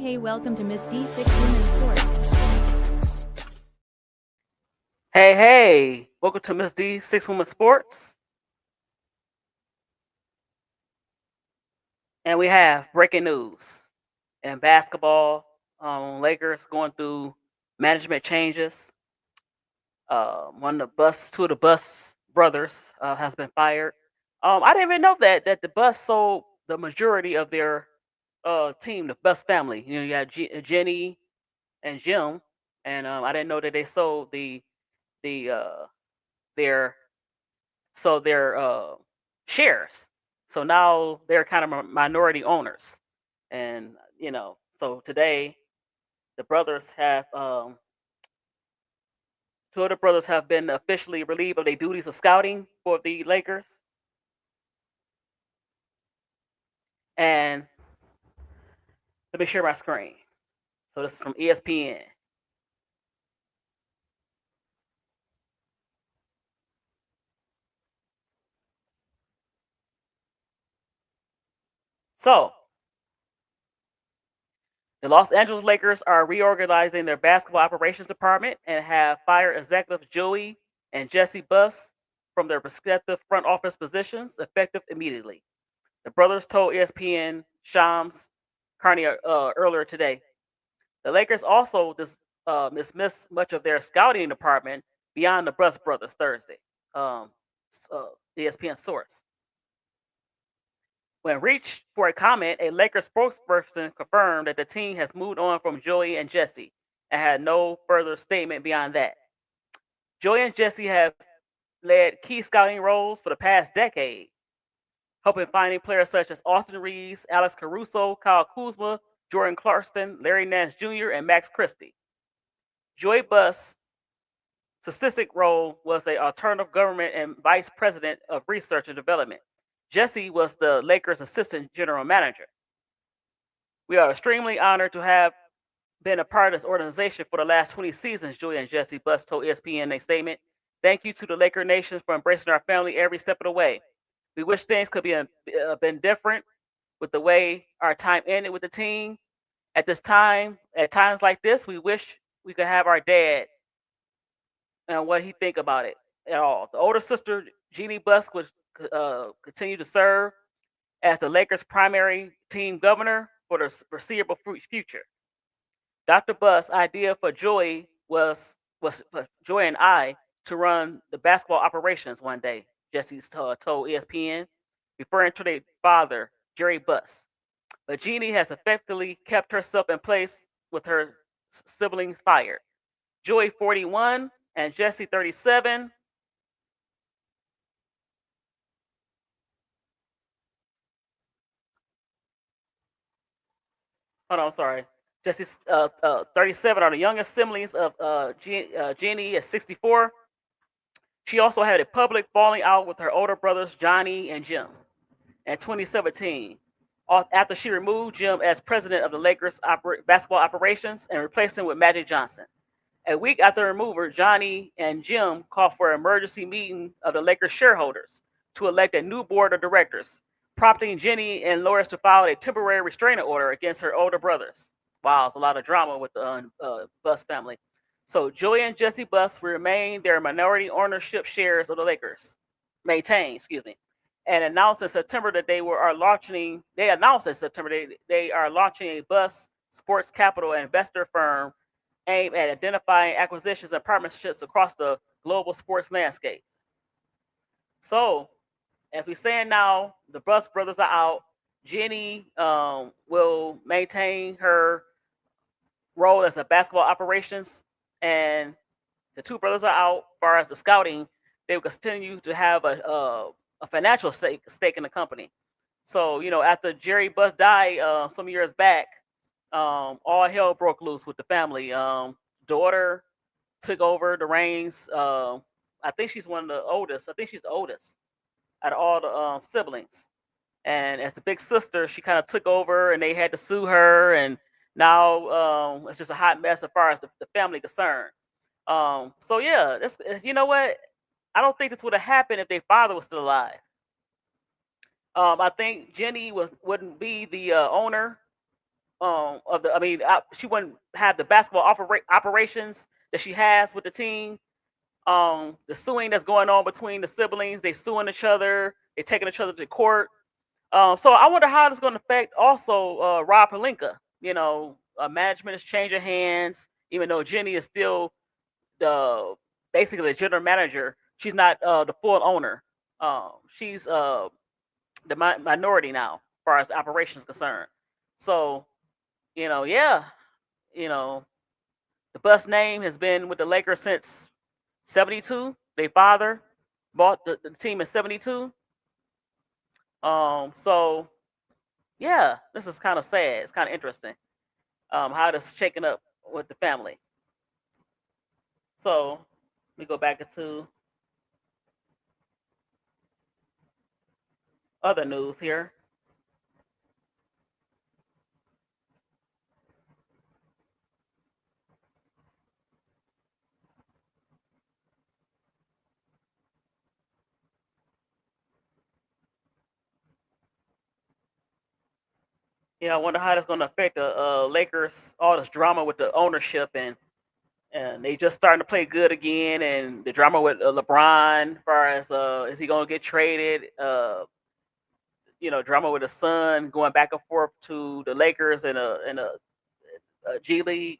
Hey, welcome to Miss D6 Women's Sports. Hey, welcome to Miss D, Six Women Sports. And we have breaking news in basketball. Lakers going through management changes. Two of the Bus brothers has been fired. I didn't even know that the Bus sold the majority of their team, the Bus family. You know, you had Jenny and Jim, and I didn't know that they sold the their their shares. So now they're kind of minority owners, and so today the brothers have two of the brothers have been officially relieved of their duties of scouting for the Lakers, and let me share my screen. So this is from ESPN. So the Los Angeles Lakers are reorganizing their basketball operations department and have fired executives Joey and Jesse Buss from their respective front office positions effective immediately. The brothers told ESPN Shams Carney earlier today. The Lakers also dismissed much of their scouting department beyond the Buss brothers Thursday. Um, ESPN source. When reached for a comment, a Lakers spokesperson confirmed that the team has moved on from Joey and Jesse and had no further statement beyond that. Joey and Jesse have led key scouting roles for the past decade, helping finding players such as Austin Reeves, Alex Caruso, Kyle Kuzma, Jordan Clarkson, Larry Nance Jr., and Max Christie. Joey Buss' statistic role was the alternative government and vice president of research and development. Jesse was the Lakers' assistant general manager. We are extremely honored to have been a part of this organization for the last 20 seasons, Joey and Jesse Buss told ESPN in a statement. Thank you to the Laker Nation for embracing our family every step of the way. We wish things could be been different with the way our time ended with the team. At times like this, we wish we could have our dad and what he think about it at all. The older sister, Jeannie Buss, would continue to serve as the Lakers' primary team governor for the foreseeable future. Dr. Buss' idea for Joy was for Joy and I to run the basketball operations one day, Jesse told ESPN, referring to their father, Jerry Buss. But Jeannie has effectively kept herself in place with her siblings fired. Joy 41 and Jesse 37. Hold on, I'm sorry. Jesse's 37 are the youngest siblings of Jeannie at 64. She also had a public falling out with her older brothers Johnny and Jim in 2017 after she removed Jim as president of the Lakers basketball operations and replaced him with Magic Johnson. A week after the removal, Johnny and Jim called for an emergency meeting of the Lakers shareholders to elect a new board of directors, prompting Jenny and Loris to file a temporary restraining order against her older brothers. Wow, it's a lot of drama with the Buss family. So Joey and Jesse Buss remain their minority ownership shares of the Lakers, maintain, excuse me, and announced in September that are launching. They announced in September they are launching a Buss sports capital investor firm aimed at identifying acquisitions and partnerships across the global sports landscape. So, as we're saying now, the Buss brothers are out. Jenny will maintain her role as a basketball operations, and the two brothers are out. As far as the scouting, they will continue to have a financial stake in the company. So, after Jerry Buss died some years back, all hell broke loose with the family. Daughter took over the reins. I think she's one of the oldest. I think she's the oldest out of all the siblings. And as the big sister, she kind of took over, and they had to sue her. And now it's just a hot mess as far as the family concerned. So yeah, you know what? I don't think this would have happened if their father was still alive. I think Jenny wouldn't be the owner of the. I mean, she wouldn't have the basketball operations that she has with the team. The suing that's going on between the siblings, they suing each other, they taking each other to court. So I wonder how it's going to affect also Rob Pelinka. Management is changing hands, even though Jenny is still the basically the general manager. She's not the full owner. She's the minority now, as far as operations concerned. So yeah, you know, the bus name has been with the Lakers since '72. Their father bought the team in '72. So yeah, this is kind of sad. It's kind of interesting. How this shaking up with the family. So let me go back into other news here. Yeah, I wonder how that's going to affect the Lakers. All this drama with the ownership and they just starting to play good again, and the drama with LeBron, as far as is he going to get traded? Drama with the son going back and forth to the Lakers and a G League.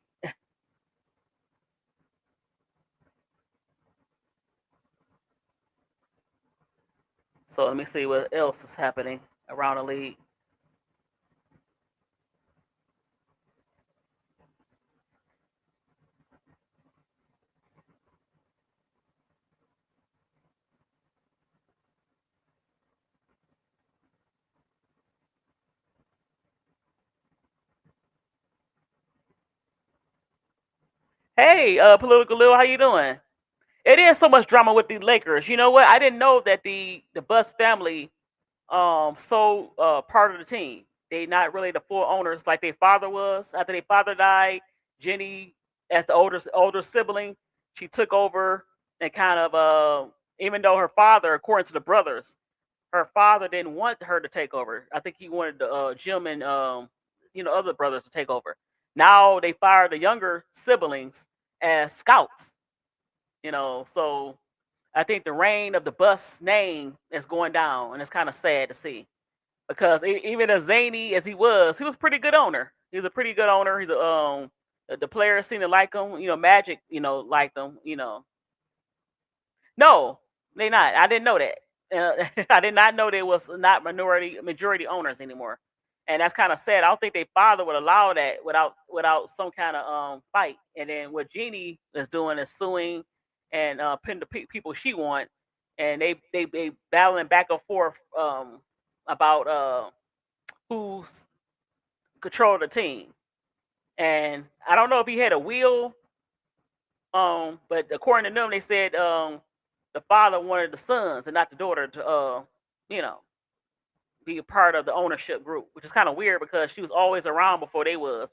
So let me see what else is happening around the league. Hey, political Lil, how you doing? It is so much drama with the Lakers. You know what? I didn't know that the Bus family so part of the team. They not really the full owners like their father was. After their father died, Jenny, as the older sibling, she took over and kind of even though her father, according to the brothers, her father didn't want her to take over. I think he wanted Jim and other brothers to take over. Now they fired the younger siblings as scouts. So I think the reign of the Bus name is going down, and it's kind of sad to see because even as zany as he was a pretty good owner. He was a pretty good owner. He's a the players seem to like him. Magic, liked him. No, they not. I didn't know that. I did not know they was not majority owners anymore, and that's kind of sad. I don't think their father would allow that without some kind of fight. And then what Jeannie is doing is suing and putting the people she want, and they battling back and forth about who's control the team. And I don't know if he had a will, but according to them, they said the father wanted the sons and not the daughter to you know be a part of the ownership group, which is kind of weird because she was always around before they was.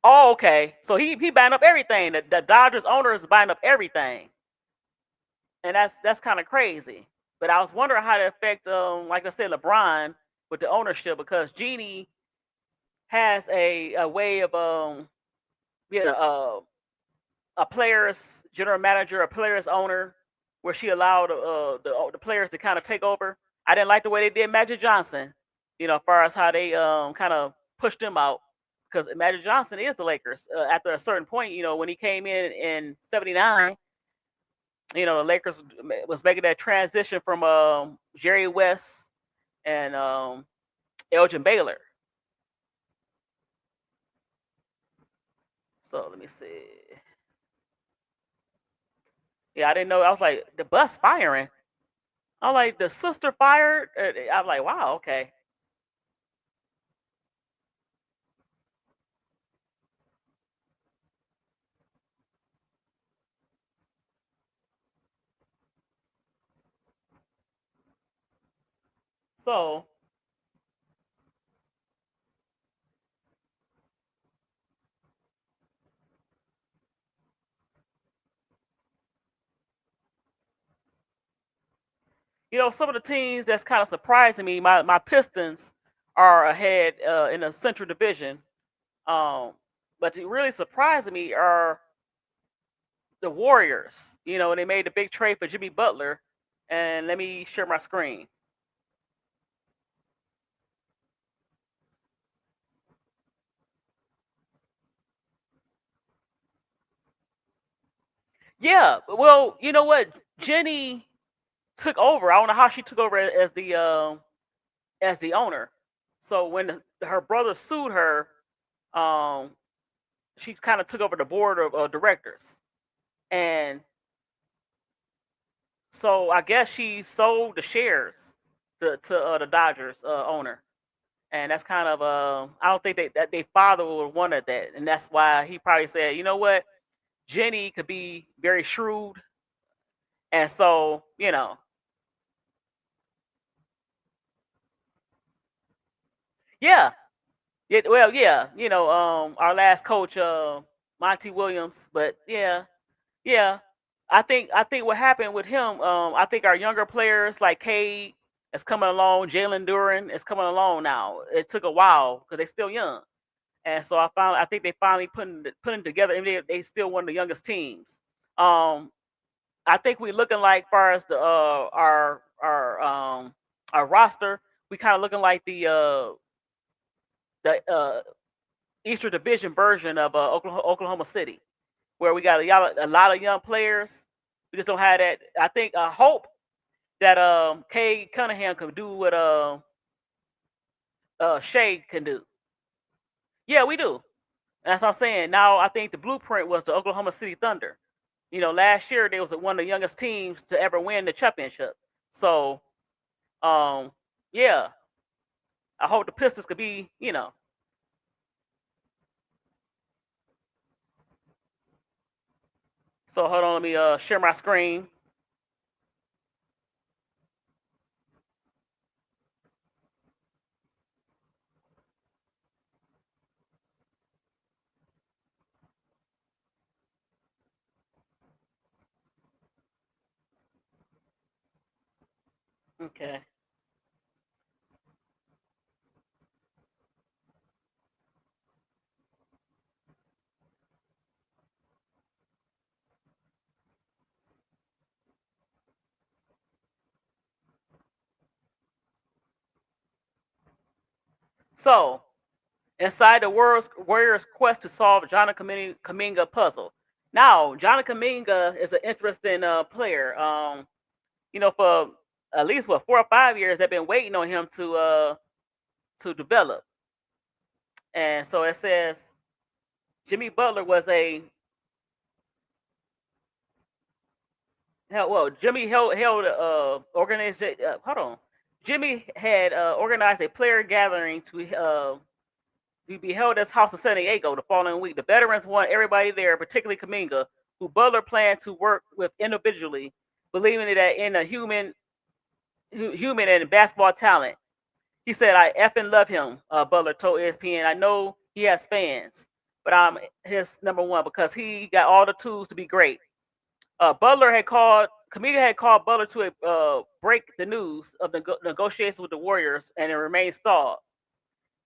Oh, okay. So he buying up everything. The Dodgers owner is buying up everything, and that's kind of crazy. But I was wondering how to affect like I said, LeBron with the ownership because Jeannie has a way of being a player's general manager, a player's owner, where she allowed the players to kind of take over. I didn't like the way they did Magic Johnson, as far as how they kind of pushed him out because Magic Johnson is the Lakers. After a certain point, when he came in '79, the Lakers was making that transition from Jerry West and Elgin Baylor. So let me see. Yeah, I didn't know. I was like, the bus firing. I'm like, the sister fired. I'm like, wow, okay. So Some of the teams that's kind of surprising me. My Pistons are ahead in the Central Division. Um, but really surprising me are the Warriors. They made the big trade for Jimmy Butler. And let me share my screen. Yeah, well, you know what? Jenny took over. I don't know how she took over as the owner. So when her brother sued her, um, she kind of took over the board of directors, and so I guess she sold the shares to the Dodgers owner, and that's kind of I don't think that their father would have wanted that, and that's why he probably said, you know what, Jenny could be very shrewd, and so yeah, yeah, well, yeah, our last coach, Monty Williams, but yeah, yeah, I think what happened with him, I think our younger players like Cade is coming along, Jalen Duran is coming along now. It took a while because they're still young, and so I think they finally putting together, and they still one of the youngest teams. Um, I think we looking like, far as the our roster, we kind of looking like the Eastern Division version of Oklahoma City, where we got a lot of young players. We just don't have that. I hope that Cade Cunningham can do what Shea can do. Yeah, we do. And that's what I'm saying. Now I think the blueprint was the Oklahoma City Thunder. Last year they was one of the youngest teams to ever win the championship. So um, yeah, I hope the Pistons could be. So hold on, let me share my screen. Okay. So inside the Warriors' quest to solve Johnny Kaminga puzzle. Now, Johnny Kaminga is an interesting player. For at least 4 or 5 years, they've been waiting on him to develop. And so it says Jimmy Butler was a well, Jimmy held organization. Hold on, Jimmy had organized a player gathering to be held at his house in San Diego the following week. The veterans want everybody there, particularly Kaminga, who Butler planned to work with individually, believing that in a human and basketball talent. He said, "I effing love him." Butler told ESPN, "I know he has fans, but I'm his number one because he got all the tools to be great." Kaminga had called Butler to break the news of the negotiations with the Warriors, and it remained stalled.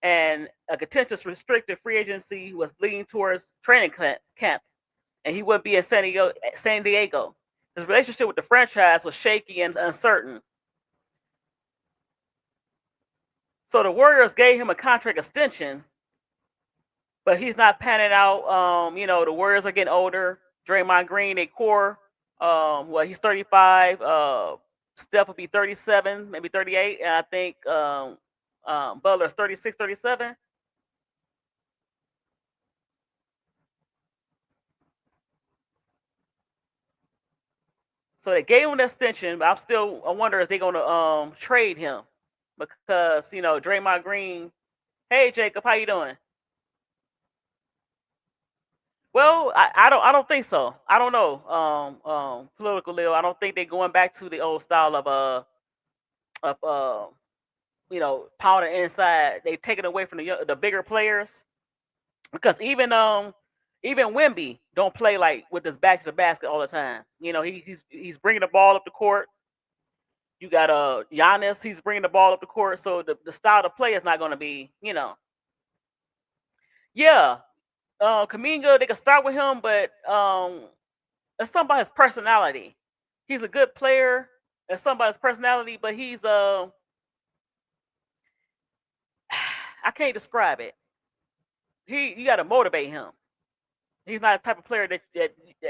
And a contentious restricted free agency was leading towards training camp, and he would be in San Diego. His relationship with the franchise was shaky and uncertain. So the Warriors gave him a contract extension, but he's not panning out. The Warriors are getting older. Draymond Green, a core. He's 35. Steph will be 37, maybe 38, and I think Butler's 36, 37. So they gave him the extension, but I wonder if they're gonna trade him because Draymond Green. Hey Jacob, how you doing? Well, I don't think so. I don't know. Political Lil. I don't think they're going back to the old style of pounding inside. They taking away from the bigger players because even Wimby don't play like with his back to the basket all the time. He's bringing the ball up the court. You got Giannis. He's bringing the ball up the court, so the style of play is not going to be, yeah. Kaminga, they can start with him, but it's something about his personality. He's a good player. It's something about his personality, but he's I can't describe it. You got to motivate him. He's not the type of player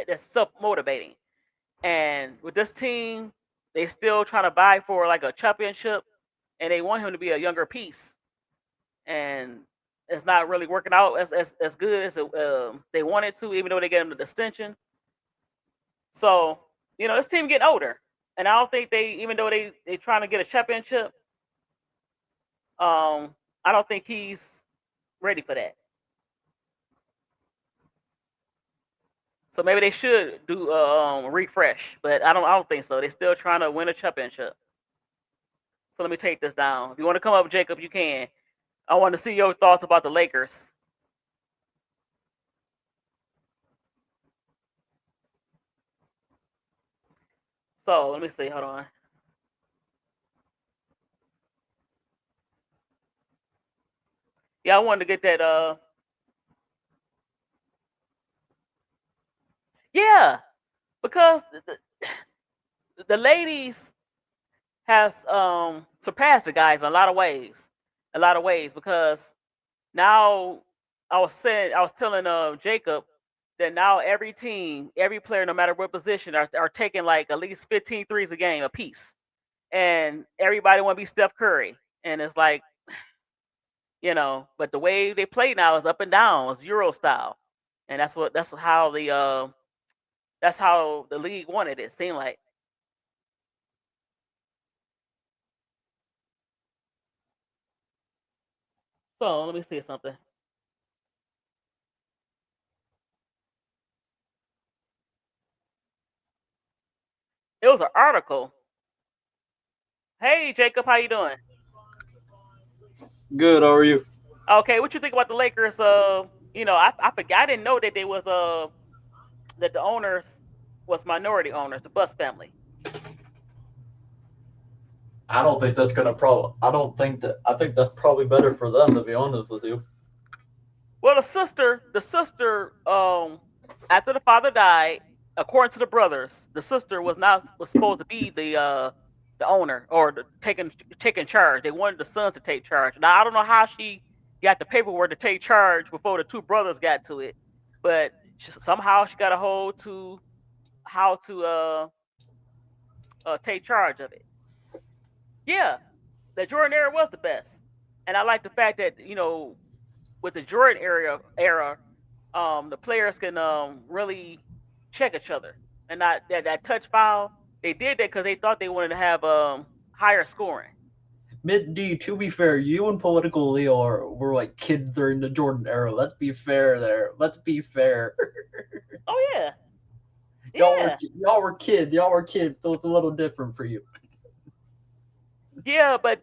that's self motivating. And with this team, they still trying to buy for like a championship, and they want him to be a younger piece. And it's not really working out as good as they wanted to, even though they get him the distinction. So this team getting older, and I don't think even though they trying to get a championship, I don't think he's ready for that. So maybe they should do a refresh, but I don't think so. They're still trying to win a championship. So let me take this down. If you want to come up, Jacob, you can. I want to see your thoughts about the Lakers. So let me see. Hold on. Yeah, I wanted to get that. Yeah, because the ladies has surpassed the guys in a lot of ways. A lot of ways, because now I was telling Jacob that now every team, every player, no matter what position, are taking like at least 15 threes a game a piece, and everybody want to be Steph Curry, and it's like, but the way they play now is up and down, it's Euro style, and that's how the league wanted it. Seemed like. So let me see something. It was an article. Hey Jacob, how you doing? Good, how are you? Okay, what you think about the Lakers? I forgot. I didn't know that they was that the owners was minority owners, the Bus family. I don't think that's gonna problem. I don't think that. I think that's probably better for them, to be honest with you. Well, the sister, after the father died, according to the brothers, the sister was supposed to be the owner, or taking charge. They wanted the sons to take charge. Now I don't know how she got the paperwork to take charge before the two brothers got to it, but somehow she got a hold to how to take charge of it. Yeah, the Jordan era was the best, and I like the fact that with the Jordan era, the players can really check each other, and not that touch foul. They did that because they thought they wanted to have higher scoring. Mid D, to be fair, you and Political Leo were like kids during the Jordan era. Let's be fair there. Let's be fair. Oh yeah, y'all were yeah, y'all were kids. Y'all were kids, so it's a little different for you. yeah. But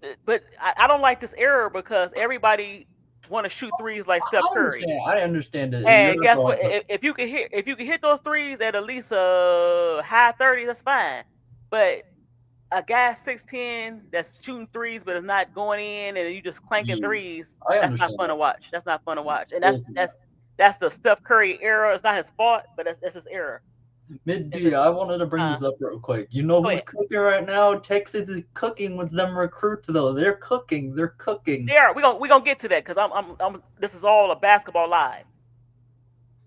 I don't like this era because everybody want to shoot threes like Steph I Curry. understand. I understand it. You're And not guess going what? to. If you can hit those threes at least high 30s, that's fine. But a guy 6'10" that's shooting threes but is not going in, and you just clanking Yeah, threes, I that's not understand fun that. to watch. That's not fun to watch. And that's Listen, that's that's the Steph Curry era. It's not his fault, but that's his era. Mid It's D, his I wanted to bring this up real quick. You know go who's ahead. cooking right now? Texas is cooking with them recruits, though. They're cooking. They're cooking. They are. We gonna get to that because I'm this is all a basketball live.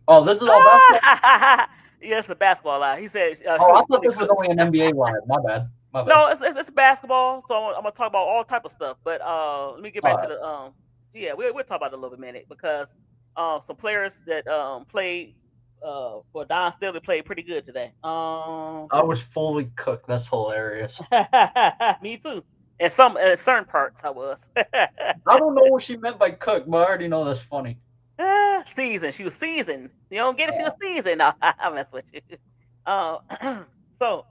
Oh, this is all basketball. Ah! Yeah, it's a basketball live. He said Oh, she I was thought fully this was cooked. only an NBA live. My bad. My bad. No, it's basketball. So I'm gonna talk about all type of stuff. But let me get All back to right. the yeah, we'll talk about it a little minute because some players that played for Don Staley played pretty good today. I was fully cooked. That's hilarious. Me too. And some certain parts I was. I don't know what she meant by cook, but I already know that's funny. Seasoned. She was seasoned. You don't get it. She was seasoned. No, I mess with you. Uh, so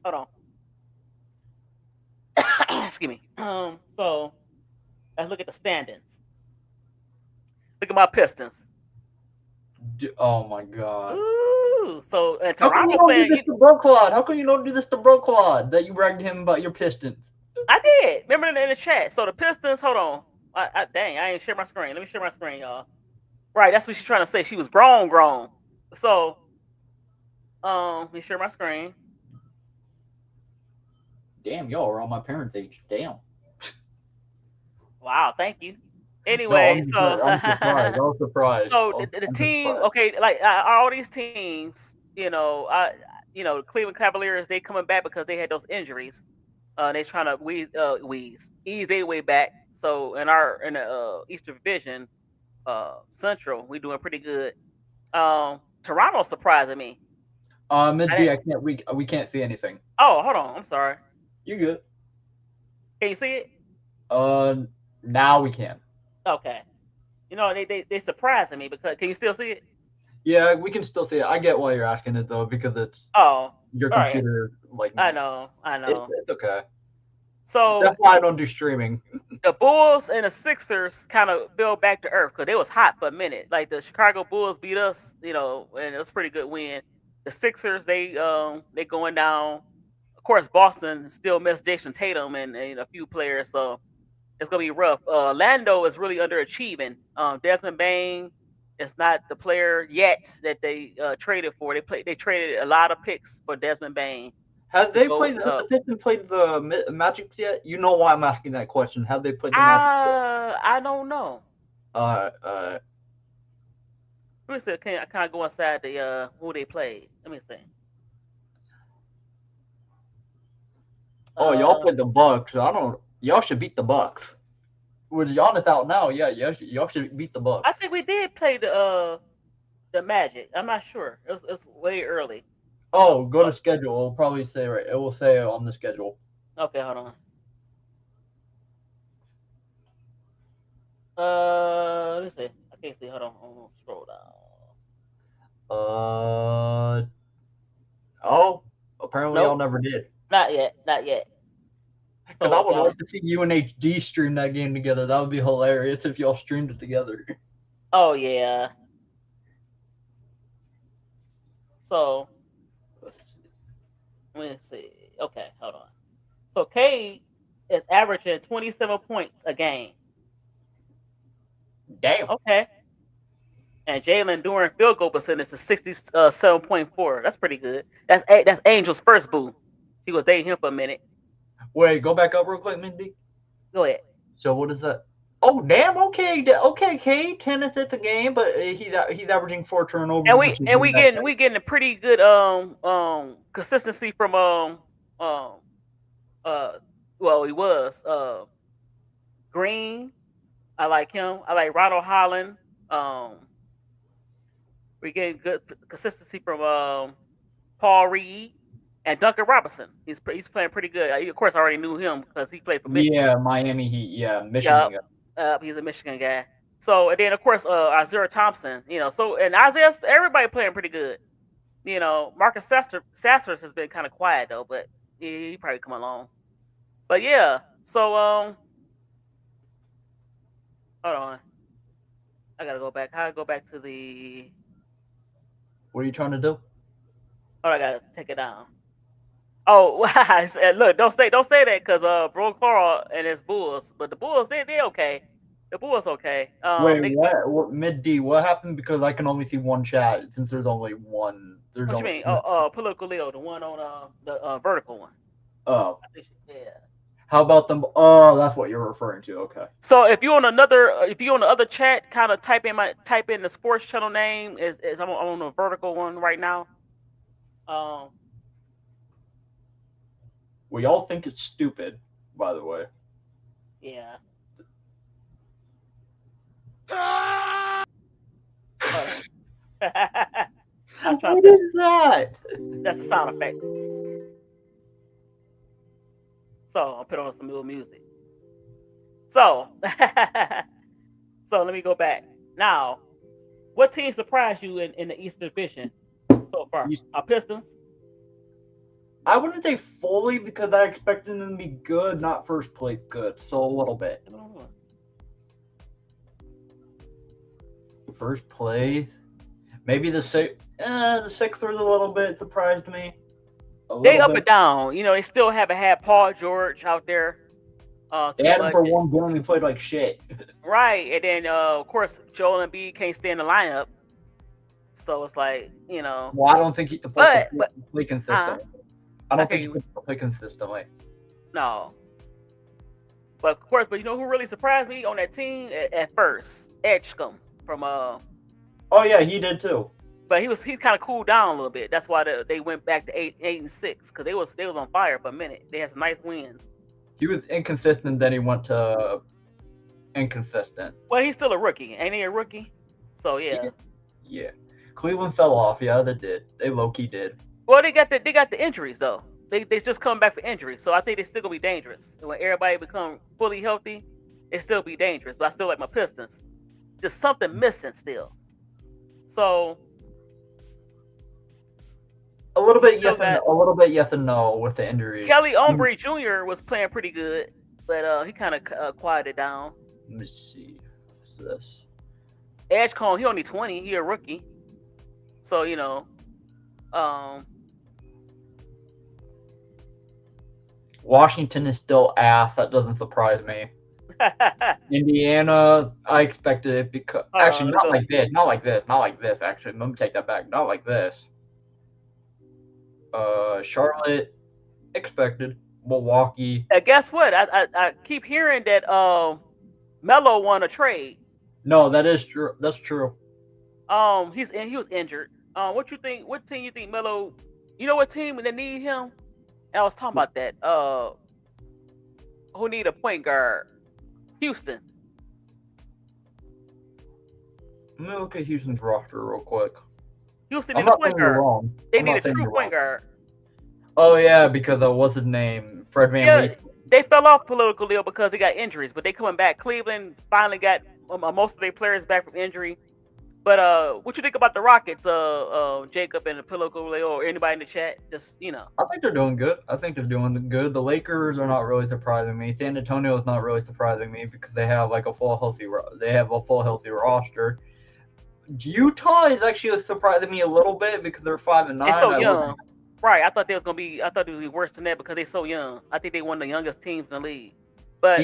hold on. Excuse me. So let's look at the standings. Look at my Pistons. Oh my god. Ooh. So and How come you Toronto don't do playing. this to Brooklyn? How come you don't do this to Brooklyn that you bragged to him about your Pistons? I did. Remember in the chat. So the Pistons. Hold on. Dang, I ain't share my screen. Let me share my screen, y'all. Right, that's what she's trying to say. She was grown. So, let me share my screen. Damn, y'all are on my parents' age. Damn. Wow, thank you. No, Anyway, so I'm surprised. I was surprised. so the I'm team, surprised. okay, like all these teams, the Cleveland Cavaliers, they coming back because they had those injuries. They trying to ease their way back. So in the Eastern Division, Central, we doing pretty good. Toronto's surprising me. Mid I D, didn't, I can't. We can't see anything. oh, hold on, I'm sorry. You good? Can you see it? Uh, now we can. Okay. They surprising me because can you still see it? Yeah, we can still see it. I get why you're asking it though, because it's Oh, your all right. computer. Like, I know. it's okay. So That's why I don't do streaming. the Bulls and the Sixers kind of fell back to earth because they was hot for a minute. Like the Chicago Bulls beat us, and it was a pretty good win. The Sixers they going down. Of course, Boston still missed Jason Tatum and a few players, so it's gonna be rough. Lando is really underachieving. Desmond Bain is not the player yet that they traded for. They traded a lot of picks for Desmond Bain Have to they go. played? Have the Pistons played the Magic yet? You know why I'm asking that question. Have they played the Magic yet? I don't know. Uh, uh. Let me see. Can I kind of go inside the who they played? Let me see. Oh, y'all Uh, played the Bucks. I don't. Y'all should beat the Bucks. With Giannis out now, yeah, y'all should beat the Bucks. I think we did play the Magic. I'm not sure. It's way early. Oh, go to schedule. It'll probably say right. It will say on the schedule. Okay, hold on. Let me see. I can't see. Hold on. I'm gonna scroll down. Oh, apparently y'all Nope, never did. not yet. Not yet. Because So I okay. would like to see you and HD stream that game together. That would be hilarious if y'all streamed it together. Oh yeah. So Let's see. let me see. Okay, hold on. So Cade is averaging 27 points a game. Damn. Okay. And Jalen Duran field goal percentage is 67.4. That's pretty good. That's Angel's first boo. She was dating him for a minute. Wait, go back up real quick, Mindy. Go ahead. So what is that? Oh, damn. Okay, okay, K. 10 assists a game, but he's averaging 4 turnovers, And we which is and really we bad. getting a pretty good consistency from um well he was Green. I like him. I like Ronald Holland. We getting good consistency from Paul Reed and Duncan Robinson. He's playing pretty good. I, of course, I already knew him because he played for Michigan. Yeah, Miami Heat. Yeah, Yeah, Michigan. he's a Michigan guy. So and then of course Isaiah Thompson. So and Isaiah, everybody playing pretty good. Marcus Sasser has been kind of quiet though, but he probably come along. But yeah, so hold on, I gotta go back. How do I go back to the? What are you trying to do? Oh, I gotta take it down. Oh, look, don't say that because Bro Carl and his Bulls, but the Bulls they okay. The Bulls okay. Wait, what? Mid D, what happened? Because I can only see one chat since there's only one. There's What you only. mean? Oh, political Leo, the one on the vertical one. Oh, Yeah. how about them? Oh, that's what you're referring to. Okay. So if you on the other chat, kind of type in the sports channel name is I'm on the vertical one right now. We all think it's stupid, by the way. Yeah. I was trying to What put is that? that's the sound effect. So I'll put on some little music. So so let me go back. Now, what team surprised you in the East Division so far? Our Pistons? I wouldn't say fully because I expected them to be good, not first place good. So a little bit. First place. Maybe the Sixers a little bit surprised me. A They little up bit. and down. You know, they still haven't had Paul George out there They too had him much. for one game. He played like shit. Right, and then of course Joel Embiid can't stay in the lineup, so it's like Well, I don't think he's supposed to play consistently. I don't think he's supposed to play consistently. No. But of course, but you know who really surprised me on that team at first? Edgecombe from Oh yeah, he did too. But he kind of cooled down a little bit. That's why they went back to 8-6 because they was on fire for a minute. They had some nice wins. He was inconsistent, then he went to inconsistent. Well, he's still a rookie, ain't he a rookie? So yeah. Yeah. Cleveland fell off. Yeah, they did. They low key did. Well, they got the injuries though. They just come back for injuries, so I think they still gonna be dangerous. And when everybody become fully healthy, they still be dangerous. But I still like my Pistons. Just something missing still. So a little bit yes and no with the injuries. Kelly Oubre Jr. was playing pretty good, but he kind of quieted down. Let me see. What's this? Edgecombe, he only 20. He a rookie, so Washington is still ass. That doesn't surprise me. Indiana, I expected it because actually not like this. Actually, let me take that back. Not like this. Charlotte, expected. Milwaukee. Guess what? I keep hearing that Melo won a trade. No, that is true. That's true. He was injured. What you think? What team you think Melo? You know what team that need him? I was talking about that. Who need a point guard? Houston. Let me look at Houston's roster real quick. Houston need a point guard. They need a true point guard. Oh yeah, because what's his name? Fred VanVleet. They fell off politically because they got injuries, but they coming back. Cleveland finally got most of their players back from injury. But what you think about the Rockets, Jacob and the Political Leo, or anybody in the chat? Just I think they're doing good. The Lakers are not really surprising me. San Antonio is not really surprising me because they have like a full healthy roster. Utah is actually surprising me a little bit because they're 5-9. They're so young. Right, I thought they was gonna be worse than that because they're so young. I think they one of the youngest teams in the league. But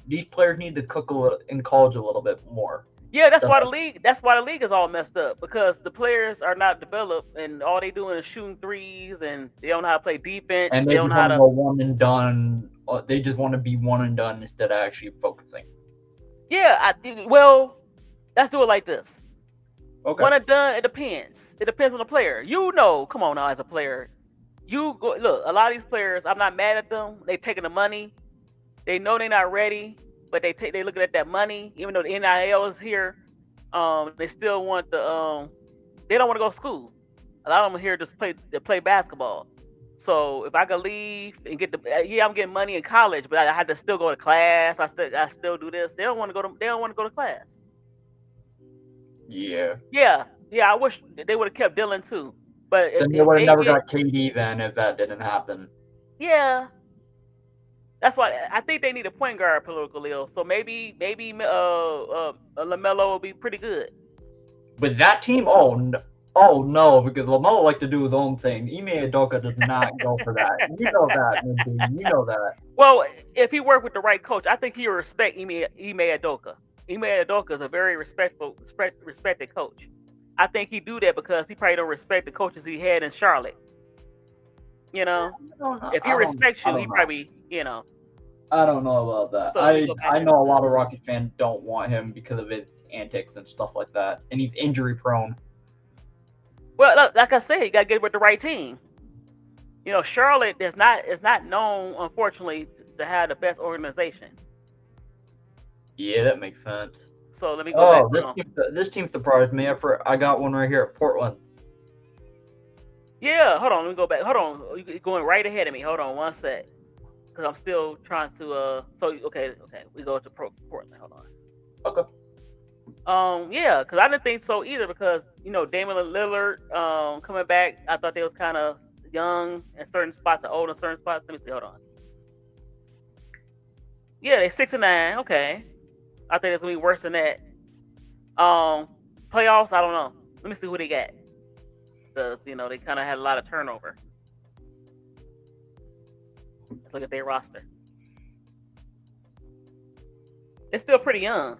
these players need to cook in college a little bit more. Yeah, that's why the league is all messed up because the players are not developed and all they doing is shooting threes and they don't know how to play defense. And they don't know how to go one and done. They just want to be one and done instead of actually focusing. Yeah, well, let's do it like this. Okay. One and done, it depends. It depends on the player. Come on now, as a player. Look, a lot of these players, I'm not mad at them. They taking the money. They know they're not ready, but they looking at that money. Even though the NIL is here, they still want they don't want to go to school. A lot of them are here just to play basketball. So if I could leave and I'm getting money in college, but I had to still go to class. I still do this. They don't want to go to class. Yeah. Yeah. I wish they would have kept Dylan too. But then they would have never got KD then if that didn't happen. Yeah. That's why I think they need a point guard, Political Leo. So maybe LaMelo will be pretty good. With that team, oh no, because LaMelo like to do his own thing. Ime Udoka does not go for that. You know that, Nadine. You know that. Well, if he worked with the right coach, I think he would respect Ime Udoka. Ime Udoka is a very respected coach. I think he do that because he probably don't respect the coaches he had in Charlotte. If he respects you, he probably, I don't know about that. So I know a lot of Rockets fans don't want him because of his antics and stuff like that, and he's injury prone. Well, like I said, you gotta get with the right team. Charlotte is not known, unfortunately, to have the best organization. Yeah, that makes sense. So let me go back. This team surprised me. I got one right here, Portland. Yeah, hold on. Let me go back. Hold on, you're going right ahead of me. Hold on one sec, because I'm still trying to. Okay. We go to Portland. Hold on. Okay. Yeah, because I didn't think so either. Because Damian Lillard, coming back, I thought they was kind of young in certain spots and old in certain spots. Let me see. Hold on. Yeah, they're 6-9. Okay. I think it's gonna be worse than that. Playoffs, I don't know. Let me see who they got. Because, they kind of had a lot of turnover. Let's look at their roster. It's still pretty young.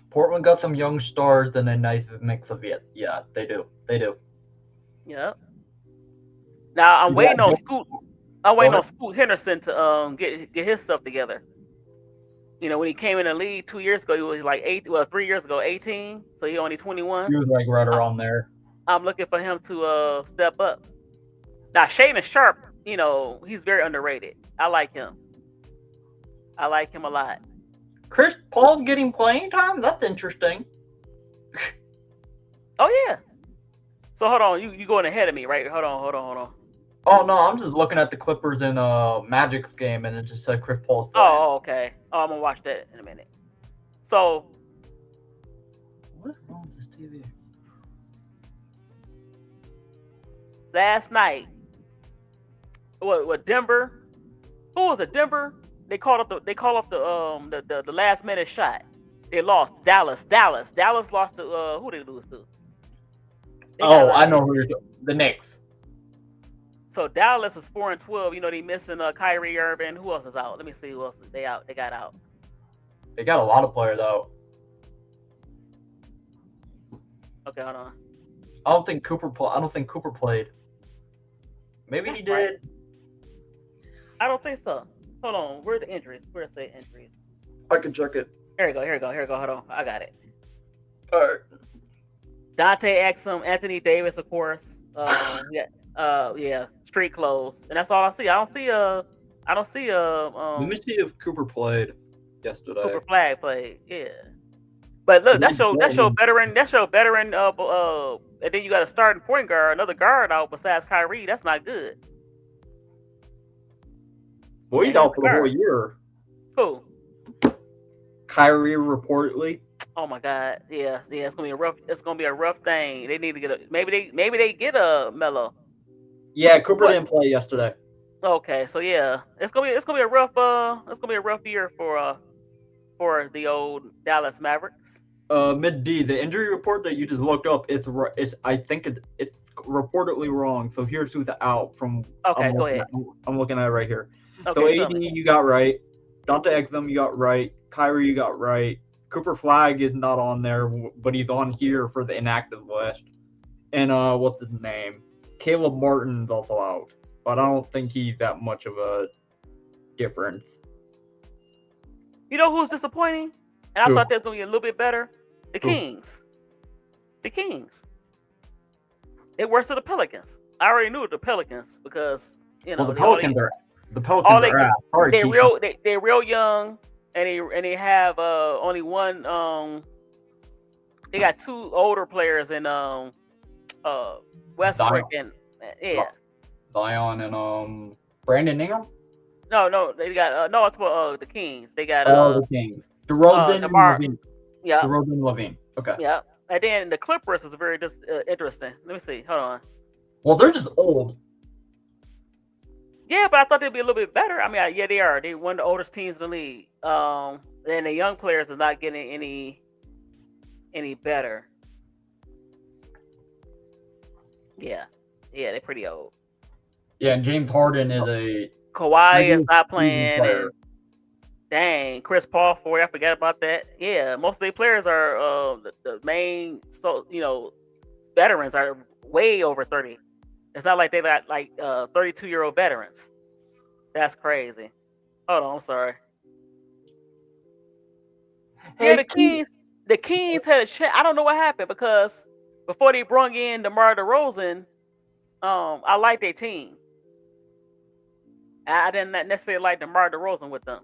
Portland got some young stars and a nice mix of it. Yeah, they do. Yep. Now I'm waiting on Scoot. I'm waiting on ahead. Scoot Henderson to get his stuff together. When he came in the league 2 years ago, he was like 3 years ago, 18. So he only 21. He was like right around there. I'm looking for him to step up. Now Shaden Sharp, he's very underrated. I like him. I like him a lot. Chris Paul getting playing time? That's interesting. Oh yeah. So hold on, you going ahead of me, right? Hold on. Oh no, I'm just looking at the Clippers and Magic's game, and it just said Chris Paul's playing. Oh, okay. Oh, I'm gonna watch that in a minute. So What is wrong with this TV? last night, what Denver? Who was it? Denver? They called up the last minute shot. They lost. Dallas lost to who did they lose to? Oh, I know who you're talking. The Knicks. So Dallas is 4-12. They missing Kyrie Irving. Who else is out? Let me see who else they out. They got out. They got a lot of players out. Okay, hold on. I don't think Cooper played. Maybe he did. Right. I don't think so. Hold on. Where are the injuries? Where it say injuries? I can check it. Here we go. Hold on. I got it. All right. Dante Exum, Anthony Davis, of course. Yeah, street clothes, and that's all I see. I don't see. Let me see if Cooper played yesterday. Cooper Flag played. Yeah, but look, that's your veteran. That's your veteran. And then you got a starting point guard, another guard out besides Kyrie. That's not good. Well, he's out for the whole year. Who? Kyrie reportedly. Oh my God. Yeah. It's gonna be a rough thing. They need to get maybe they get a Melo. Yeah, Cooper didn't play yesterday. Okay, so yeah, it's gonna be a rough year for the old Dallas Mavericks. Mid D, the injury report that you just looked up I think it's reportedly wrong. So here's who's out from. Okay, go ahead. I'm looking at it right here. Okay, so AD you got right. Dante Exum you got right. Kyrie you got right. Cooper Flag is not on there, but he's on here for the inactive list. And what's his name? Caleb Martin's also out, but I don't think he's that much of a difference. You know who's disappointing? And I Who? thought that's gonna be a little bit better. The Who? Kings. The Kings. It works to the Pelicans. I already knew the Pelicans because the Pelicans are ass. Sorry, they're real young, and they have only one. They got two older players in Westbrook and Zion and Brandon Ingram. No, they got it's for the Kings. They got the Kings. DeRozan and Levine. Yeah. DeRozan and Levine. Okay. Yeah. And then the Clippers is very interesting. Let me see. Hold on. Well, they're just old. Yeah, but I thought they'd be a little bit better. I mean, yeah, they are. They're one of the oldest teams in the league. And the young players is not getting any better. Yeah, they're pretty old. Yeah, James Harden is a Kawhi is not playing. And dang, Chris Paul for you. I forgot about that. Yeah, most of the players are the main veterans are way over 30. It's not like they got 32-year-old veterans. That's crazy. Hold on, I'm sorry. Hey, yeah, the Kings had a chance. I don't know what happened because before they brought in DeMar DeRozan, I liked their team. I didn't necessarily like DeMar DeRozan with them.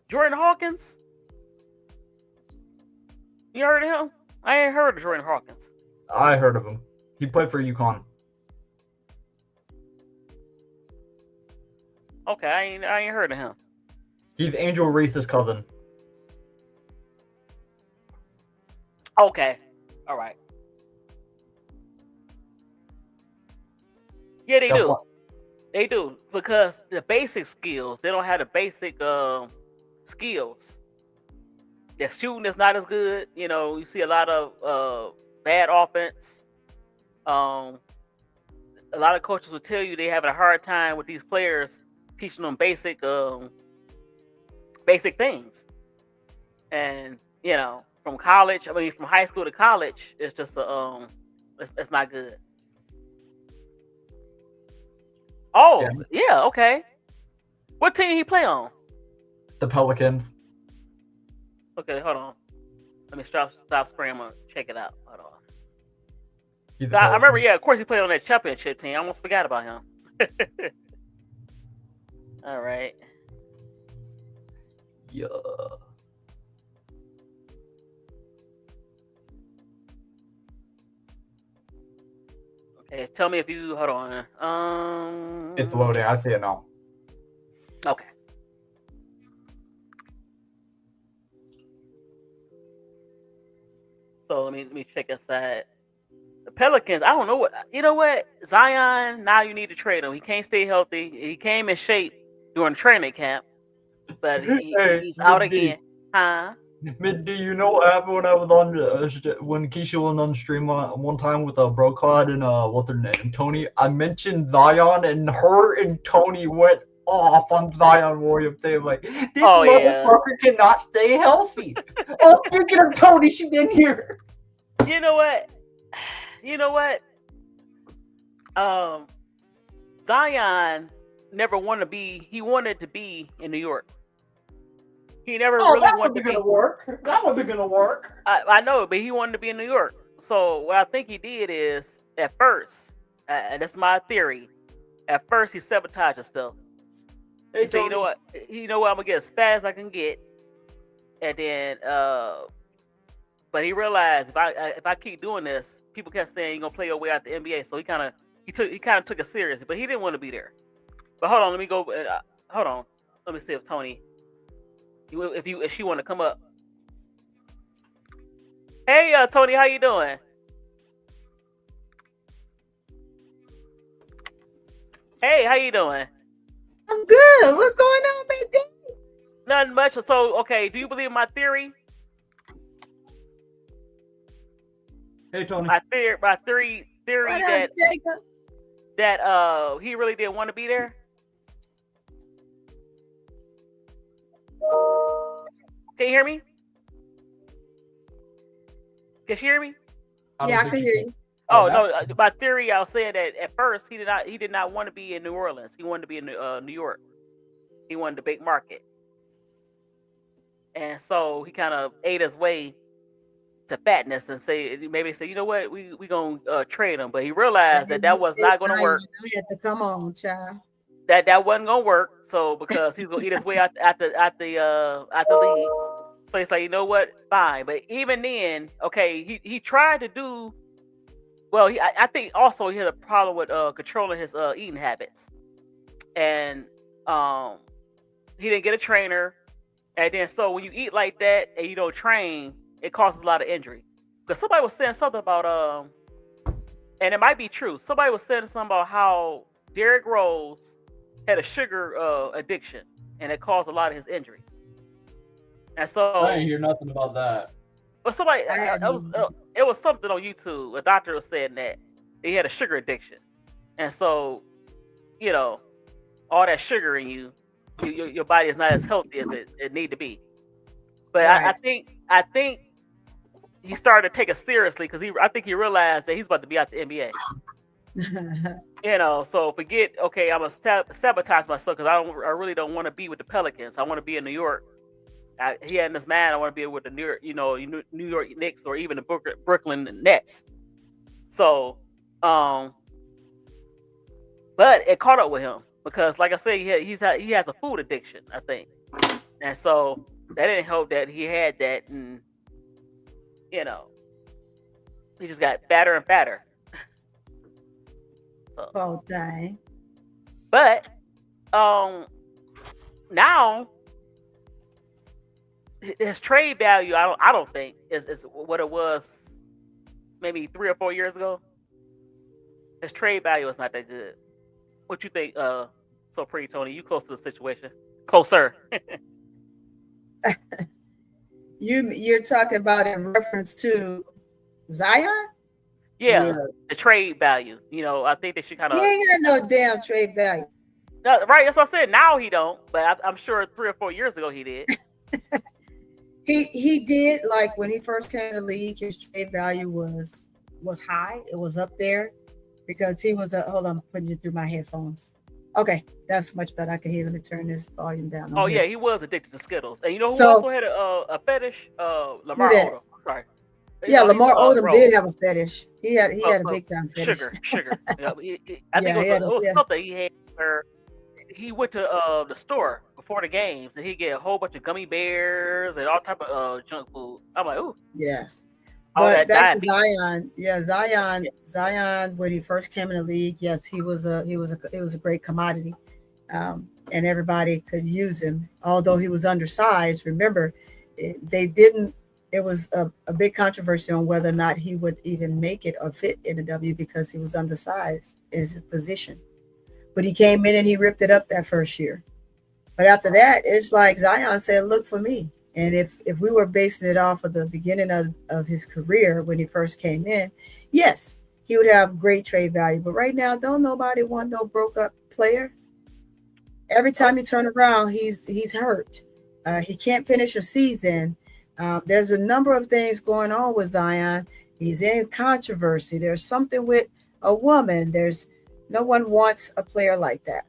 Jordan Hawkins? You heard of him? I ain't heard of Jordan Hawkins. I heard of him. He played for UConn. Okay, I ain't heard of him. He's Angel Reese's cousin. Okay. All right. Yeah, they do. They do because the basic skills. They don't have the basic skills. Their shooting is not as good. You see a lot of bad offense. Um, a lot of coaches will tell you they having a hard time with these players teaching them basic things. And from college, from high school to college, it's just it's not good. Oh yeah, okay. What team he play on? The Pelicans. Okay, hold on. Let me stop spraying. I'm gonna check it out. Hold on. He's I remember, yeah, of course he played on that championship team. I almost forgot about him. All right. Yeah. Okay, tell me if you hold on. It's loading. I see it now. Okay. So let me check inside. The Pelicans, I don't know what Zion. Now you need to trade him. He can't stay healthy. He came in shape during training camp, but he's out again. Huh? Mid D, you know what happened when I was on when Keisha was on stream one time with Brocod and what's her name, Tony? I mentioned Zion and her and Tony went off on Zion Williams. They were like, this motherfucker cannot stay healthy. Oh, speaking of Tony, she's in here. You know what? Zion never wanted to be. He wanted to be in New York. He never really wanted to be. That wasn't gonna work. I know, but he wanted to be in New York. So what I think he did is, at first, and that's my theory. At first, he sabotaged himself. Hey, he said, you know what? I'm gonna get as fast as I can get, and then, but he realized if I keep doing this, people kept saying you're gonna play your way out the NBA. So he kind of took it seriously, but he didn't want to be there. But hold on, let me go. Hold on, let me see if Tony. If she want to come up. Hey, Tony, how you doing? Hey, how you doing? I'm good. What's going on, baby? Nothing much. So, okay, do you believe my theory? Hey, Tony. My theory What that he really didn't want to be there. Can you hear me? Can you hear me? Yeah, I can hear you. Oh no, my theory. I was saying that at first he did not want to be in New Orleans. He wanted to be in New York. He wanted the big market, and so he kind of ate his way to fatness and maybe say, you know what, we gonna trade him. But he realized that was not gonna work. I had to come on, child. That wasn't gonna work. So because he's gonna eat his way out the league. So he's like, you know what, fine. But even then, okay, he tried to do well. I think also he had a problem with controlling his eating habits, and he didn't get a trainer. And then so when you eat like that and you don't train, it causes a lot of injury. Because somebody was saying something about and it might be true. Somebody was saying something about how Derrick Rose had a sugar addiction, and it caused a lot of his injuries. And so I didn't hear nothing about that. But somebody, it was something on YouTube. A doctor was saying that he had a sugar addiction, and so all that sugar in your body is not as healthy as it need to be. But right. I think he started to take it seriously because I think he realized that he's about to be out the NBA. So forget. Okay, I'm gonna sabotage myself because I really don't want to be with the Pelicans. I want to be in New York. He had in his mind, I want to be with the New York Knicks or even the Brooklyn Nets. So, but it caught up with him because, like I said, he has a food addiction, I think, and so that didn't help that he had that, and he just got fatter and fatter. So, oh dang! But now his trade value, I don't think is what it was maybe 3 or 4 years ago. His trade value is not that good. What you think? So pretty Tony, you close to the situation, closer. You're talking about in reference to Zion? Yeah, the trade value. I think they should kind He of ain't got no damn trade value. right. That's what I said. Now he don't, but I'm sure 3 or 4 years ago he did. He did, like when he first came to the league, his trade value was high. It was up there because he was a hold on, I'm putting you through my headphones. Okay, that's much better. I can hear. Let me turn this volume down. Oh here. yeah, he was addicted to Skittles, and you know who So- also had a fetish? Lamar that? Odom. Sorry. Yeah, He's Lamar Odom bro. did have a fetish. He had a big time fetish. Sugar. Yeah, I think it was something he had where he went to the store before the games and he get a whole bunch of gummy bears and all type of junk food. I'm like, ooh. Yeah. All But that back to diabetes. Zion, when he first came in the league, yes, he was a great commodity, and everybody could use him. Although he was undersized, remember, It was a big controversy on whether or not he would even make it or fit in the W because he was undersized in his position. But he came in and he ripped it up that first year. But after that, it's like Zion said, "Look for me." And if we were basing it off of the beginning of his career when he first came in, yes, he would have great trade value. But right now, don't nobody want no broke up player. Every time you turn around, he's hurt. He can't finish a season. There's a number of things going on with Zion. He's in controversy. There's something with a woman. No one wants a player like that.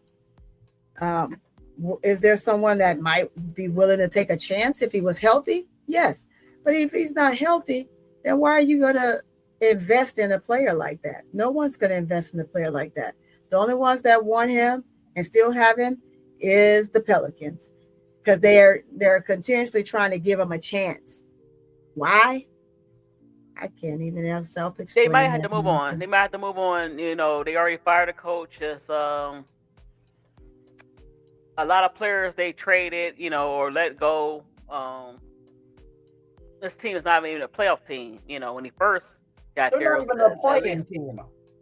Is there someone that might be willing to take a chance if he was healthy? Yes. But if he's not healthy, then why are you going to invest in a player like that? No one's going to invest in a player like that. The only ones that want him and still have him is the Pelicans because they're continuously trying to give him a chance. Why? I can't even have self-explain. They might have to move on. They might have to move on. They already fired a coach. It's a lot of players they traded, or let go. This team is not even a playoff team. When he first got They're there, not even a playing team.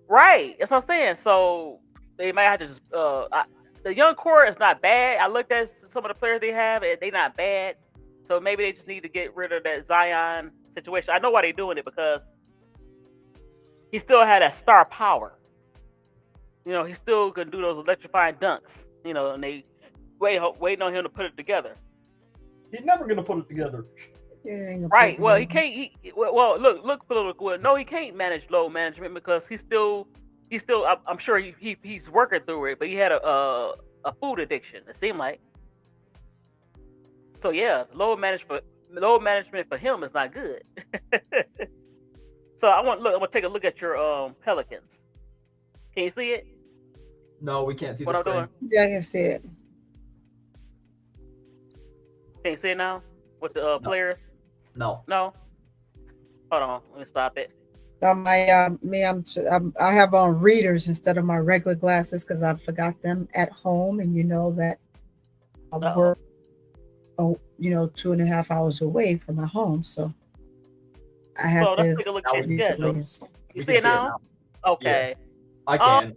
Right. That's what I'm saying. So they might have to just. The young core is not bad. I looked at some of the players they have, and they're not bad. So maybe they just need to get rid of that Zion situation. I know why they're doing it because he still had that star power. He still can do those electrifying dunks. And they waiting on him to put it together. He's never gonna put it together. Right. Well, he can't. Well, look political. No, he can't manage low management because he's still. I'm sure he's working through it, but he had a food addiction. It seemed like. So yeah, low management for him is not good. So I'm gonna take a look at your Pelicans. Can you see it? No, we can't see what the I'm screen. doing. Yeah, I can see it. Can you see it now with the players? No. No. Hold on, let me stop it. I have on readers instead of my regular glasses because I forgot them at home, and you know that I work, 2.5 hours away from my home, so I had let's to take a look at use his the schedule. readers. You see it now? Okay. I can.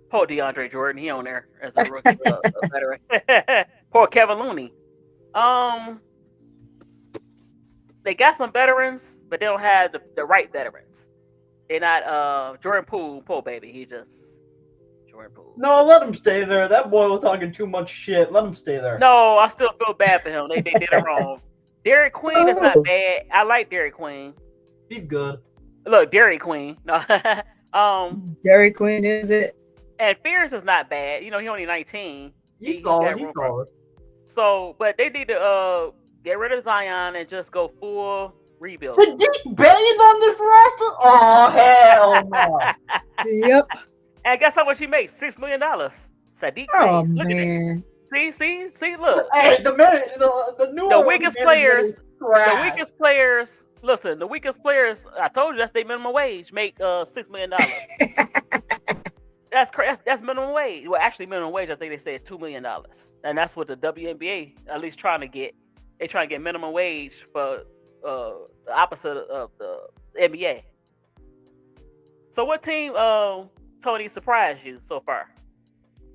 Poor DeAndre Jordan, he on there as a rookie, a veteran. Poor Kevin Looney. They got some veterans, but they don't have the right veterans. They're not Jordan Poole, poor baby. He just Jordan Poole. No, let him stay there. That boy was talking too much shit. Let him stay there. No, I still feel bad for him. They did it wrong. Dairy Queen is not bad. I like Dairy Queen. He's good. Look, Dairy Queen. No, Dairy Queen, is it? And Fierce is not bad. He only 19. He's solid. He's solid. So, but they need to get rid of Zion and just go full rebuild. Sadiq Bey is on this roster? Oh, hell no. Yep. And guess how much he makes? $6 million. Sadiq Oh, Bey. Look man. at that. See, look. Hey, the weakest players. Listen, the weakest players. I told you that's their minimum wage. Make $6 million. That's crazy. That's minimum wage. Well, actually, minimum wage. I think they say is $2 million, and that's what the WNBA at least trying to get. They trying to get minimum wage for the opposite of the NBA. So what team, Tony, surprised you so far?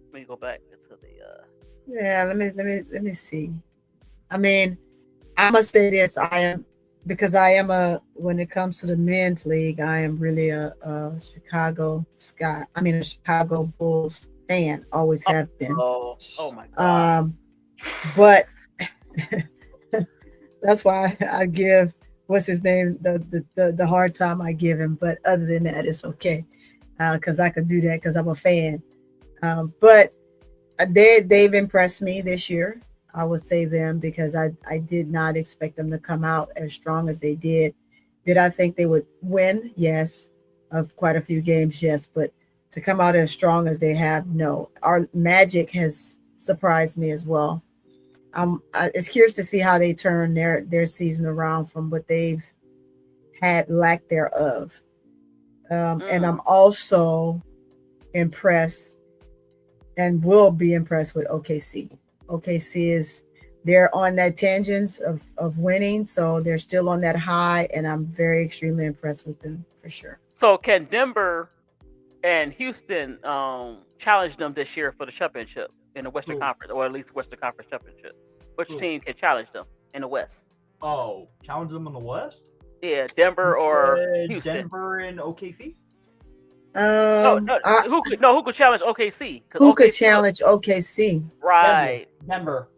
Let me go back into the. Yeah, let me see. I mean, I must say this. I am because I am a when it comes to the men's league, I am really a a Chicago Bulls fan. Always have been. Oh my God. But that's why I give what's his name the hard time I give him. But other than that, it's okay because I could do that because I'm a fan. But they've impressed me this year. I would say them because I did not expect them to come out as strong as they did. Did I think they would win? Yes. Of quite a few games, yes. But to come out as strong as they have, no. Our Magic has surprised me as well. It's curious to see how they turn their season around from what they've had lack thereof. And I'm also impressed and will be impressed with OKC. OKC they're on that tangents of winning, so they're still on that high, and I'm very extremely impressed with them for sure. So can Denver and Houston challenge them this year for the championship in the Western Conference, or at least Western Conference championship? Which team can challenge them in the West? Oh, challenge them in the West? Yeah, Denver or Houston. Denver and OKC? Who could challenge OKC? Who could challenge OKC? Right. Denver.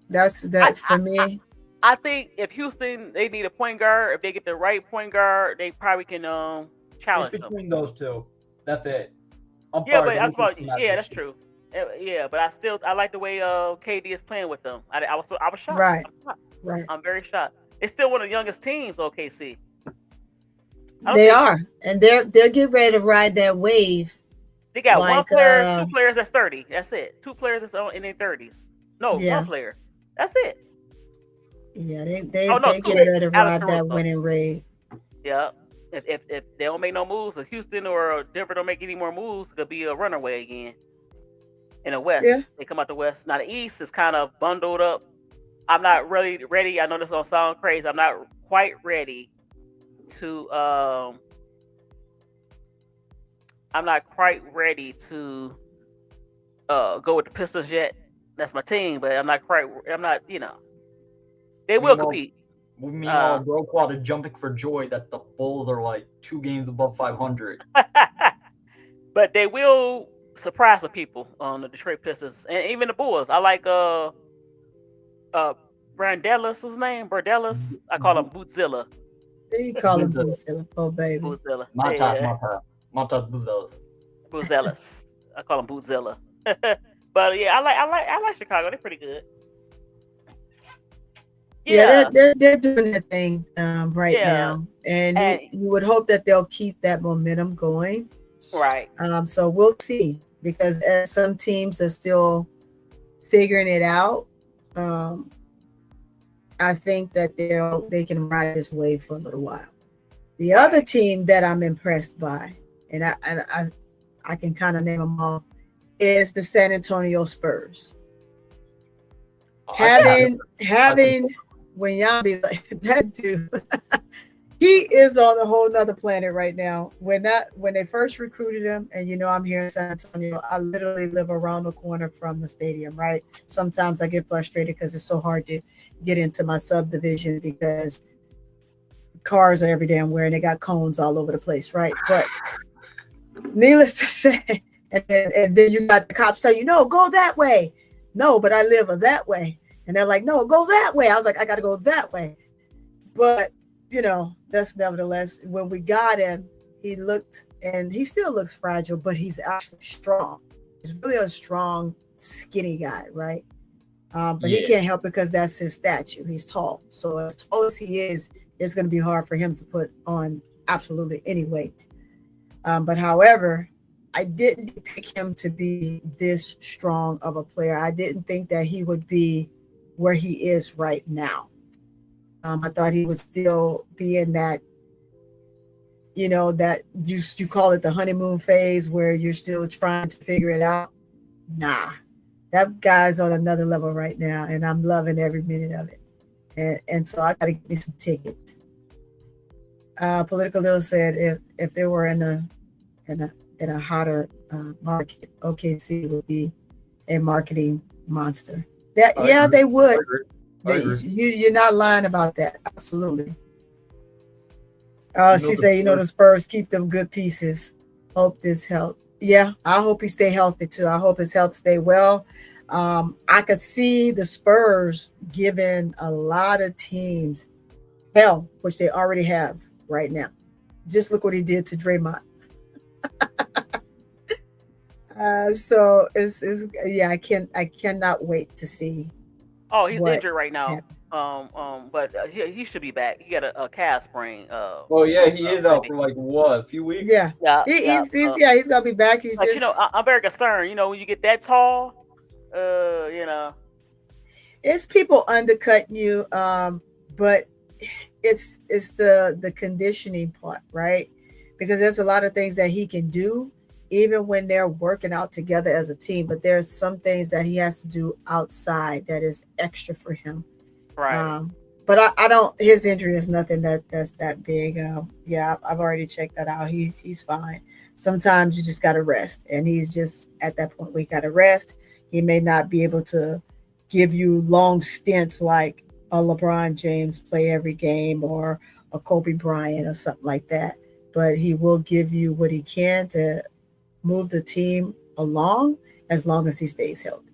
That's for me. I think if Houston, they need a point guard. If they get the right point guard, they probably can challenge them. Between those two, that's it. That's true. Yeah, but I like the way KD is playing with them. I was shocked. Right. I'm very shocked. It's still one of the youngest teams, OKC. They are, and they're getting ready to ride that wave. They got one player, 2 players that's 30. That's it. 2 players that's in their 30s. No, 1 player. That's it. Yeah, they get ready to ride that winning rate. Yeah. If they don't make no moves, if Houston or Denver don't make any more moves, it could be a runaway again. In the West, they come out the West. Now the East is kind of bundled up. I'm not really ready. I know this is gonna sound crazy. I'm not quite ready to go with the Pistons yet. That's my team, but I'm not, they will compete. Meanwhile, Broquad is jumping for joy that the Bulls are like 2 games above 500. But they will surprise some people on the Detroit Pistons and even the Bulls. I like Brandelis, his name? Brandelis? I call him Bootzilla. You call him Bootzilla, oh baby. Bootzilla. Matas Bootzilla. Bootzellas. I call him Bootzilla. But yeah, I like Chicago. They're pretty good. Yeah, they're doing that thing right now, and you would hope that they'll keep that momentum going. Right. So we'll see, because as some teams are still figuring it out, I think that they can ride this wave for a little while. The other team that I'm impressed by, and I can kind of name them all, is the San Antonio Spurs. Having Wanyambi, like that dude, he is on a whole nother planet right now. When they first recruited him, and I'm here in San Antonio, I literally live around the corner from the stadium, right? Sometimes I get frustrated because it's so hard to get into my subdivision because cars are every damn where and they got cones all over the place, right? But needless to say, and then you got the cops tell you, no, go that way. No, but I live that way. And they're like, no, go that way. I was like, I got to go that way. But, that's nevertheless, when we got him, he looked, and he still looks fragile, but he's actually strong. He's really a strong, skinny guy, right? But he can't help because that's his stature. He's tall. So as tall as he is, it's going to be hard for him to put on absolutely any weight. But however, I didn't pick him to be this strong of a player. I didn't think that he would be where he is right now. I thought he would still be in that, that you call it the honeymoon phase where you're still trying to figure it out. Nah, that guy's on another level right now, and I'm loving every minute of it. And so I got to get me some tickets. Political Lil said if they were in a in a hotter market, OKC would be a marketing monster. That I yeah, agree. they I would. agree. I agree. You're not lying about that. Absolutely. You know She the said, you know, Spurs. the Spurs keep them good pieces. Hope this help. Yeah, I hope he stay healthy too. I hope his health stay well. I could see the Spurs giving a lot of teams hell, which they already have right now. Just look what he did to Draymond. So it's yeah, I cannot wait to see Oh, he's what injured right now. happens. But he should be back. He got a calf sprain. Oh yeah, he is out maybe. for like what, a few weeks? Yeah, Yeah, yeah. he's yeah, he's gonna be back. He's But you know, just I'm very concerned. You know, when you get that tall, you know, it's people undercutting you, but it's the conditioning part, right? Because there's a lot of things that he can do even when they're working out together as a team, but there's some things that he has to do outside that is extra for him. right. um but I don't, his injury is nothing that's that big. Yeah, I've already checked that out. He's fine. Sometimes you just got to rest, and he's just at that point we got to rest. He may not be able to give you long stints like a LeBron James play every game, or a Kobe Bryant or something like that, but he will give you what he can to move the team along as long as he stays healthy.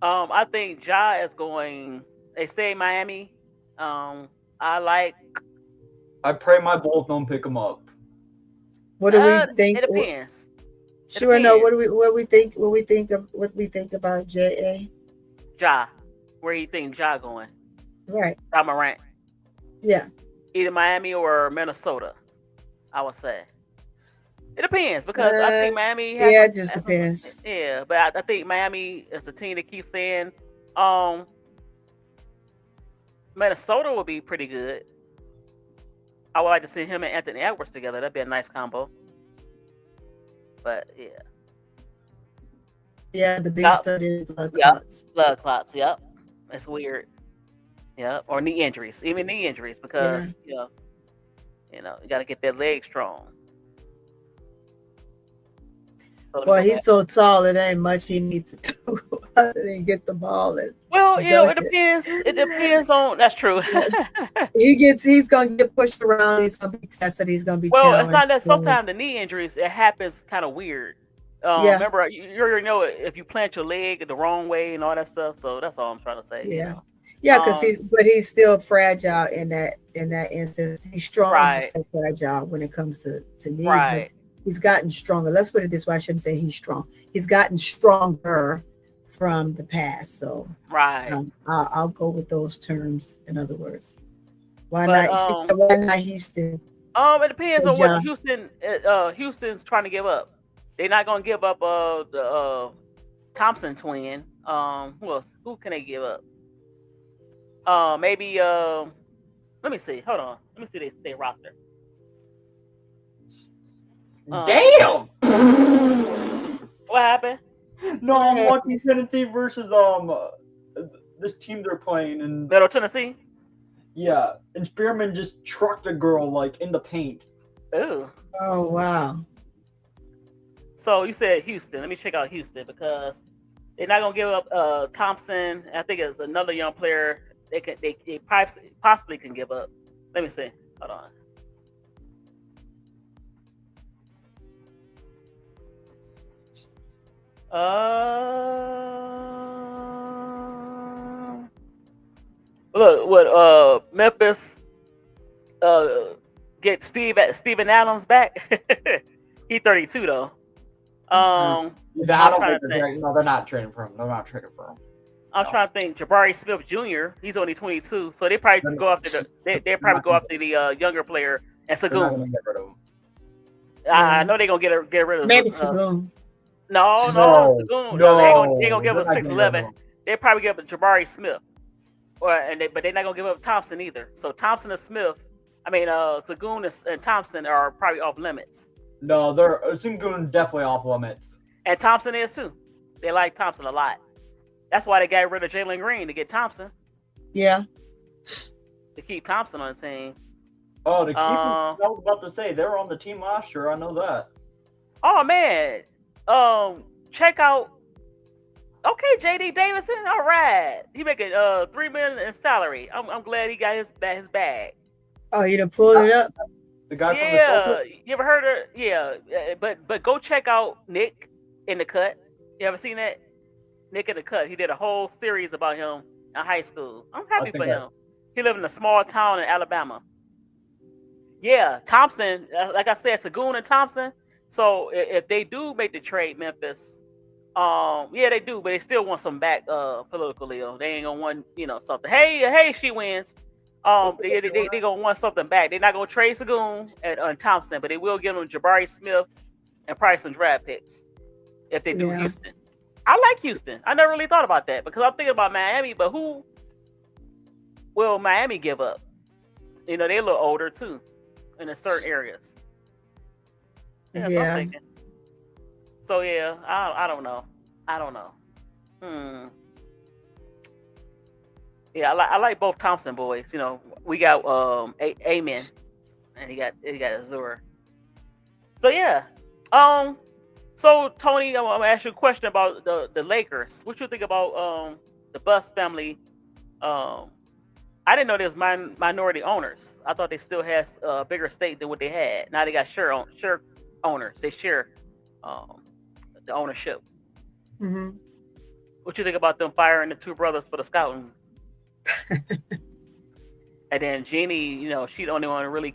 I think Ja is going. They say Miami. I like. I pray my Bulls don't pick him up. What do we think? It depends. Sure, no. depends. What we think about JA? Ja, where you think Ja going? Right. Ja Morant, Yeah. either Miami or Minnesota. I would say it depends because I think Miami has. Yeah, Some, it just has depends. some, yeah, but I think Miami is a team that keeps saying, um, Minnesota will be pretty good. I would like to see him and Anthony Edwards together. That'd be a nice combo. But yeah. Yeah, the big Yep. study is blood Yep. clots. Blood clots. Yep. It's weird. Yep. Or knee injuries. Even knee injuries because you got to get that leg strong. So Well, he's so tall, it ain't much he needs to do other than get the ball and well, dunk it depends. It depends on. That's true. he's gonna get pushed around, he's gonna be tested, he's gonna be Well, it's challenged. not that. So, Sometimes the knee injuries it happens kind of weird. yeah, Remember, you already know if you plant your leg the wrong way and all that stuff. So that's all I'm trying to say. yeah. Yeah, because he's still fragile in that instance. He's strong, Right. but still fragile when it comes to knees. Right. But he's gotten stronger. Let's put it this way. I shouldn't say he's strong. He's gotten stronger from the past. So Right. I'll go with those terms. In other words, why But, not? Why not Houston? It depends on Ja. what Houston's trying to give up. They're not gonna give up the Thompson twin. Who else? Who can they give up? Maybe let me see. Hold on. Let me see their roster. Damn! What happened? No, I'm watching Tennessee versus this team they're playing, and Middle Tennessee. yeah, and Spearman just trucked a girl like in the paint. Ooh. Oh wow. So you said Houston. Let me check out Houston because they're not gonna give up Thompson. I think it's another young player they possibly can give up. Let me see. Hold on. Look what Memphis get Steven Adams back. He 32 though. I I'm don't trying think to they're think. trading. No, they're not trading for him. They're not trading for him. I'm trying to think. Jabari Smith Jr. He's only 22, so they probably go after they probably go after the younger player and They're not Sagoon. gonna get rid of him. I know they're gonna get rid of Maybe Sagoon. No, Sagoon. No, they gonna give us They're not gonna get rid of 6'11". him. They probably give up Jabari Smith, but they're not gonna give up Thompson either. So Thompson and Smith, Sagoon and Thompson are probably off limits, No, they're Sengun definitely off limits. and Thompson is too. They like Thompson a lot. That's why they got rid of Jalen Green to get Thompson, Yeah. to keep Thompson on the team. Oh, the keepers. Uh, I was about to say they're on the team last year. I know that. oh man, check out. Okay, JD Davison. All right, he making $3 million in salary. I'm glad he got his bag. Oh, you done pulled it up? The guy from the Yeah, Celtics. you ever heard of? Yeah, but go check out Nick in the Cut. You ever seen that? Nick in the Cut. He did a whole series about him in high school. I'm I happy think for him. He lived in a small town in Alabama. Yeah, Thompson. Like I said, Sagoon and Thompson. So if they do make the trade, Memphis, yeah, they do, but they still want some back politically. They ain't gonna want something. Hey, she wins. They gonna want something back. They're not gonna trade Sagoon and Thompson, but they will give them Jabari Smith and probably some draft picks if they do Yeah. Houston. I like Houston. I never really thought about that because I'm thinking about Miami, but who will Miami give up? They're a little older too in certain areas. Yeah, so I'm Yeah. thinking. So yeah, I don't know. I don't know. Yeah, I like both Thompson boys. We got Amen, and he got Azure. So yeah, so Tony, I'm gonna ask you a question about the Lakers. What you think about the Bus family? I didn't know there's minority owners. I thought they still had a bigger stake than what they had. Now they got share owners. They share the ownership. Hmm. What you think about them firing the two brothers for the scouting? And then Jeannie, she the only one to really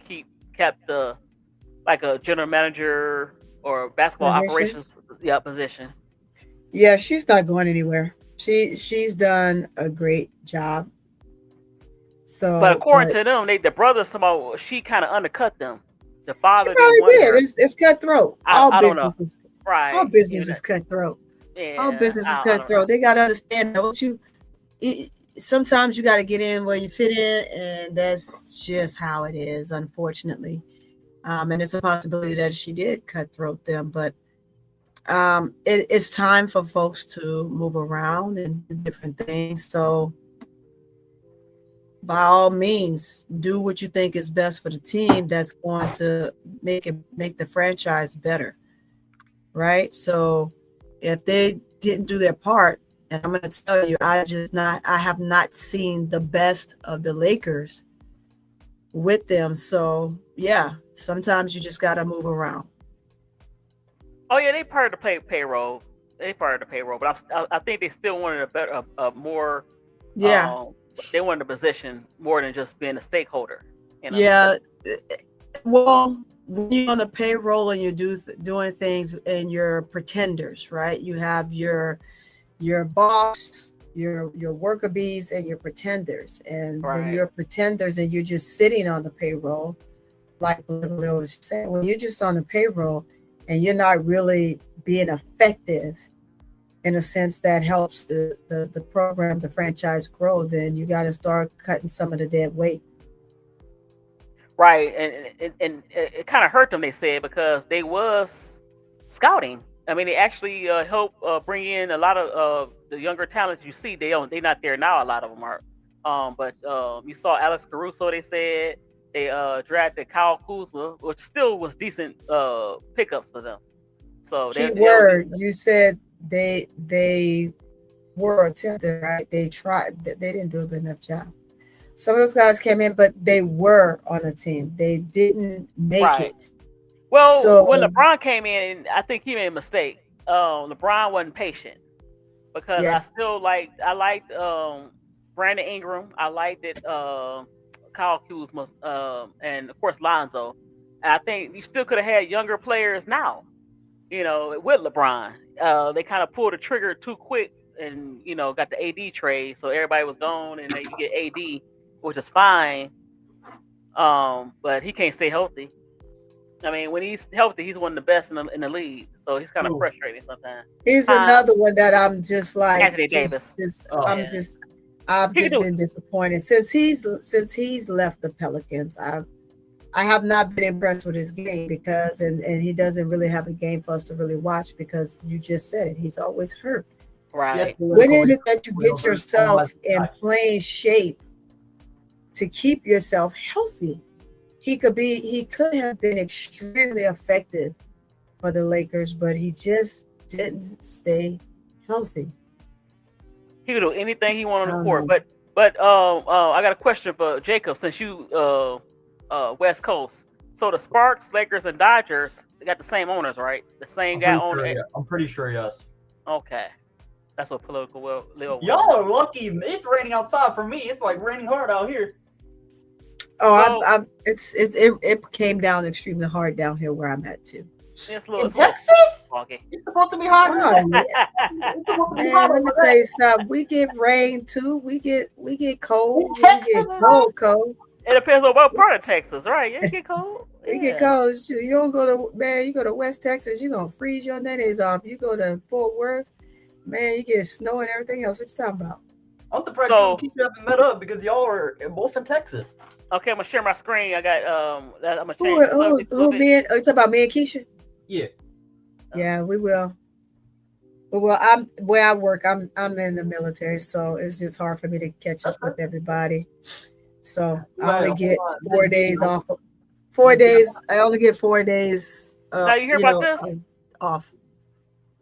kept the like a general manager or basketball Position. operations position. Yeah, she's not going anywhere. She's done a great job. So, But according to them, the brothers somehow she kind of undercut them. The she father probably didn't want did. her. It's cutthroat. I don't know. Right. All business Even is cutthroat. yeah. All business is I don't know. cutthroat. They gotta understand that sometimes you got to get in where you fit in, and that's just how it is, unfortunately. And it's a possibility that she did cutthroat them, but it's time for folks to move around and do different things. So by all means, do what you think is best for the team that's going to make the franchise better, right? So if they didn't do their part, and I'm going to tell you, I have not seen the best of the Lakers with them. So yeah, sometimes you just got to move around. Oh yeah, they part of the payroll. They part of the payroll, but I think they still wanted a more. Yeah. They wanted a position more than just being a stakeholder. Yeah. Well, when you're on the payroll and you're doing things and you're pretenders, right? You have your boss, your worker bees, and your pretenders. And when you're pretenders and you're just sitting on the payroll, like literally was saying, when you're just on the payroll and you're not really being effective in a sense that helps the program, the franchise grow, then you got to start cutting some of the dead weight. Right, and it kind of hurt them, they said, because they was scouting. I mean, they actually helped bring in a lot of the younger talents you see. They're not there now. A lot of them are. But you saw Alex Caruso. They said they drafted Kyle Kuzma, which still was decent pickups for them. So you said they were attempted, right? They tried. They didn't do a good enough job. Some of those guys came in, but they were on a team. They didn't make it. Well, when LeBron came in, I think he made a mistake. LeBron wasn't patient because I liked Brandon Ingram. I liked it. Kyle Kuzma, and of course Lonzo. I think you still could have had younger players now. With LeBron, they kind of pulled the trigger too quick, and got the AD trade, so everybody was gone, and then you get AD, which is fine. But he can't stay healthy. I mean, when he's healthy, he's one of the best in the league. So he's kind of frustrating sometimes. He's another one that I'm just like Anthony Davis. I've just been disappointed since he's left the Pelicans. I have not been impressed with his game because and he doesn't really have a game for us to really watch because you just said it. He's always hurt. Right. When is it that you get yourself in playing shape to keep yourself healthy? he could have been extremely effective for the Lakers, but he just didn't stay healthy. He could do anything he wanted I on the don't court. know. But I got a question for Jacob since you West Coast. So the Sparks, Lakers, and Dodgers they got the same owners, right? The same guy owned it. I'm pretty sure, yes. Okay, that's what political will Lil was. Y'all are lucky. It's raining outside for me. It's like raining hard out here. Oh, Well- it came down extremely hard down here where I'm at too. It's a In little Texas, foggy. it's supposed to be hot. Oh, yeah. It's supposed to be Man, hot let me over tell there. you something. We get rain too. We get cold. In We get Texas, cold. It depends on what part of Texas, right? Yeah, it get cold. We get cold. Shoot, you don't go to man. You go to West Texas, you're gonna freeze your nutties off. You go to Fort Worth, man, you get snow and everything else. What you talking about? I'm surprised So- you keep having met up because y'all are both in Texas. Okay, I'm gonna share my screen. I got I'm gonna change Who the subject a little bit. me and you talking about me and Keisha? Yeah. Yeah, we will. Well, I'm where I work. I'm in the military, so it's just hard for me to catch up with everybody. So I only Well, get hold on. 4 days off. 4 days. I only get 4 days. Now you hear about this? Off.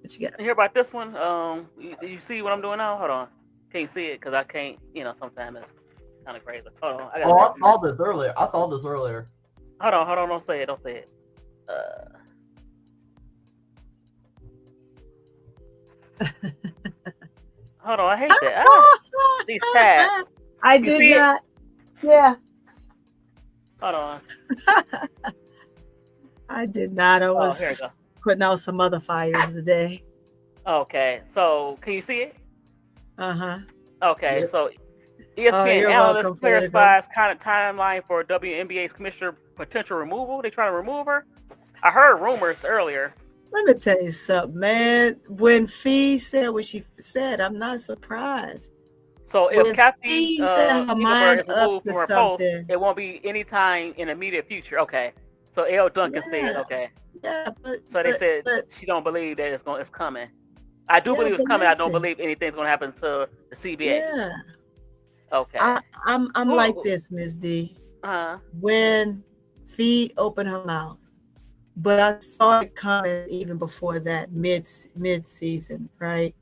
What you got? You hear about this one? You see what I'm doing now? Hold on. Can't see it because I can't. Sometimes it's kind of crazy. Hold on. Oh, I saw this earlier. Hold on. Don't say it. Don't say it. Hold on. I hate that. These tabs. I You see it? not. Yeah, Hold on. I did not. I Oh, was here we go. putting out some other fires today. Okay. So can you see it? Uh-huh. Okay. Yep. So Oh, ESPN you're analyst welcome, Politico. clarifies kind of timeline for WNBA's commissioner potential removal. They trying to remove her. I heard rumors earlier. Let me tell you something, man. When Fee said what she said, I'm not surprised. So if When Kathy Fee set her Engelbert mind is up removed to from her post, something. it won't be any time in the immediate future. Okay. So L. Duncan said, Yeah. okay. Yeah, but So they but- said but- she don't believe that it's coming. I do Yeah, believe it's but coming. I don't listen. believe anything's gonna happen to the CBA. yeah. Okay. I'm Well, like this, Miss D. Uh-huh. When Fee opened her mouth, but I saw it coming even before that mid season, right?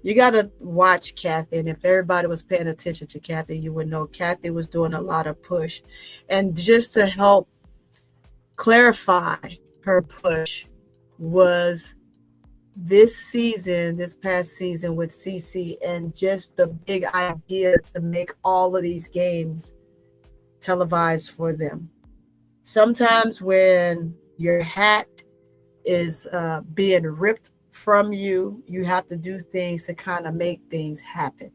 You got to watch Kathy, and if everybody was paying attention to Kathy, you would know Kathy was doing a lot of push, and just to help clarify her push was this past season with CC, and just the big idea to make all of these games televised for them. Sometimes when your hat is being ripped from you, you have to do things to kind of make things happen.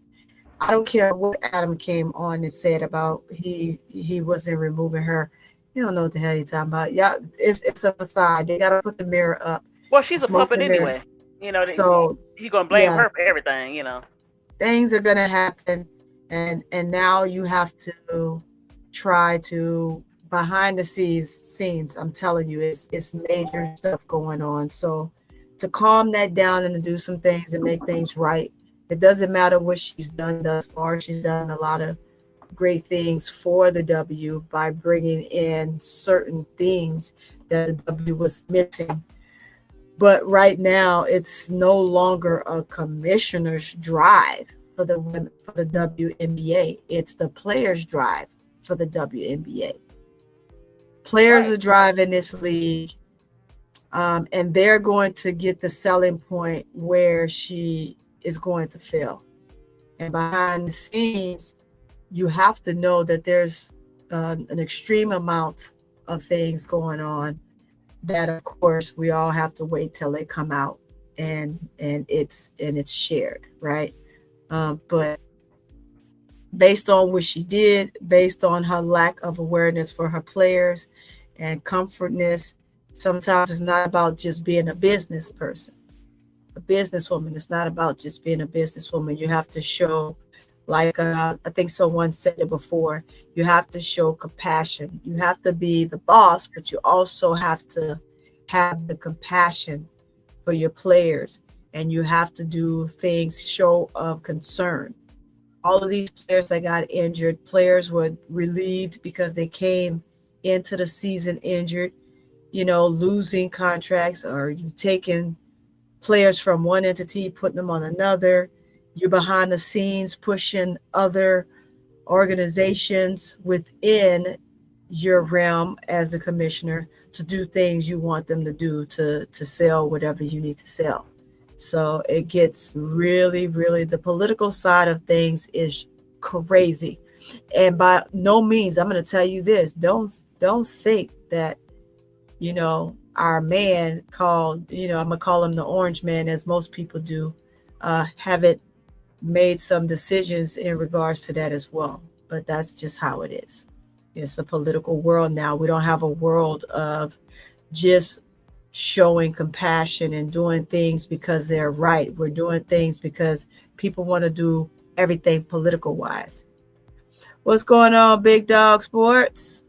I don't care what Adam came on and said about he wasn't removing her. You don't know what the hell he's talking about. Yeah, it's a facade. They gotta put the mirror up. Well, she's a Smoke puppet and mirror. anyway. So he's gonna blame yeah. her for everything. Things are gonna happen, and now you have to try to behind the scenes. I'm telling you, it's major stuff going on. So to calm that down and to do some things and make things right. It doesn't matter what she's done thus far. She's done a lot of great things for the W by bringing in certain things that the W was missing. But right now, it's no longer a commissioner's drive for the WNBA. It's the players' drive for the WNBA. Players are driving this league, and they're going to get the selling point where she is going to fail. And behind the scenes, you have to know that there's an extreme amount of things going on that, of course, we all have to wait till they come out and it's shared, right? But based on what she did, based on her lack of awareness for her players and comfortness, sometimes it's not about just being a business person, a businesswoman. It's not about just being a businesswoman. You have to show, like I think someone said it before, you have to show compassion. You have to be the boss, but you also have to have the compassion for your players, and you have to do things show of concern. All of these players that got injured, players were relieved because they came into the season injured, losing contracts, or you taking players from one entity, putting them on another. You're behind the scenes pushing other organizations within your realm as a commissioner to do things you want them to do to sell whatever you need to sell. So it gets really, really, the political side of things is crazy. And by no means, I'm going to tell you this, don't think that, our man called, I'm going to call him the orange man, as most people do, haven't made some decisions in regards to that as well. But that's just how it is. It's a political world now. We don't have a world of just showing compassion and doing things because they're right. We're doing things because people want to do everything political wise. What's going on, Big Dog Sports?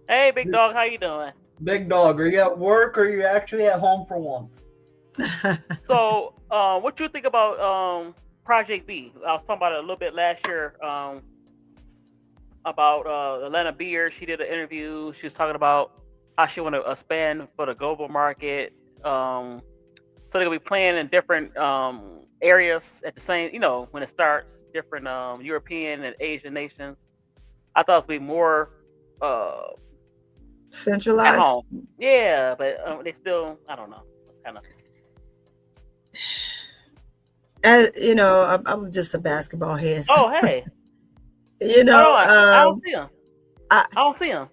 Hey, big dog, how you doing? Big Dog, are you at work or are you actually at home for once? So, what you think about Project B? I was talking about it a little bit last year. About Atlanta Beer. She did an interview. She was talking about how she want to expand for the global market. So they're gonna be playing in different areas at the same, when it starts, different European and Asian nations. I thought it would be more at Centralized. home. Yeah, but they still, I don't know. It's kind of. I'm just a basketball head. So, Oh, hey. hold on. I don't see him. I don't see him.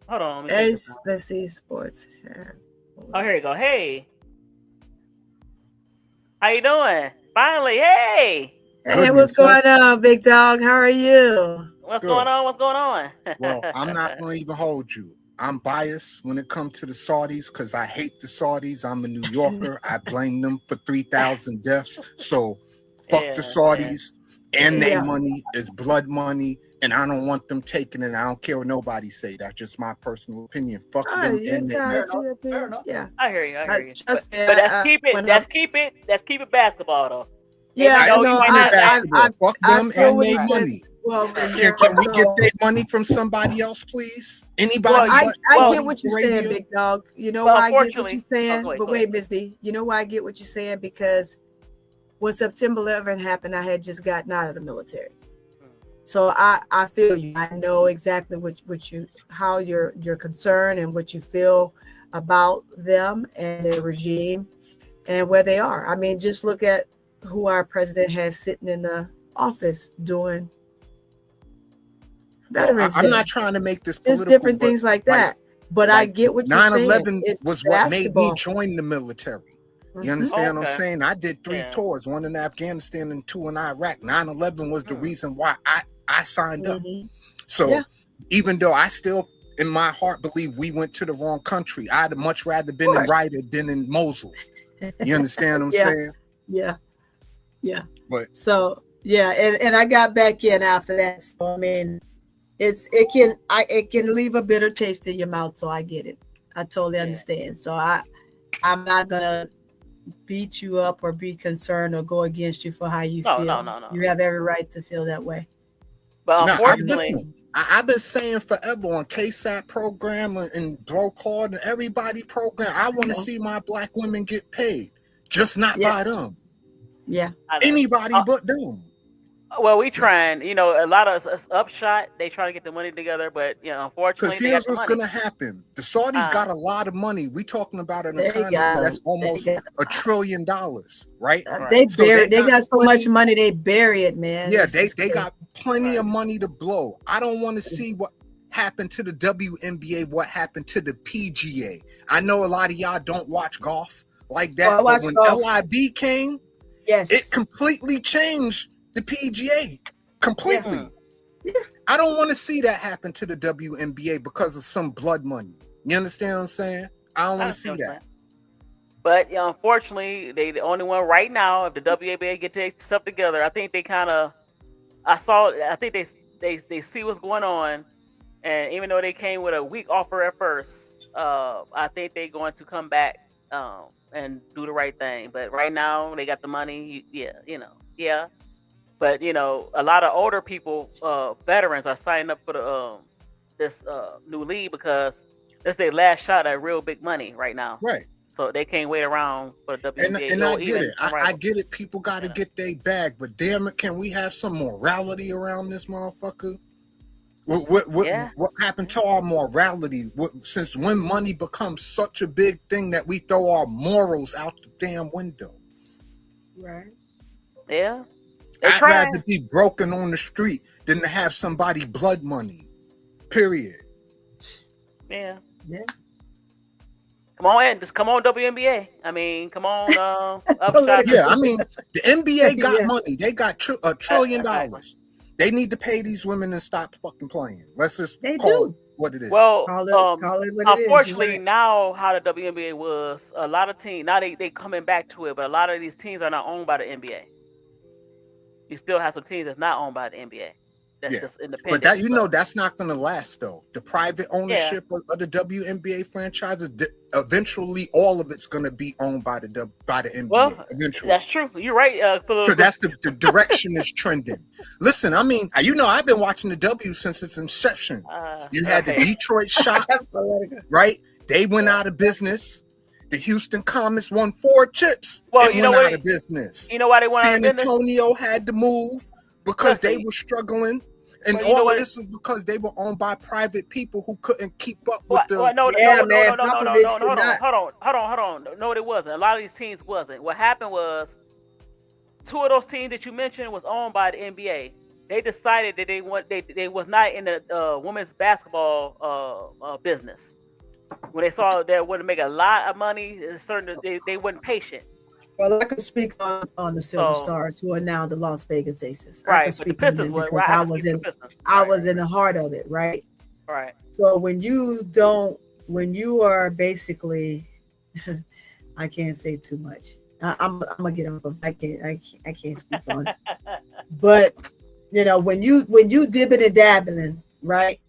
Hold on. Let me check this out. let's see sports. Oh, here you go. Hey. How you doing? Finally, hey. Hey, what's going on, Big Dog? How are you? What's going on? What's going on? Well, I'm not going to even hold you. I'm biased when it comes to the Saudis because I hate the Saudis. I'm a New Yorker. I blame them for 3,000 deaths. So fuck the Saudis and their money is blood money. And I don't want them taking it. I don't care what nobody say. That's just my personal opinion. Fuck them and their Yeah. I hear you. But let's keep it. Let's keep it basketball though. Yeah, I know. Fuck them and their money. Well, can we get their money from somebody else, please? Anybody? I get what you're saying, Big Dog. You know why I get what you're saying? But wait, Miss D, you know why I get what you're saying? Because when September 11 happened, I had just gotten out of the military. So I feel you. I know exactly how you're concerned and what you feel about them and their regime and where they are. I mean, just look at who our president has sitting in the office doing Veterans Day. I'm not trying to make this political. Just different things like that. But I get what you're saying. 9/11 was what made me join the military. You understand what I'm saying? I did 3 tours, 1 in Afghanistan and 2 in Iraq. 9/11 was the reason why I signed up. So even though I still, in my heart, believe we went to the wrong country, I'd much rather been in Ryder than in Mosul. You understand what I'm saying? Yeah. But so and I got back in after that. So I mean, it can leave a bitter taste in your mouth. So I get it. I totally understand. So I'm not gonna beat you up or be concerned or go against you for how you feel. No. You have every right to feel that way. But unfortunately, I've been saying forever on KSAT program and Bro Card and everybody program, I want to see my black women get paid, just not by them. Yeah, anybody but them. Well, we trying, a lot of us upshot. They trying to get the money together, but unfortunately, because here's what's going to happen: the Saudis got a lot of money. We talking about an economy that's almost $1 trillion, right? They bury. They got so much money they bury it, man. Yeah, they got plenty of money to blow. I don't want to see what happened to the WNBA, what happened to the PGA. I know a lot of y'all don't watch golf like that, but when LIB came, it completely changed the PGA completely. Yeah. I don't want to see that happen to the WNBA because of some blood money. You understand what I'm saying? I don't want to see that. But unfortunately, they the only one right now. If the WNBA get themselves together, I think they kind of. I think they see what's going on, and even though they came with a weak offer at first, I think they're going to come back and do the right thing. But right now, they got the money. But a lot of older people, veterans, are signing up for this new league because it's their last shot at real big money right now. Right. So they can't wait around for the WNBA. And I get it. I get it. People got to get their bag, but damn it, can we have some morality around this motherfucker? What happened to our morality? Since when money becomes such a big thing that we throw our morals out the damn window? Right. Yeah. I'd rather be broken on the street than to have somebody blood money. Period. Yeah. Yeah. Come on, just come on, WNBA. I mean, come on, Upshot. Yeah, I mean, the NBA got Yeah. money. They got $1 trillion. They need to pay these women and stop fucking playing. Let's just call it what it is. Well, call it what it is. unfortunately, now how the WNBA was, a lot of teams, now they coming back to it, but a lot of these teams are not owned by the NBA. You still have some teams that's not owned by the NBA. That's just independent. But that that's not going to last though. The private ownership of the WNBA franchises, eventually all of it's going to be owned by the NBA. Well, eventually, that's true. You're right. So that's the direction is trending. Listen, I mean, I've been watching the W since its inception. You had the Detroit Shock, right? They went out of business. The Houston Comets won 4 chips. Well, and went out of business. You know why they went out of business? San Antonio had to move because they were struggling. And all of this is because they were owned by private people who couldn't keep up with the. No, hold on. No, it wasn't. A lot of these teams wasn't. What happened was, 2 of those teams that you mentioned was owned by the NBA. They decided that they was not in the women's basketball business. When they saw that would make a lot of money, it's certain they weren't patient. Well, I can speak on the Silver Stars, who are now the Las Vegas Aces. Right, I can speak on them because I was in the heart of it, right? Right. So when you are basically, I can't say too much. I'm gonna get off of. I can't speak on it. But when you dipping and dabbling, right,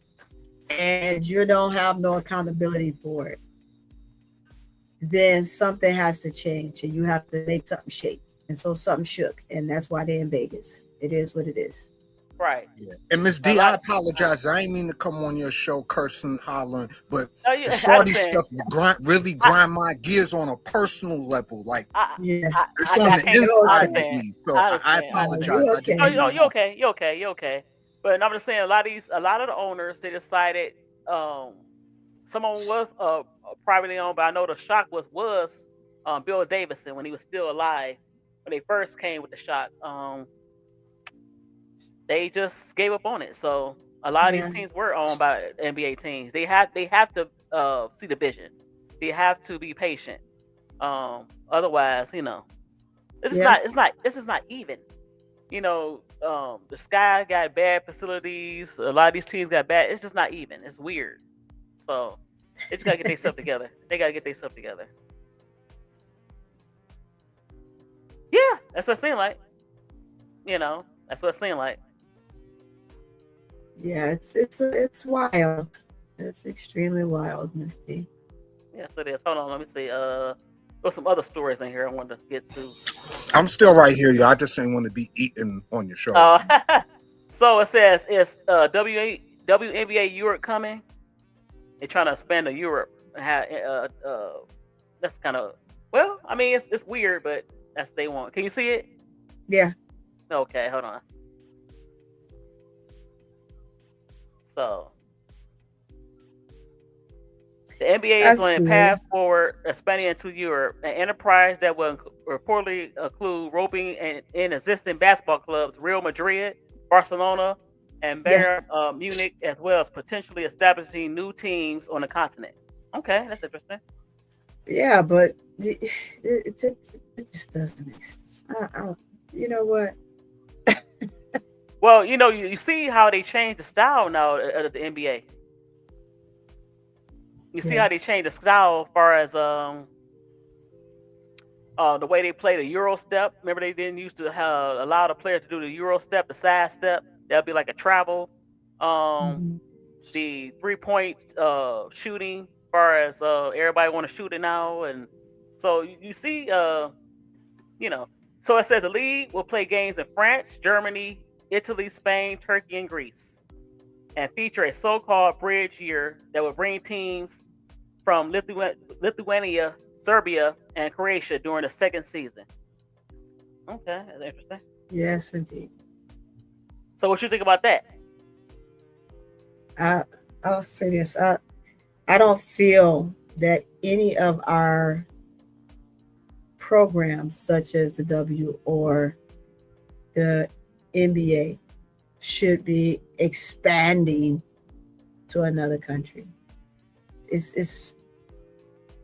and you don't have no accountability for it, then something has to change and you have to make something shake. And so something shook, and that's why they're in Vegas. It is what it is. Right. Yeah. And Miss D, I apologize. I ain't mean to come on your show cursing, hollering, but the Saudi stuff really grind my gears on a personal level. Like, it's on the inside of me. So I apologize. You're okay. But I'm just saying, a lot of the owners, they decided someone was privately owned, but I know the Shock was Bill Davison when he was still alive. When they first came with the Shock, they just gave up on it. So a lot of these teams were owned by NBA teams. They have to see the vision. They have to be patient. Otherwise, this is not even. The Sky got bad facilities. A lot of these teams got bad. It's just not even. It's weird. So they just gotta get their stuff together. Yeah, that's what it seems like. That's what it seems like. Yeah, it's wild. It's extremely wild, Misty. Yes, it is. Hold on, let me see. There's some other stories in here I wanted to get to. I'm still right here, y'all. I just ain't want to be eating on your show. So it says, is WNBA Europe coming? They're trying to expand to Europe. That's kind of, well, I mean, it's weird, but that's what they want. Can you see it? Yeah. Okay, hold on. So the NBA is on a path forward, expanding into Europe, an enterprise that will reportedly include roping in existing basketball clubs, Real Madrid, Barcelona, and Bayern Munich, as well as potentially establishing new teams on the continent. Okay, that's interesting. Yeah, but it just doesn't make sense. You know what? Well, you see how they changed the style now at the NBA. You see how they changed the style as far as the way they play the Euro step. Remember, they didn't used to allow the players to do the Euro step, the side step. That'd be like a travel. The 3-point shooting, as far as everybody want to shoot it now, and so you see, So it says the league will play games in France, Germany, Italy, Spain, Turkey, and Greece. and feature a so-called bridge year that would bring teams from Lithuania, Serbia, and Croatia during the second season. Okay, that's interesting. Yes, indeed. So what you think about that? I'll say this. I don't feel that any of our programs, such as the W or the NBA, should be expanding to another country. It's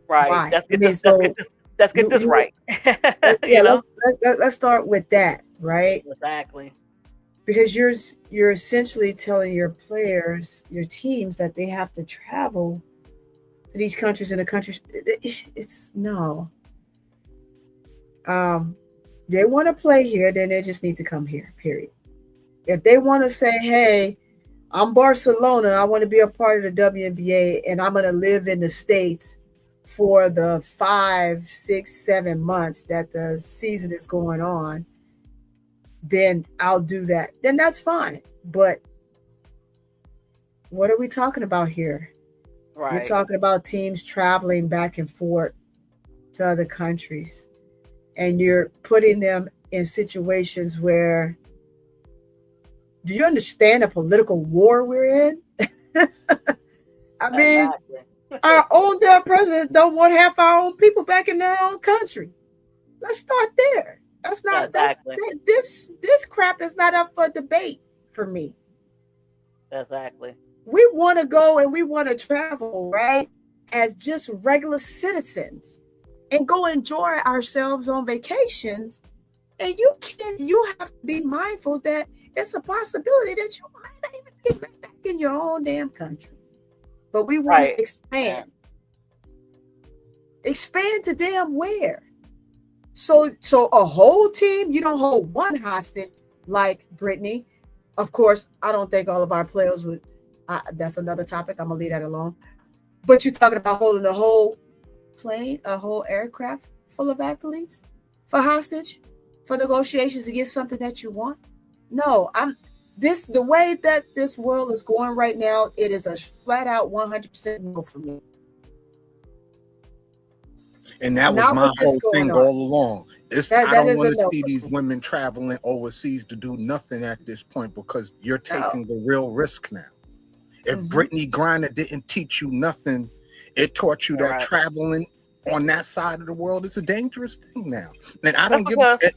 right. Why? Let's get this right. Let's start with that, right? Exactly. Because you're essentially telling your players, your teams, that they have to travel to these countries and the countries. It's no. They want to play here, then they just need to come here. Period. If they want to say, "Hey, I'm Barcelona. I want to be a part of the WNBA, and I'm going to live in the States for the 5, 6, 7 months that the season is going on," then I'll do that. Then that's fine. But what are we talking about here? Right. We're talking about teams traveling back and forth to other countries, and you're putting them in situations where, do you understand the political war we're in? I mean, our own damn president don't want half our own people back in their own country. Let's start there. That's not this crap is not up for debate for me. Exactly. We want to go and we want to travel, right, as just regular citizens and go enjoy ourselves on vacations. And you have to be mindful that it's a possibility that you might not even be back in your own damn country. But we want to expand. Expand to damn where? So a whole team, you don't hold one hostage like Brittany. Of course, I don't think all of our players would. That's another topic. I'm gonna leave that alone. But you're talking about holding a whole plane, a whole aircraft full of athletes for hostage, for negotiations to get something that you want. No, the way that this world is going right now, it is a flat out 100% no for me. And that was my whole thing all along. I don't want to see these women traveling overseas to do nothing at this point, because you're taking the real risk now. If Brittany Griner didn't teach you nothing, it taught you that traveling on that side of the world is a dangerous thing now. And I don't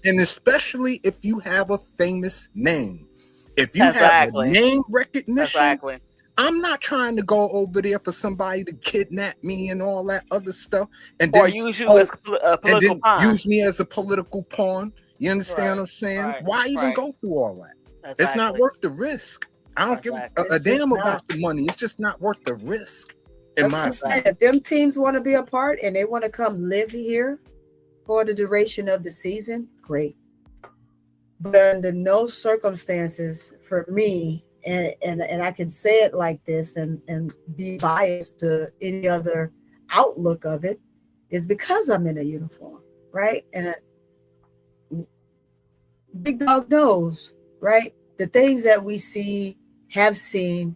and especially if you have a famous name. If you have a name recognition, I'm not trying to go over there for somebody to kidnap me and all that other stuff, and then use you as a political pawn. Use me as a political pawn. You understand what I'm saying? Why even go through all that? It's not worth the risk. I don't give a damn about the money. It's just not worth the risk. If them teams want to be a part and they want to come live here for the duration of the season, great. But under no circumstances for me, and I can say it like this and be biased to any other outlook of it, is because I'm in a uniform, right? And Big Dog knows, right? The things that we see, have seen,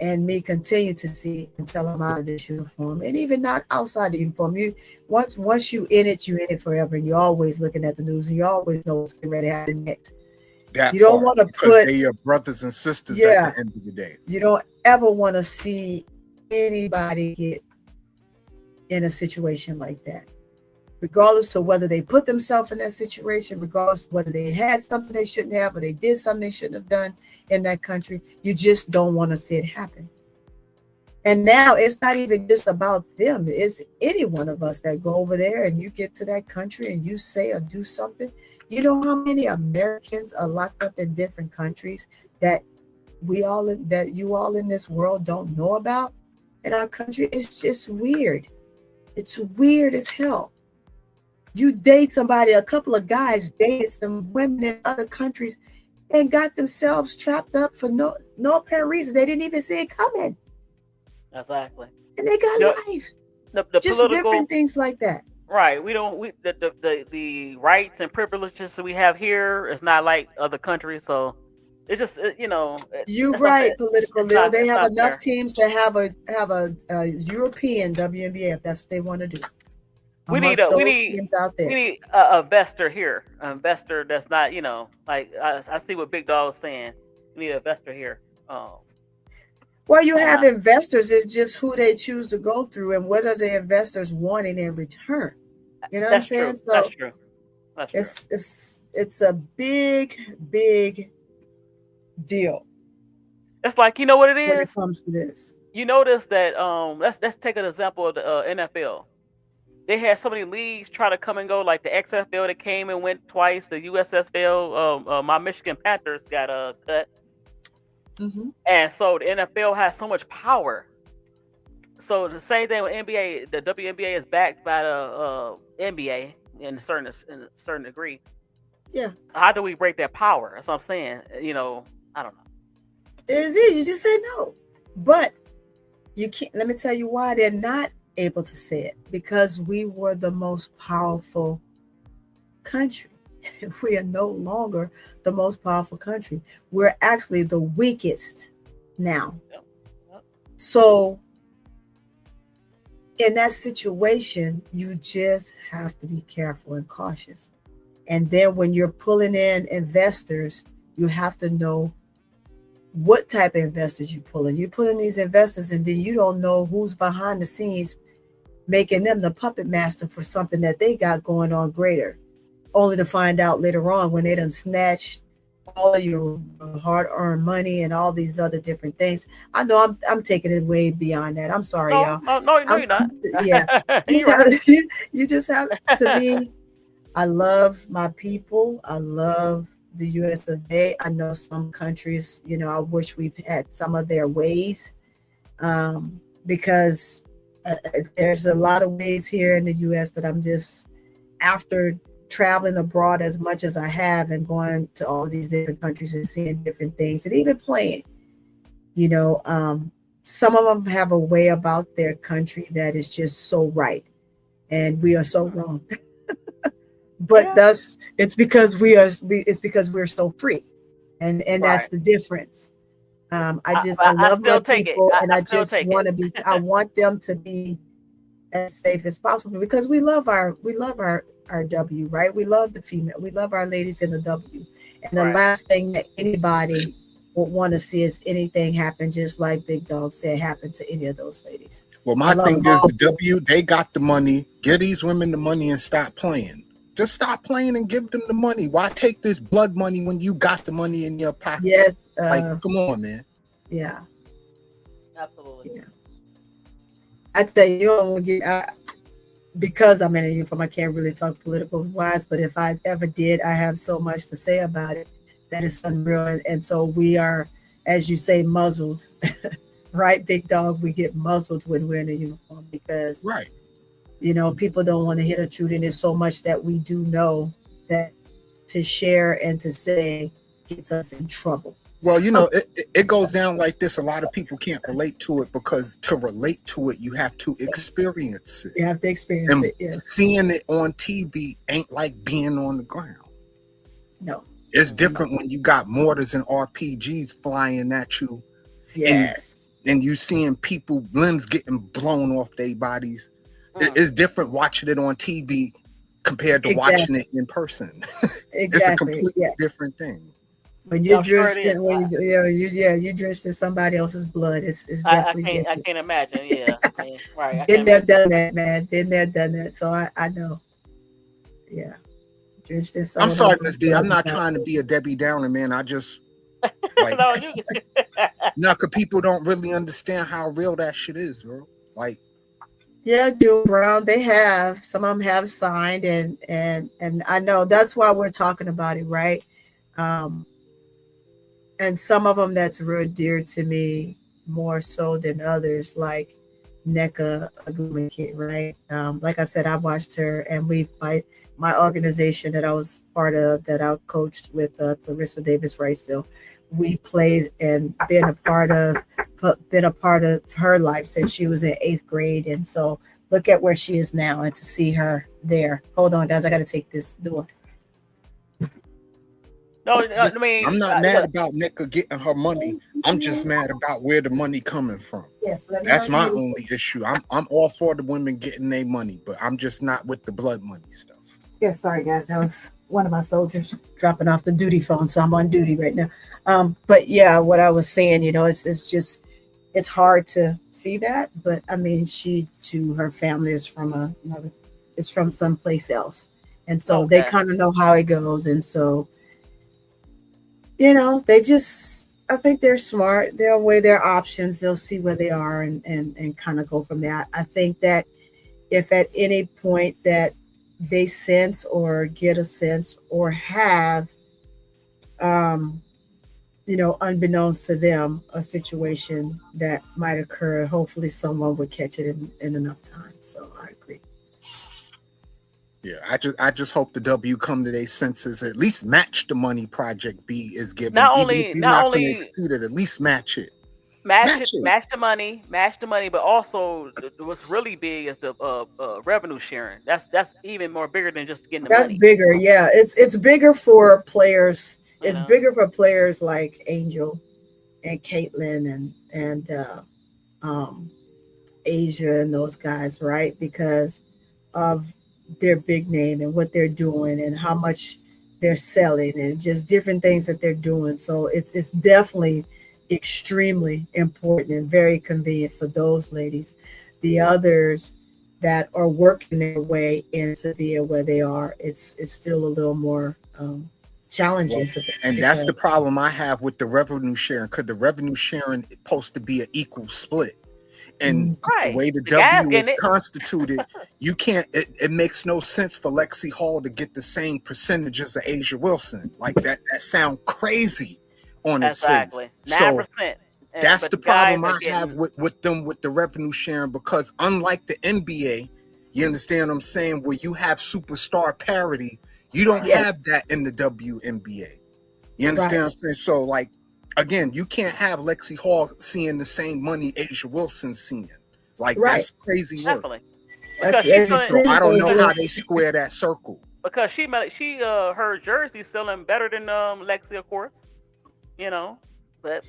and me continue to see until I'm out of this uniform, and even not outside the uniform. You once you in it forever, and you're always looking at the news, and you always know what's getting ready to happen next. You don't want to put they're your brothers and sisters at the end of the day. You don't ever want to see anybody get in a situation like that, regardless of whether they put themselves in that situation, regardless of whether they had something they shouldn't have or they did something they shouldn't have done in that country. You just don't want to see it happen. And now it's not even just about them. It's any one of us that go over there and you get to that country and you say or do something. You know how many Americans are locked up in different countries that you all in this world don't know about in our country? It's just weird. It's weird as hell. You date somebody, a couple of guys dated some women in other countries and got themselves trapped up for no apparent reason. They didn't even see it coming. Exactly. And they got life. Just different things like that. Right. The rights and privileges that we have here is not like other countries. So It's just You're that's what I'm right, saying. political It's Lil. not They it's have not enough fair. teams to have a European WNBA if that's what they want to do. We need Amongst a we those need teams out we there. need a investor here, an investor that's not like I see what Big Dog is saying. We need an investor here. Well, you Come on have now. investors. It's just who they choose to go through and what are the investors wanting in return. You know what I'm That's saying? true. That's So true. That's true. it's a big deal It's like what it when it is. comes to this. You notice that let's take an example of the NFL. They had so many leagues try to come and go, like the XFL that came and went twice. The USFL, my Michigan Panthers got cut, and so the NFL has so much power. So the same thing with NBA, the WNBA is backed by the NBA in a certain degree. Yeah. How do we break that power? That's what I'm saying. I don't know. It's easy. You just say no, but you can't. Let me tell you why they're not able to say it, because we were the most powerful country. We are no longer the most powerful country. We're actually the weakest now. Yep. So in that situation, you just have to be careful and cautious. And then when you're pulling in investors, you have to know what type of investors you pull in. You put in these investors and then you don't know who's behind the scenes making them the puppet master for something that they got going on greater, only to find out later on when they done snatched all of your hard-earned money and all these other different things. I know I'm taking it way beyond that. I'm sorry, y'all. No, you're not. Yeah. You're right. You just have to me. I love my people. I love the US of A. I know some countries, I wish we've had some of their ways, because there's a lot of ways here in the US that I'm just, after traveling abroad as much as I have and going to all these different countries and seeing different things and even playing, some of them have a way about their country that is just so right. And we are so wrong. But thus it's because we're so free. And that's the difference. I love my people and I just want to be, I want them to be as safe as possible because we love our W, right? We love the female, we love our ladies in the W. And the last thing that anybody would want to see is anything happen, just like Big Dog said, happen to any of those ladies. Well, my thing is the W, they got the money. Give these women the money and stop playing. Just stop playing and give them the money. Why take this blood money when you got the money in your pocket? Yes. Come on, man. Yeah. Absolutely. Yeah. I tell you, because I'm in a uniform, I can't really talk political wise, but if I ever did, I have so much to say about it that is unreal. And so we are, as you say, muzzled, right? Big Dog, we get muzzled when we're in a uniform because people don't want to hear the truth. And there's so much that we do know that to share and to say gets us in trouble. Well, it goes down like this. A lot of people can't relate to it because to relate to it, you have to experience it. You have to experience it, yes. Seeing it on TV ain't like being on the ground. No. It's different when you got mortars and RPGs flying at you. Yes. And you seeing people, limbs getting blown off their bodies. It's different watching it on TV compared to watching it in person. It's a completely different thing. When you're drenched in, you drenched in somebody else's blood, it's definitely different. I can't imagine. Yeah, right. Been there, done that, man. Been there, done that. So I know. Yeah, drenched in someone I'm sorry, else's Miss D. blood. I'm not trying to be a Debbie Downer, man. I just no, because people don't really understand how real that shit is, bro. Like. Yeah, June Brown, they have. Some of them have signed, and I know that's why we're talking about it, right? And some of them that's real dear to me more so than others, like NECA Agumake, right? Like I said, I've watched her, and my organization that I was part of, that I coached with Clarissa Davis Ricehill, we played and been a part of her life since she was in 8th grade. And so look at where she is now, and to see her there. Hold on, guys, I got to take this door. No, I mean, I'm not mad about Nika getting her money. I'm just mad about where the money coming from. Yes, let me That's my argue. only issue. I'm all for the women getting their money, but I'm just not with the blood money stuff. Yeah, sorry guys, that was one of my soldiers dropping off the duty phone, so I'm on duty right now. But yeah, what I was saying, it's just it's hard to see that, but I mean, she too, her family is from is from someplace else, and so they okay. kind of know how it goes, and so I think they're smart. They'll weigh their options. They'll see where they are and kind of go from there. I think that if at any point that they sense or get a sense or have, um, unbeknownst to them, a situation that might occur, hopefully someone would catch it in enough time. So I agree. Yeah, I just hope the W come to their senses, at least match the money Project B is giving. Not Even if only, you're not not going to only exceed it, at least match it. match the money, but also what's really big is the revenue sharing. That's even more bigger than just getting the That's money. bigger, yeah. It's bigger for players. It's know? bigger for players like Angel and Caitlyn and Asia and those guys, right? Because of their big name and what they're doing and how much they're selling and just different things that they're doing. So it's definitely extremely important and very convenient for those ladies. The others that are working their way into being where they are, it's still a little more challenging for them. And that's the problem I have with the revenue sharing, because the revenue sharing is supposed to be an equal split. And the way the W is constituted, you can't. It makes no sense for Lexi Hall to get the same percentages of Asia Wilson. Like that sounds crazy on its face. 9%. So that's the problem I have with them with the revenue sharing, because unlike the NBA, you understand what I'm saying, where you have superstar parity, you don't have that in the WNBA. You understand what I'm saying? So like, again, you can't have Lexi Hall seeing the same money Asia Wilson's seeing. Like, that's crazy work. So I don't know how they square that circle. Because she her jersey selling better than Lexi, of course. But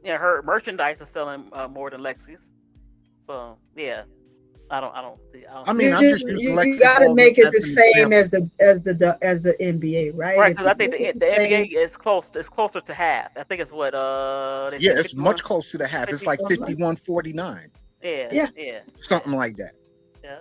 her merchandise is selling more than Lexi's. So yeah. I don't see. I mean, you gotta make it the same as the NBA, right? Right, because I think the NBA is closer to half. I think it's what it's much closer to half. It's like 51-49. Yeah. Something like that. Yeah.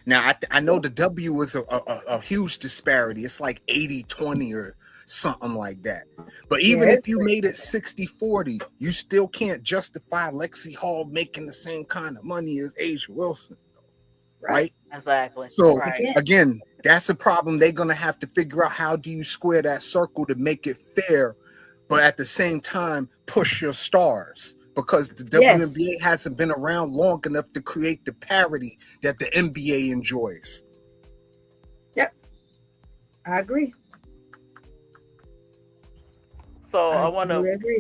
Now I know the W is a huge disparity. It's like 80-20 or something like that. But even if you made it 60-40, you still can't justify Lexi Hall making the same kind of money as Asia Wilson, right? Exactly. So again, that's a problem they're gonna have to figure out. How do you square that circle to make it fair, but at the same time push your stars? Because the WNBA hasn't been around long enough to create the parity that the NBA enjoys. Yep, I agree. So I want to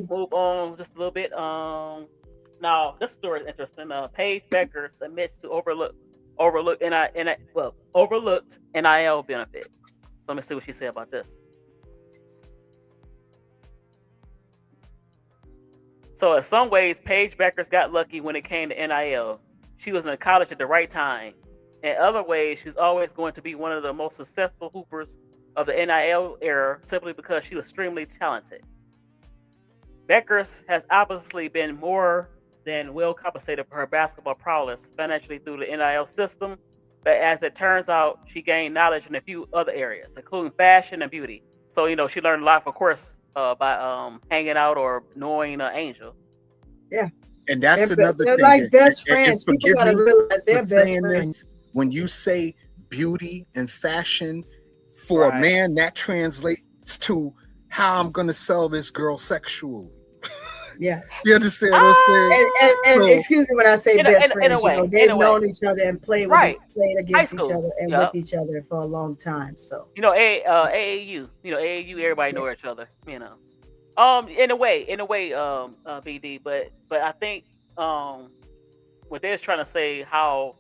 move on just a little bit. Now this story is interesting. Paige Becker admits to overlooked NIL benefit. So let me see what she said about this. So in some ways, Paige Becker's got lucky when it came to NIL. She was in college at the right time. In other ways, she's always going to be one of the most successful hoopers of the NIL era simply because she was extremely talented. Beckers has obviously been more than well compensated for her basketball prowess financially through the NIL system, but as it turns out, she gained knowledge in a few other areas, including fashion and beauty. So, she learned a lot, of course, by hanging out or knowing Angel. Yeah. And that's another thing. They're like best friends. People gotta realize they're best friends. When you say beauty and fashion for a man, that translates to how I'm gonna sell this girl sexually. Yeah. You understand what I'm saying? And excuse me when I say best friends, they've known each other and played against each other and with each other for a long time. So AAU, AAU, everybody know each other, in a way, BD, but I think what they're trying to say, how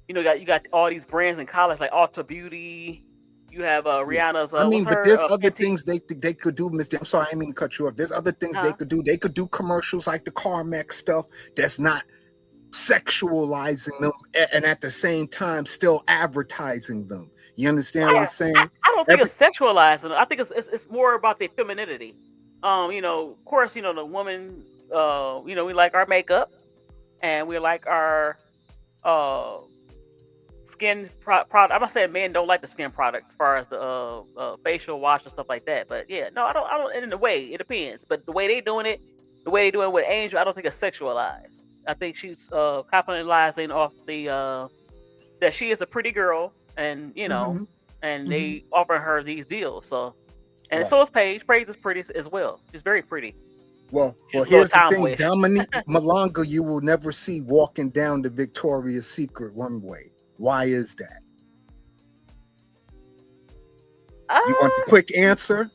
you got all these brands in college like Ulta Beauty, You have Rihanna's. I mean, what's but her, there's other Fenty? things they could do, Mister. I'm sorry, I didn't mean to cut you off. There's other things they could do. They could do commercials like the Carmex stuff that's not sexualizing them, and at the same time still advertising them. You understand what I'm saying? I don't think it's sexualizing. I think it's more about their femininity. You know, of course, you know, the woman. You know, we like our makeup, and we like our skin product. I'm not saying men don't like the skin products as far as the facial wash and stuff like that. But yeah, no, I don't. In a way, it depends. But the way they doing it with Angel, I don't think it's sexualized. I think she's capitalizing off the that she is a pretty girl, and you know, and they offer her these deals. So, and so is Paige. Paige is pretty as well. She's very pretty. Well, She's here's the thing: tomboyish. Dominique Malanga, you will never see walking down the Victoria's Secret runway. Why is that? You want the quick answer?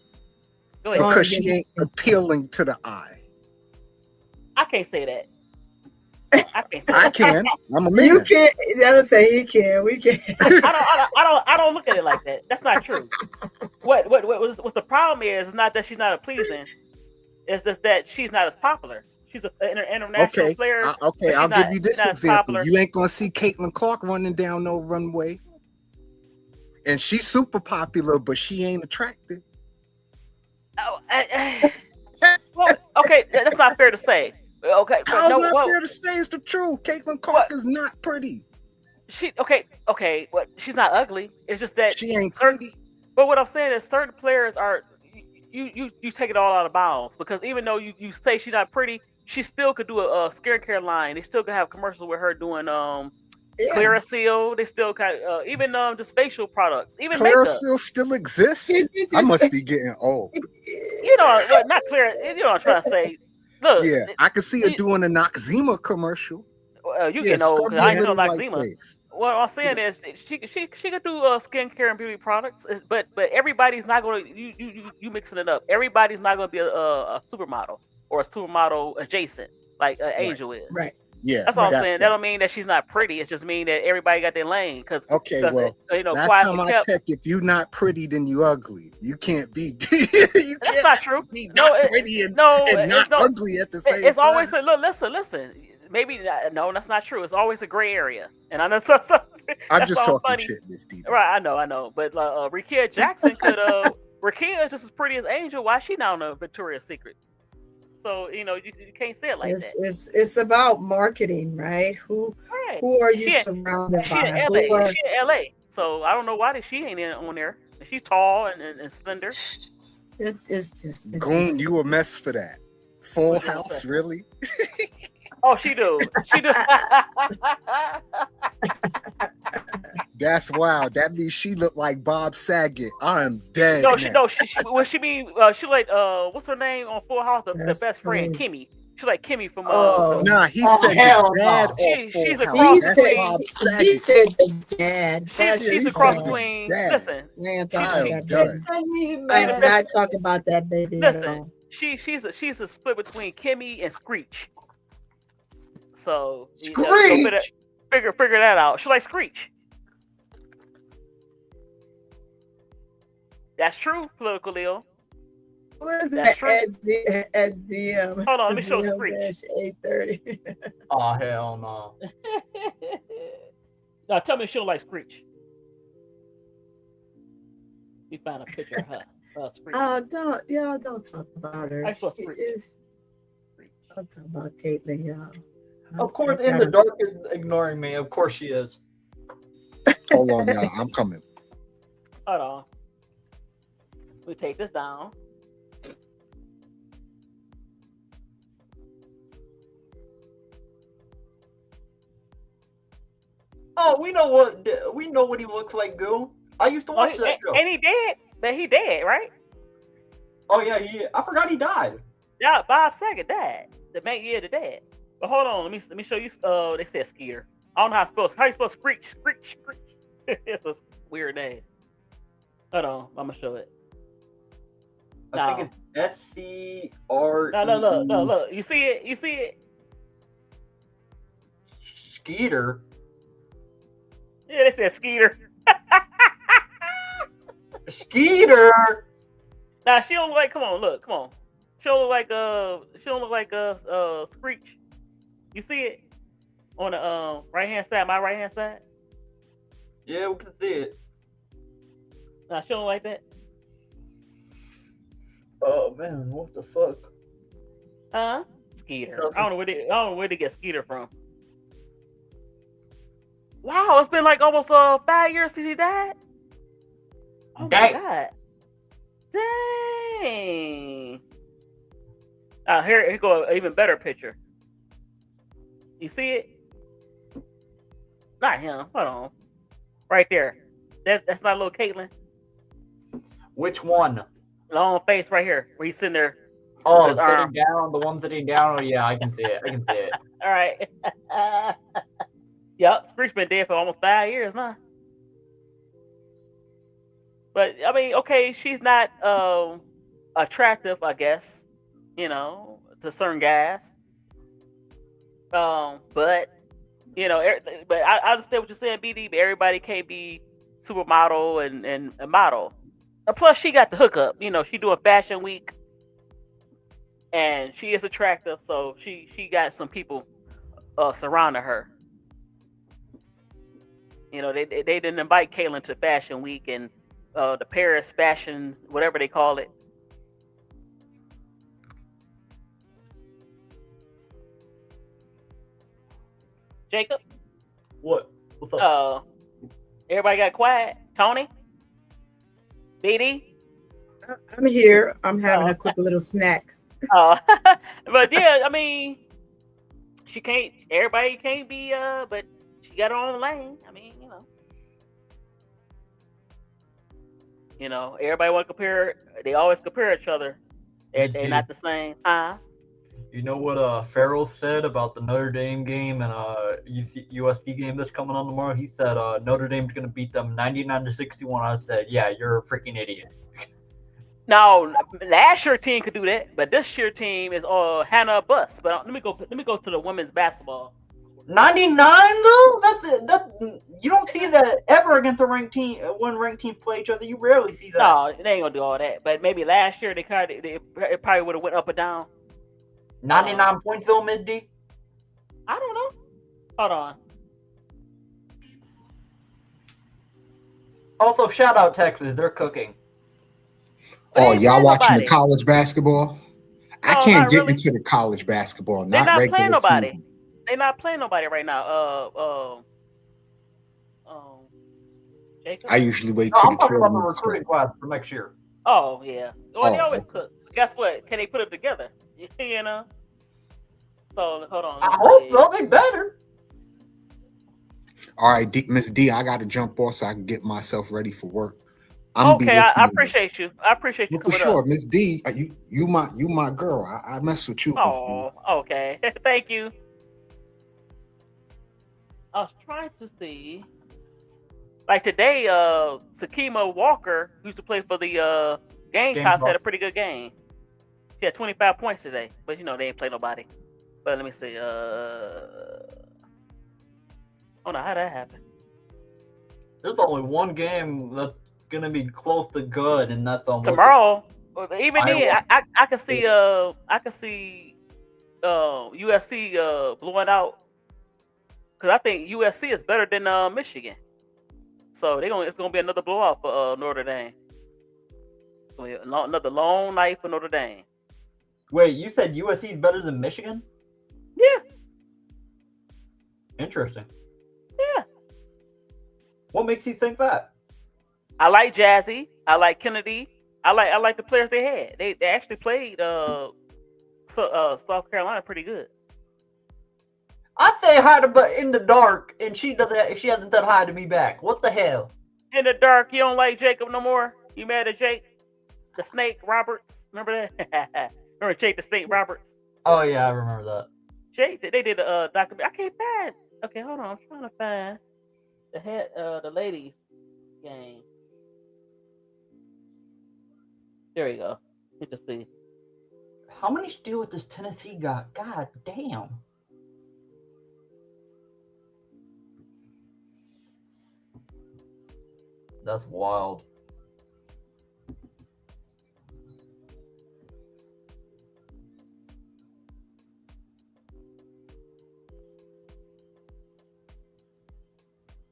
Go ahead. Because she ain't appealing to the eye. I can't say that. I can. I'm a man. You can't. I would say he can. We can. I don't look at it like that. That's not true. What's the problem is not that she's not a pleasing. It's just that she's not as popular. She's an international player. Okay, I'll give you this example. You ain't gonna see Caitlin Clark running down no runway, and she's super popular, but she ain't attractive. Oh, well, okay, that's not fair to say. Okay, how's not fair to say? It's the truth. Caitlin Clark is not pretty. Okay. Well, she's not ugly. It's just that she ain't pretty. But what I'm saying is, certain players are you take it all out of bounds, because even though you say she's not pretty, she still could do a skincare line. They still could have commercials with her doing Clearasil. They still kind of even just facial products. Even Clearasil still exists. I must be getting old. You know, not clear. You know what I'm trying to say. Look, yeah, I can see her doing a Noxzema commercial. You can know, because I ain't know Noxzema. What I'm saying is she could do skincare and beauty products, but everybody's not going to you mixing it up. Everybody's not going to be a supermodel or a supermodel adjacent like Angel is. Right. Yeah, that's all I'm saying. That don't mean that she's not pretty. It's just mean that everybody got their lane. Because you know, last time I checked, if you're not pretty, then you ugly. You can't be. That's not true. Be not pretty and not ugly at the same time. It's always listen. Maybe no, that's not true. It's always a gray area, and I know I'm just talking funny. Shit, Miss D. Right, I know. But Rakia Jackson could. Rakia is just as pretty as Angel. Why is she not on a Victoria's Secret? So you know you can't say it like that. It's about marketing, right? Who are you surrounded by? She in LA. She in LA. So I don't know why she ain't on there. She's tall and slender. It's just Goon, you a mess for that. Full House, really? Oh, she do. That's wild. That means she looked like Bob Saget. I'm dead. She be like what's her name on Full House? The best friend, Kimmy. She like Kimmy from nah, he said dad. She's a cross between. He said the dad. She's a cross between. Listen, I'm not talking about that baby. Listen, she's a split between Kimmy and Screech. So figure that out. She like Screech. That's true, Political Leo. Where's that? At the hold on, let me show Screech. 8:30. Oh hell no. Now tell me she don't like Screech. You found a picture of her. Screech. Don't talk about her. I saw Screech. I'm talking about Caitlin, y'all. Of course, in the dark is ignoring me. Of course she is. Hold on, y'all. I'm coming. Hold on. We take this down. Oh, we know what he looks like, Goo. I used to watch that show. And he dead. But he dead, right? Oh yeah, I forgot he died. Yeah, Bob Saget died. The dad. But hold on, let me show you. They said Skeeter. I don't know how you spell Screech. It's a weird name. Hold on, I'm gonna show it. I think it's SCR. No, look. You see it? Skeeter. Yeah, they said Skeeter. Skeeter. Now she don't look like. Come on. She don't look like Screech. You see it on the right hand side, my right hand side. Yeah, we can see it. Now she don't look like that. Oh man, what the fuck? Skeeter. I don't know where they get Skeeter from. Wow, it's been like almost 5 years since he died. Oh my god. Dang. Here go an even better picture. You see it? Not him. Hold on. Right there. That's not little Caitlin. Which one? Long face right here, where he's sitting there. Oh, sitting down. The one sitting down. Oh yeah, I can see it. All right. Yep, Screech been dead for almost 5 years now. But I mean, okay, she's not attractive, I guess, to certain guys. But but I understand what you're saying, BD. But everybody can't be supermodel and a model. And plus, she got the hookup. She doing Fashion Week, and she is attractive, so she got some people surrounding her. They didn't invite Caitlyn to Fashion Week and the Paris Fashion, whatever they call it. Jacob? What? What's up? Everybody got quiet. Tony? BD? I'm here. I'm having a quick little snack. But yeah, I mean, everybody can't be, but she got her own lane. I mean, everybody want to compare. They always compare each other. They're not the same. You know what Farrell said about the Notre Dame game and USC game that's coming on tomorrow? He said Notre Dame's going to beat them 99-61. I said, yeah, you're a freaking idiot. Now, last year team could do that, but this year team is Hannah Bus. But let me go to the women's basketball. 99 though? That's you don't see that ever against a ranked team when ranked teams play each other. You rarely see that. No, they ain't gonna do all that. But maybe last year it probably would have went up or down. 99 points though, Mid D. I don't know. Hold on. Also, shout out Texas. They're cooking. Oh, y'all watching the college basketball? I can't get into the college basketball. They're not regular playing nobody. season. They're not playing nobody right now. Jacob? I usually wait No, till I'm the talking about the tournament recruiting starts. class for next year. Oh yeah. Well, they always okay. cook. Guess what? Can they put it together? So hold on. I hope so. They better. All right, Miss D, I got to jump off so I can get myself ready for work. Okay, I appreciate you. I appreciate you for coming sure, up. Miss D. You my girl. I mess with you. Oh, okay. Thank you. I was trying to see, like today, Sakima Walker, who used to play for the Gamecocks, had a pretty good game. She had 25 points today, but they ain't play nobody. But let me see. Oh no, how'd that happen? There's only one game that's gonna be close to good, and that's on Tomorrow. Even then, I can see USC blowing out, because I think USC is better than Michigan. So it's gonna be another blowout for Notre Dame. Another long night for Notre Dame. Wait, you said USC is better than Michigan? Yeah. Interesting. Yeah. What makes you think that? I like Jazzy. I like Kennedy. I like the players they had. They actually played South Carolina pretty good. I say hi to but in the dark, and she hasn't said hi to me back. What the hell? In the dark, you don't like Jacob no more? You mad at Jake? The Snake Roberts? Remember that? Remember Jake the Snake Roberts? Oh yeah, I remember that. Jake, they did a documentary. I can't find. Okay, hold on. I'm trying to find the ladies game. There you go. You can see. How many steals does Tennessee got? God damn. That's wild.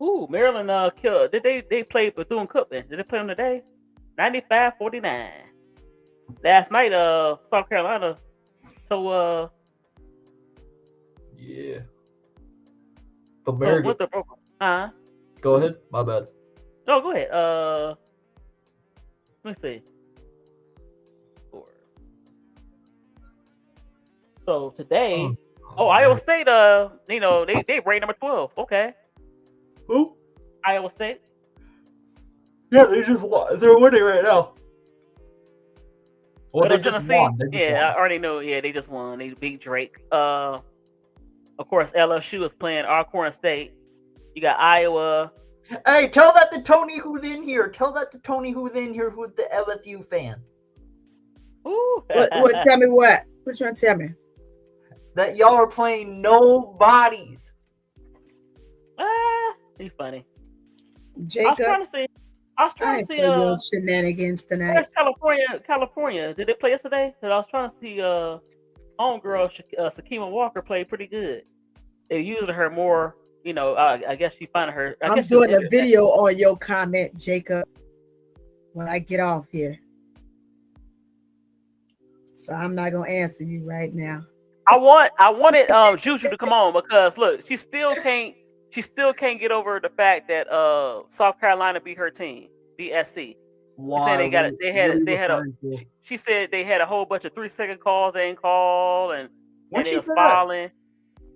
Ooh, Maryland killed. Did they play Bethune-Cookman? Did they play them today? 95-49. Last night, South Carolina. So Yeah. so America. what the broker? Huh? Go ahead. My bad. No, go ahead. Let me see. Scores. So today, Iowa State. They ranked number 12. Okay. Who? Iowa State. Yeah, they're winning right now. Well, they just Tennessee. won. They just I won. already know. Yeah, they just won. They beat Drake. Of course, LSU is playing Alcorn State. You got Iowa. Hey, tell that to Tony who's in here. Tell that to Tony who's in here who's the LSU fan. Ooh. What? Tell me what? What you trying to tell me? That y'all are playing nobodies. He's funny. Jacob. I was trying to see those shenanigans tonight. where's California. Did they play yesterday? Because I was trying to see homegirl Sakima Walker play pretty good. They used her more, I guess she found her. I'm doing a video on your comment, Jacob, when I get off here. So I'm not gonna answer you right now. I wanted Juju to come on because look, she still can't get over the fact that South Carolina beat her team, beat SC. Why? She said they had a whole bunch of 3-second calls they didn't call and they was fouling.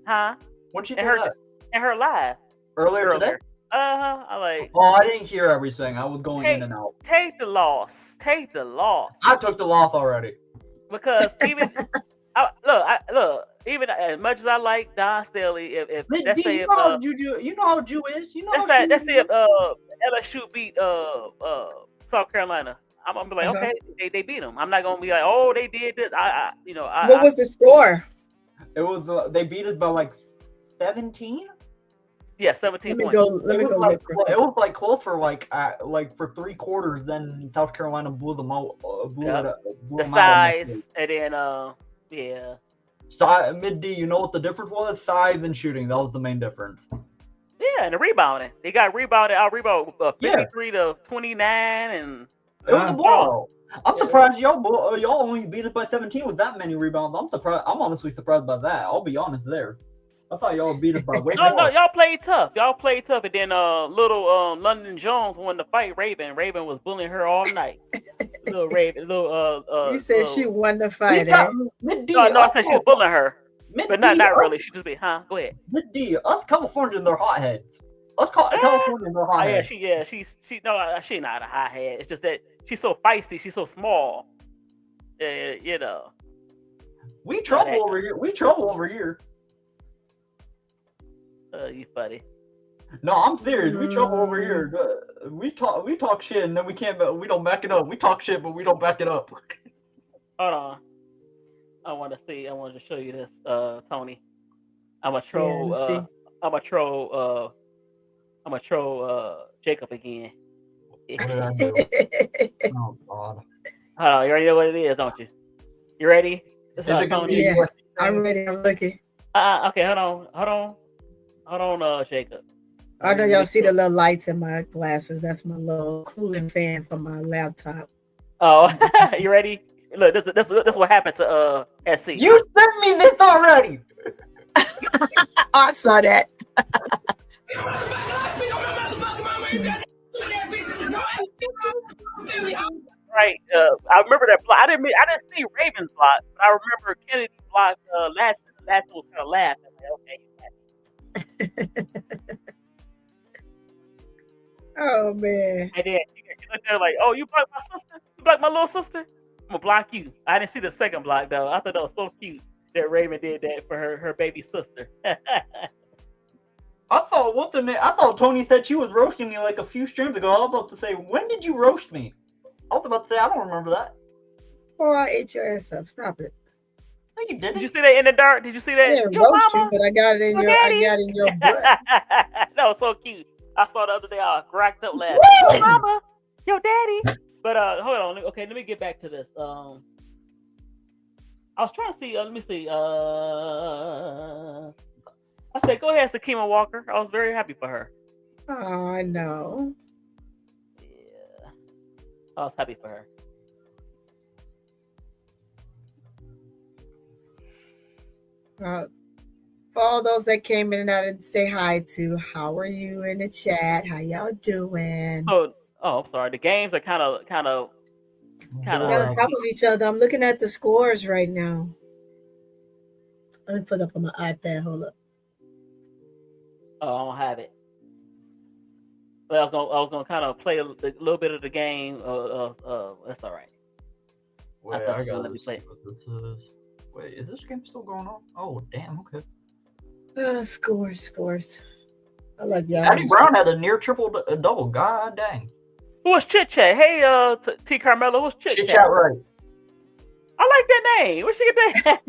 Huh? When she did that? And her live. Earlier today? I didn't hear everything. I was going in and out. Take the loss. I took the loss already. Because even even as much as I like Don Staley, if let's say you know how Jew is. Let's say if LSU beat South Carolina, I'm gonna be like, okay, they beat them. I'm not gonna be like, oh, they did this. What was the score? It was they beat us by like 17. Yeah, 17 points. Let me go. It was like close for like for 3 quarters. Then South Carolina blew them out. The size, and then yeah. Mid D, you know what the difference was? Size and shooting. That was the main difference. Yeah, and the rebounding. They got rebounded 53 to 29, and it was a blowout. I'm surprised y'all only beat us by 17 with that many rebounds. I'm honestly surprised by that. I'll be honest there. I thought y'all beat us by way more. No, y'all played tough. And then little London Jones won the fight. Raven was bullying her all night. You said she won the fight. No, I said she was bullying her, but not really. She just be, Go ahead. Mid D, us Californians, they're hotheads. Us Californians, they're hotheads. She's not a hothead. It's just that she's so feisty. She's so small. We trouble over here. You funny. No, I'm serious. We trouble over here. We talk shit and then we don't back it up. We talk shit, but we don't back it up. Hold on. I want to show you this, Tony. I'm gonna troll Jacob again. What did I do? Oh God. Hold on, you already know what it is, don't you? You ready? Yeah, I'm ready. I'm looking. Okay, hold on, Jacob. I know y'all see the little lights in my glasses. That's my little cooling fan for my laptop. Oh, you ready? Look, this what happened to SC. You sent me this already. I saw that. Right. I remember that block. I didn't see Ravens block, but I remember Kennedy block last was kind of laughing. Okay. Oh man. And then you look at her like, oh, you blocked my sister? You blocked my little sister? I'm gonna block you. I didn't see the second block though. I thought that was so cute that Raven did that for her baby sister. I thought Tony said she was roasting me like a few streams ago. I was about to say, when did you roast me? I was about to say, I don't remember that. Oh, I ate your ass up. Stop it. No, you didn't. Did you see that in the dark? Did you see that? I didn't roast you, but I got it in your butt. That was so cute. I saw the other day. I cracked up laughing. Yo, mama, yo, daddy. But hold on. Okay, let me get back to this. I was trying to see. Let me see. I said, go ahead, Sakima Walker. I was very happy for her. Oh, I know. Yeah, I was happy for her. For all those that came in and out and say hi to, how are you in the chat? How y'all doing? Oh, I'm sorry. The games are kind of They're on top of each other. I'm looking at the scores right now. Let me put it up on my iPad. Hold up. Oh, I don't have it. But I was gonna kind of play a little bit of the game. That's all right. Wait, I gotta see what this is. Wait, is this game still going on? Oh, damn. Okay. Scores. I like y'all. Eddie Brown had a near triple double. God dang. Who was Chit Chat? Hey, T Carmelo, who's Chit Chat? Chit Chat, right? I like that name. Where'd she get that?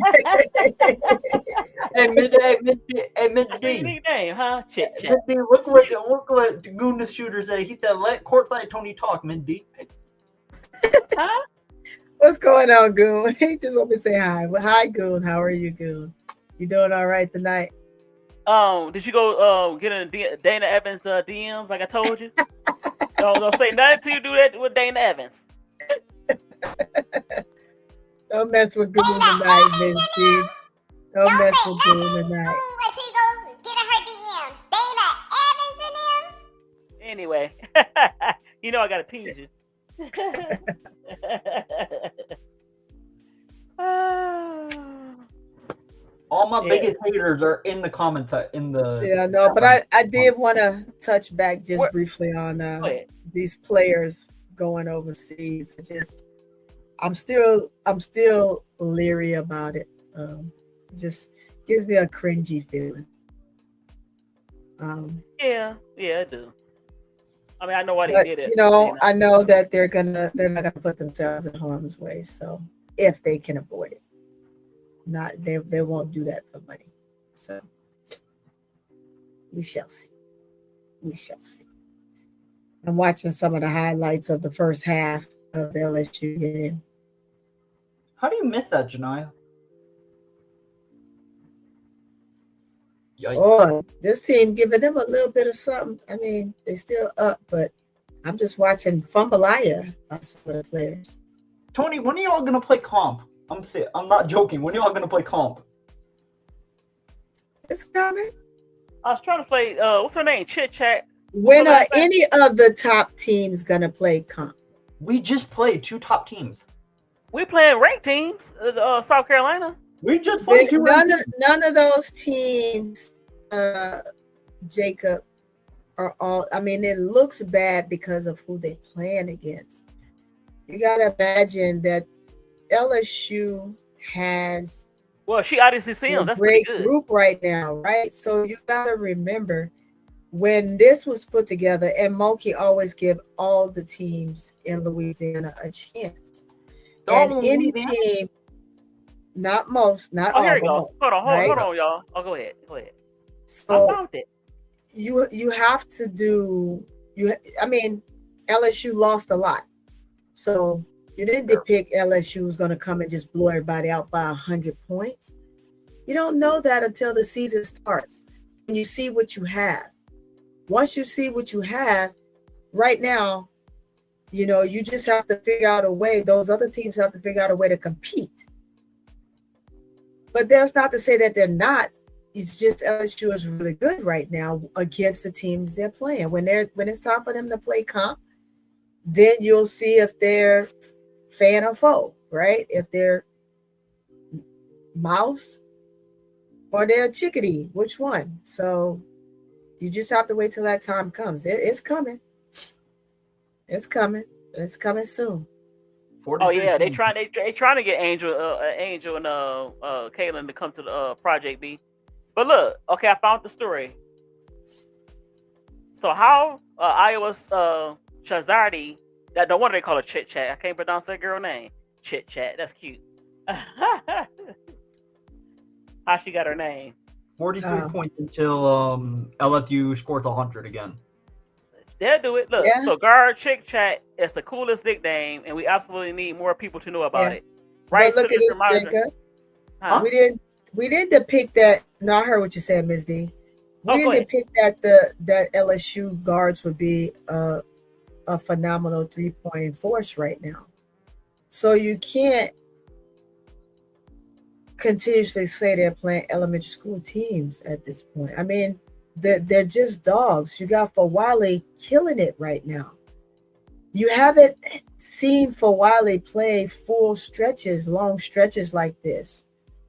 Hey, Mid That's your D. unique name, huh? Chit Chat. Mid D, look what the Goon the Shooter said. He said, "Let courtside Tony talk." Mid D. Huh? What's going on, Goon? He just want me to say hi. Well, hi, Goon. How are you, Goon? You doing all right tonight? Did you go get in Dana Evans DMs like I told you? Don't say nothing till you do that with Dana Evans. Don't mess with Goon tonight, Miss D. Don't mess with Goon tonight. Anyway, you know I gotta tease you. All my biggest haters are in the comments. Yeah, no, but I did want to touch back just briefly on these players going overseas. I'm still leery about it. Just gives me a cringy feeling. Yeah, I do. I mean, I know why they did it. You know, I know that they're not gonna put themselves in harm's way. So if they can avoid it, they won't do that for money. So we shall see. I'm watching some of the highlights of the first half of the LSU game. How do you miss that, Janiyah? Yikes. Oh, this team giving them a little bit of something. I mean, they still up, but I'm just watching Fumbleia on some of the players. Tony, when are y'all gonna play comp? I'm not joking. When are y'all gonna play comp? It's coming. I was trying to play. What's her name? Chit Chat. When are any of the top teams gonna play comp? We just played 2 top teams. We playing ranked teams. South Carolina. We just played 2 none of those teams, Jacob, are all. I mean, it looks bad because of who they playing against. You gotta imagine that LSU has. Well, she obviously seen them. That's great pretty good. Group right now, right? So you gotta remember when this was put together, and Monkey always give all the teams in Louisiana a chance. And any team, not most, not all, here we but go. most. Hold on, y'all. Oh, go ahead. So I found it. You have to do I mean, LSU lost a lot. So you didn't depict LSU who's going to come and just blow everybody out by 100 points. You don't know that until the season starts and you see what you have. Once you see what you have, right now, you know, you just have to figure out a way. Those other teams have to figure out a way to compete. But that's not to say that they're not. It's just LSU is really good right now against the teams they're playing. When it's time for them to play comp, then you'll see if they're fan or foe, right? If they're mouse or they're chickadee, which one? So you just have to wait till that time comes. It's coming. It's coming. It's coming soon. Oh yeah, they trying to get Angel and Kaylin to come to the Project B. But look, okay, I found the story. So how Iowa's Chazardi, that no wonder they call her Chit Chat. I can't pronounce that girl name. Chit Chat. That's cute. How she got her name? 43 points until LFU scores 100 again. They'll do it. Look, so guard Chit Chat is the coolest nickname, and we absolutely need more people to know about it. Right? But look at this, Jacob. Huh? We didn't depict that. No, I heard what you said, Ms. D. We didn't depict that that LSU guards would be a phenomenal 3-point force right now. So you can't continuously say they're playing elementary school teams at this point. I mean, they're just dogs. You got Fawali killing it right now. You haven't seen Fawali play full stretches, long stretches like this.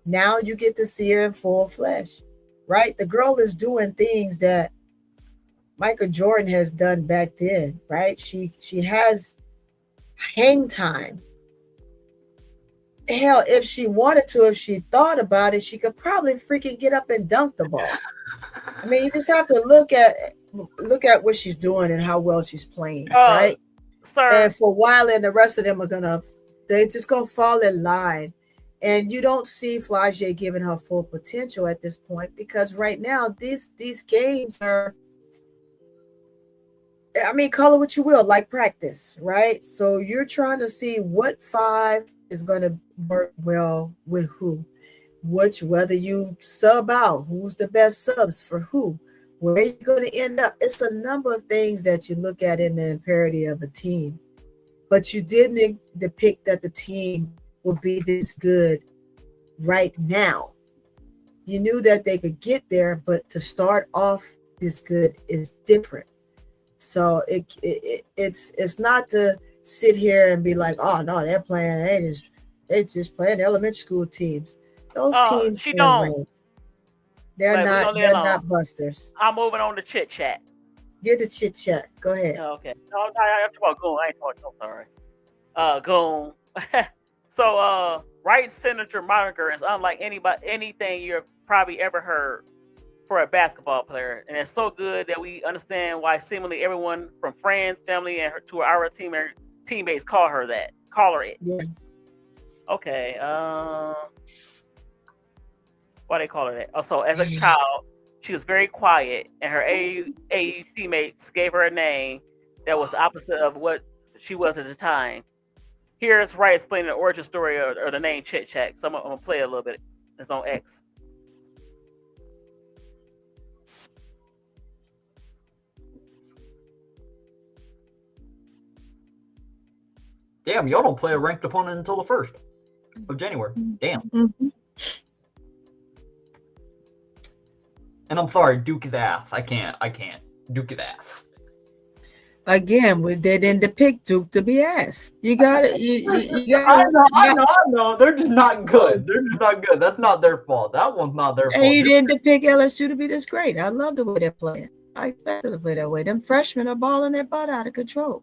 Now you get to see her in full flesh, right? The girl is doing things that Michael Jordan has done back then, right? She has hang time. Hell, if she wanted to, if she thought about it, she could probably freaking get up and dunk the ball. I mean, you just have to look at what she's doing and how well she's playing, right? Sir. And for a while, and the rest of them they're just gonna fall in line. And you don't see Flau'jae giving her full potential at this point, because right now these games are, I mean, call it what you will, like practice, right? So you're trying to see what 5 is going to work well with who, whether you sub out, who's the best subs for who, where are you going to end up? It's a number of things that you look at in the imperative of a team, but you didn't depict that the team would be this good right now. You knew that they could get there, but to start off this good is different. So it's not to sit here and be like, oh no, they just playing elementary school teams. Those teams they're not busters. I'm moving on to chit chat. Get the chit chat. Go ahead. Okay. No, I have to talk Goon. I ain't talking. I'm sorry. Goon. So right signature moniker is unlike anything you've probably ever heard for a basketball player, and it's so good that we understand why seemingly everyone from friends, family, and to our teammates call her it. Yeah. Okay. Why they call her that? Also, as a child, she was very quiet, and her AAU teammates gave her a name that was opposite of what she was at the time. Here's Wright explaining the origin story or the name Chit Chat. So I'm gonna play a little bit. It's on X. Damn, y'all don't play a ranked opponent until the 1st of January. Damn. Mm-hmm. And I'm sorry, Duke is ass. I can't. Duke is ass. Again, they didn't depict Duke to be ass. You got it. I know. They're just not good. That's not their fault. That one's not their fault. And you didn't depict LSU to be this great. I love the way they're playing. I expect them to play that way. Them freshmen are balling their butt out of control.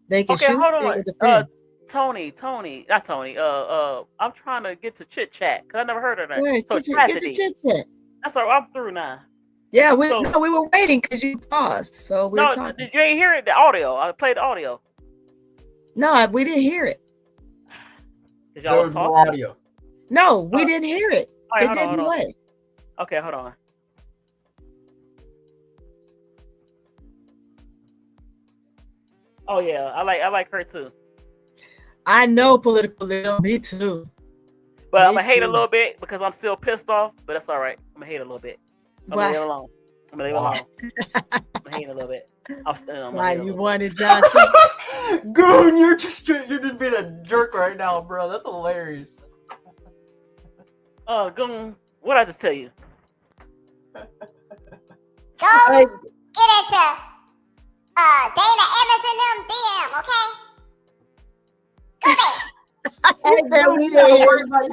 They can shoot. Hold on. They can defend. Tony, not Tony. I'm trying to get to Chit Chat because I never heard of that. Wait, so get to Chit Chat. That's all. I'm through now. Yeah, we were waiting because you paused. So we were talking. You ain't hear it. The audio. I played the audio. No, we didn't hear it. Did y'all was talking? No audio. No, we didn't hear it. Right, it didn't play. Okay, hold on. Oh yeah, I like her too. I know political Lil, me too. But I'm gonna hate a little bit because I'm still pissed off. But that's all right. I'm gonna hate a little bit. I'm gonna leave it alone. I'm gonna hate a little bit. Why you wanted Johnson? Goon, you're just being a jerk right now, bro. That's hilarious. Goon, what'd I just tell you? Go get it to Dana Emerson them DM, okay? Go You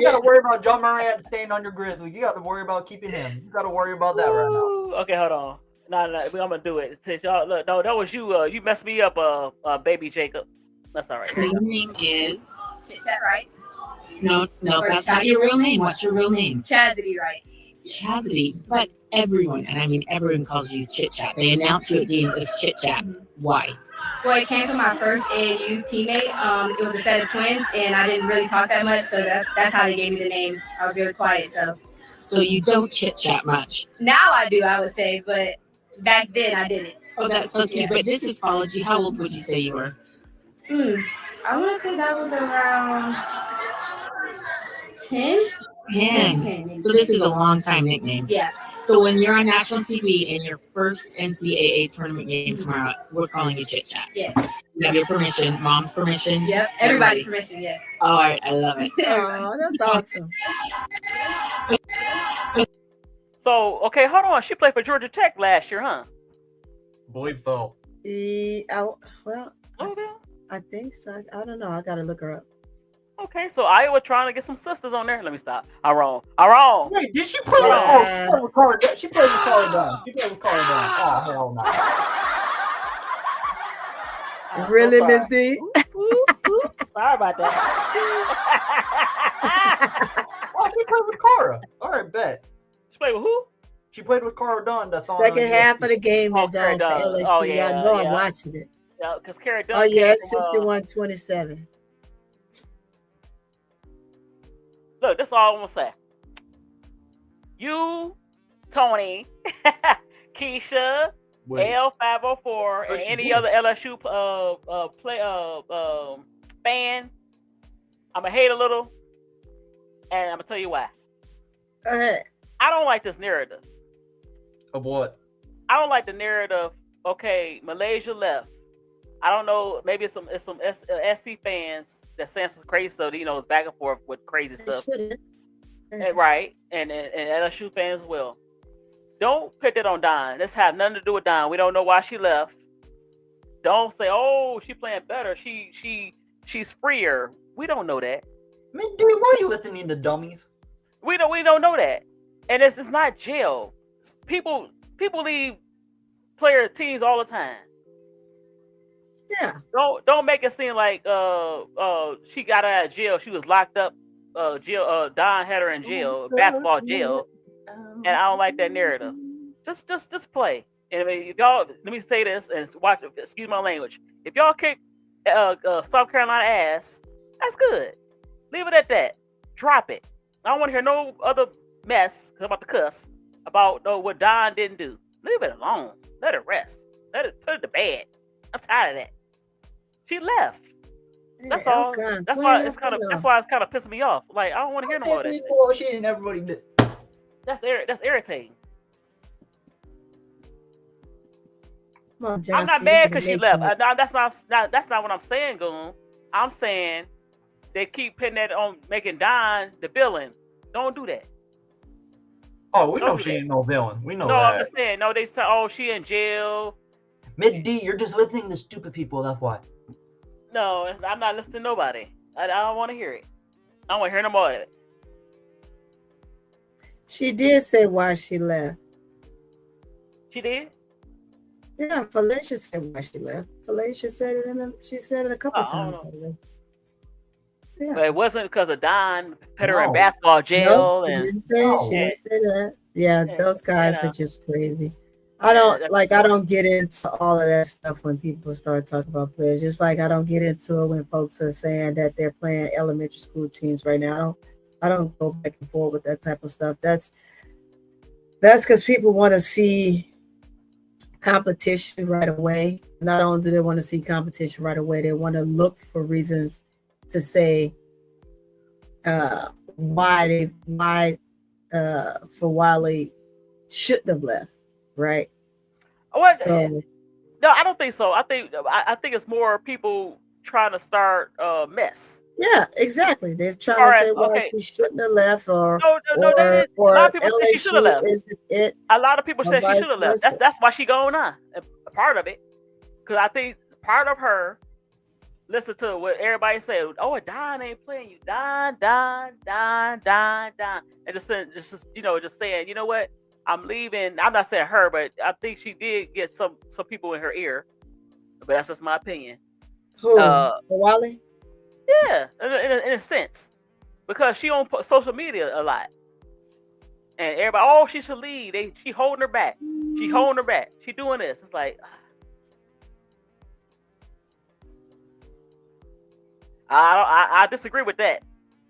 gotta worry about John Moran staying on your Grizzlies. You gotta worry about keeping him. You gotta worry about that right now. Okay, hold on. No, I'm gonna do it. Since y'all look, no, that was you. You messed me up, baby Jacob. That's all right. So your name is Chit Chat, right? No, that's not your real name. What's your real name? Chastity, right? Chastity, but everyone, and I mean everyone, calls you Chit Chat. They announce you at games as Chit Chat. Why? Well, it came from my first AAU teammate. It was a set of twins, and I didn't really talk that much, so that's how they gave me the name. I was really quiet, so you don't chit chat much. Now I do, I would say, but back then I didn't. Oh, that's so cute. But this is college. How old would you say you were? I want to say that was around 10. Man, so this is a long time nickname. Yeah. So when you're on national TV in your first NCAA tournament game tomorrow, we're calling you Chit Chat. Yes. You have your permission, mom's permission. Yep. Everybody's permission. Yes. All right, I love it. Oh, that's awesome. So, okay, hold on. She played for Georgia Tech last year, huh? Believe so. Well, I think so. I don't know. I gotta look her up. Okay, so Iowa trying to get some sisters on there. Let me stop. I'm wrong. Wait, did she play with Carla? She played with Carla Dunn. She played with Carla Dunn. Oh, hell no. Really, Miss D? Sorry about that. Oh, she played with Cara. All right, bet. She played with who? She played with Cara Dunn. That's on Second half of the game is on Cara for Dunn. LSU. Oh, yeah, Y'all know yeah. I'm watching it. Yeah, because Cara Dunn. Oh yeah, came from, 61-27. Look, that's all I'm gonna say. You, Tony, Keisha, L504, and any other LSU fan, I'm gonna hate a little, and I'm gonna tell you why. Go ahead. I don't like this narrative. Of what? I don't like the narrative. Okay, Malaysia left. I don't know. Maybe it's some SC fans that saying some crazy stuff. You know, it's back and forth with crazy stuff. Right, and LSU fans as well. Don't put that on Don. This have nothing to do with Don. We don't know why she left. Don't say, "Oh, she playing better. She's freer." We don't know that. Man, dude, why are you listening to dummies? We don't know that. And it's not jail. People leave player teams all the time. Yeah. Don't make it seem like she got out of jail. She was locked up. Jail. Don had her in jail, basketball jail, and I don't like that narrative. Just play. And I mean, if y'all, let me say this and watch. Excuse my language. If y'all kick South Carolina ass, that's good. Leave it at that. Drop it. I don't want to hear no other mess. Cause I'm about to cuss about what Don didn't do. Leave it alone. Let it rest. Let it put it to bed. I'm tired of that. She left. That's all. That's why it's kind of pissing me off. Like I don't want to hear no more of that. Bullshit and everybody did. That's irritating. On, I'm not mad because she left. That's not what I'm saying, Goon. I'm saying they keep putting that on, making Don the villain. Don't do that. Oh, we know she ain't no villain. We know that. No, I'm just saying. No, they say, oh, she in jail. Mid D, you're just listening to stupid people. That's why. No, I'm not listening to nobody. I don't want to hear it. I don't want to hear no more of it. She did say why she left. She did? Yeah, Felicia said why she left. Felicia said it she said it a couple times. Yeah. But it wasn't because of Don put her in basketball jail. Nope, she didn't say that. Yeah, those guys are just crazy. I don't get into all of that stuff when people start talking about players. Just like I don't get into it when folks are saying that they're playing elementary school teams right now. I don't go back and forth with that type of stuff. That's because people want to see competition right away. Not only do they want to see competition right away, they want to look for reasons to say why Wiley shouldn't have left, right? What? So, no, I don't think so. I think it's more people trying to start a mess. Yeah, exactly. They're trying to say why she shouldn't have left, or a lot of people say she should have left. A lot of people said she should have left. That's why she going on. A part of it, because I think part of her listen to what everybody said. Oh, Don ain't playing you. Don. And just saying, you know what? I'm leaving. I'm not saying her, but I think she did get some people in her ear. But that's just my opinion. Who? Wally? Yeah, in a sense, because she on social media a lot, and everybody, oh, she should leave. She holding her back. She holding her back. She doing this. It's like, I disagree with that.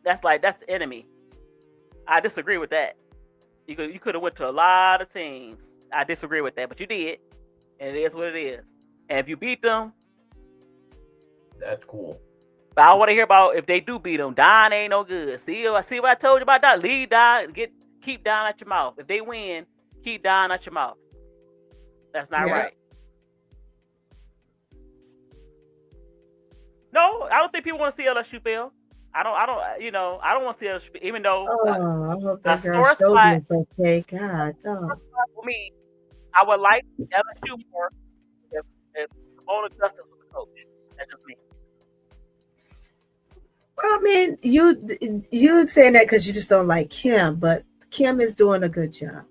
That's the enemy. I disagree with that. You could have went to a lot of teams. I disagree with that, but you did, and it is what it is. And if you beat them, that's cool. But I want to hear about if they do beat them. Don ain't no good. See what I told you about that? Leave Don, keep Don out your mouth. If they win, keep Don out your mouth. That's not right. No, I don't think people want to see LSU fail. I don't want to see LSU, even though I hope that girl's shoulders okay. God, for me, I would like LSU more if Simone Justice was the coach. That's just me. Well, I mean, you saying that because you just don't like Kim, but Kim is doing a good job.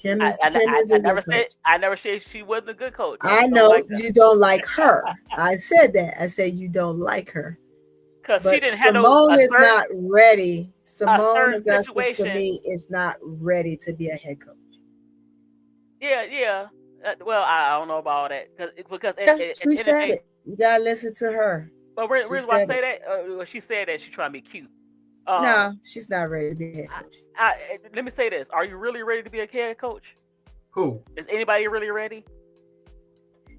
I never said she wasn't a good coach. I know you don't like her. I said that. I said you don't like her. Because she didn't handle Simone is not ready. Simone Augustus to me is not ready to be a head coach. Yeah. Well, I don't know about that because she said it. You gotta listen to her. But reason why I say that, she said that she's trying to be cute. No, she's not ready to be a head coach. Let me say this: are you really ready to be a head coach? Who is anybody really ready?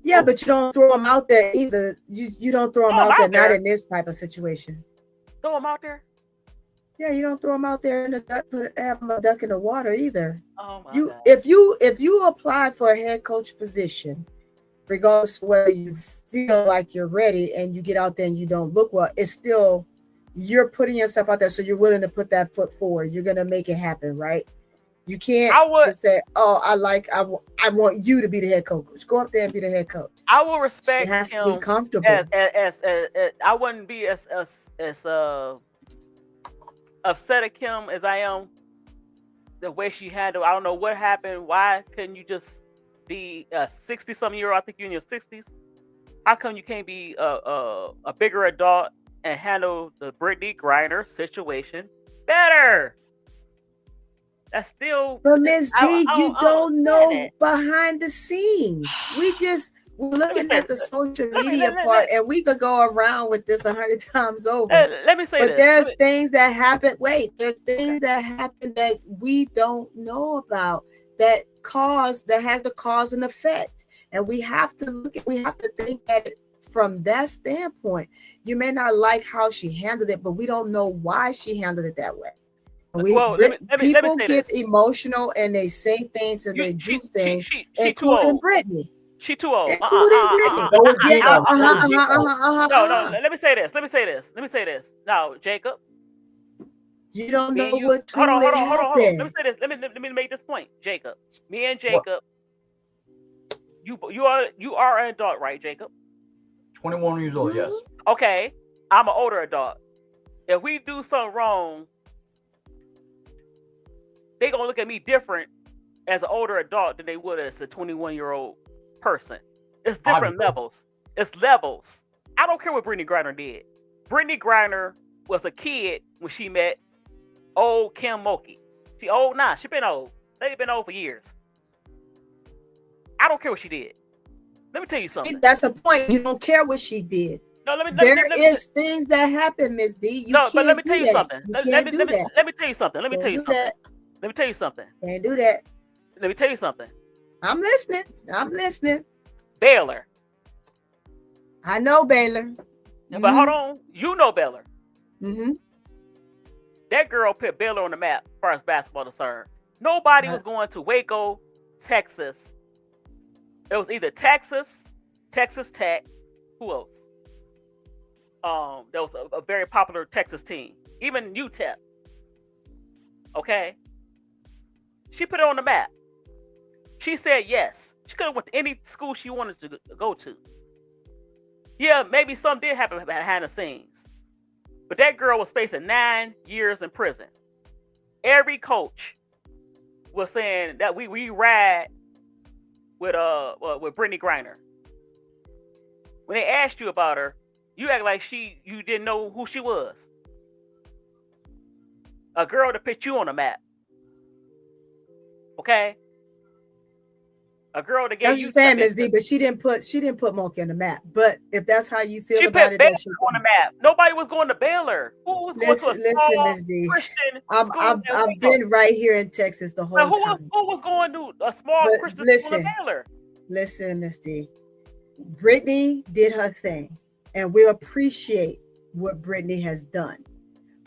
Yeah, but you don't throw them out there either. You don't throw them out there. Not in this type of situation. Throw them out there. Yeah, you don't throw them out there in the duck, have them a duck in the water either. Oh my God. If you apply for a head coach position, regardless of whether you feel like you're ready and you get out there and you don't look well, it's still you're putting yourself out there, so you're willing to put that foot forward. You're gonna make it happen, right? You can't just say, "Oh, I want you to be the head coach." Go up there and be the head coach. I will respect him. Has to be comfortable. As I wouldn't be as upset at Kim as I am the way she handled. I don't know what happened. Why couldn't you just be a 60-something year old? I think you're in your 60s. How come you can't be a bigger adult and handle the Brittany Griner situation better? That's still. But Ms. D, you don't know behind the scenes. We're looking at the social media part, and we could go around with this 100 times over. Let me say this. But there's things that happen. Wait, there's things that happen that we don't know about that has the cause and effect, and we have to think at it from that standpoint. You may not like how she handled it, but we don't know why she handled it that way. People get emotional and they say things and they do things, including Brittany. She too old. No, let me say this. Now, Jacob. You don't know what truly happened. Hold on. Let me say this. Let me make this point, Jacob. Me and Jacob. You are an adult, right, Jacob? 21 years old, yes. Okay. I'm an older adult. If we do something wrong, they gonna look at me different as an older adult than they would as a 21-year-old person. It's different levels. It's levels. I don't care what Brittany Griner did. Brittany Griner was a kid when she met old Kim Mulkey. She old now. She been old. They've been old for years. I don't care what she did. Let me tell you something. See, that's the point. You don't care what she did. No, there is things that happen, Miss D. But let me tell you something. Let me tell you something. Let me tell you something. Can't do that. Let me tell you something. I'm listening. Baylor. I know Baylor. But hold on. You know Baylor. Mm-hmm. That girl put Baylor on the map as far as basketball is concerned. Nobody was going to Waco, Texas. It was either Texas Tech. Who else? There was a very popular Texas team. Even UTEP. Okay? She put it on the map. She said yes. She could have went to any school she wanted to go to. Yeah, maybe something did happen behind the scenes. But that girl was facing 9 years in prison. Every coach was saying that we ride with Brittany Griner. When they asked you about her, you act like you didn't know who she was. A girl to put you on the map. Okay? A girl to get you saying, Ms. D, but she didn't put Mulkey on the map. But if that's how you feel about it, Baylor on the map. Nobody was going to Baylor. Who was going to a small Ms. D. Christian I've been right here in Texas the whole time. Who was going to a small Christian school in Baylor? Listen, Ms. D. Brittany did her thing. and we appreciate what Brittany has done.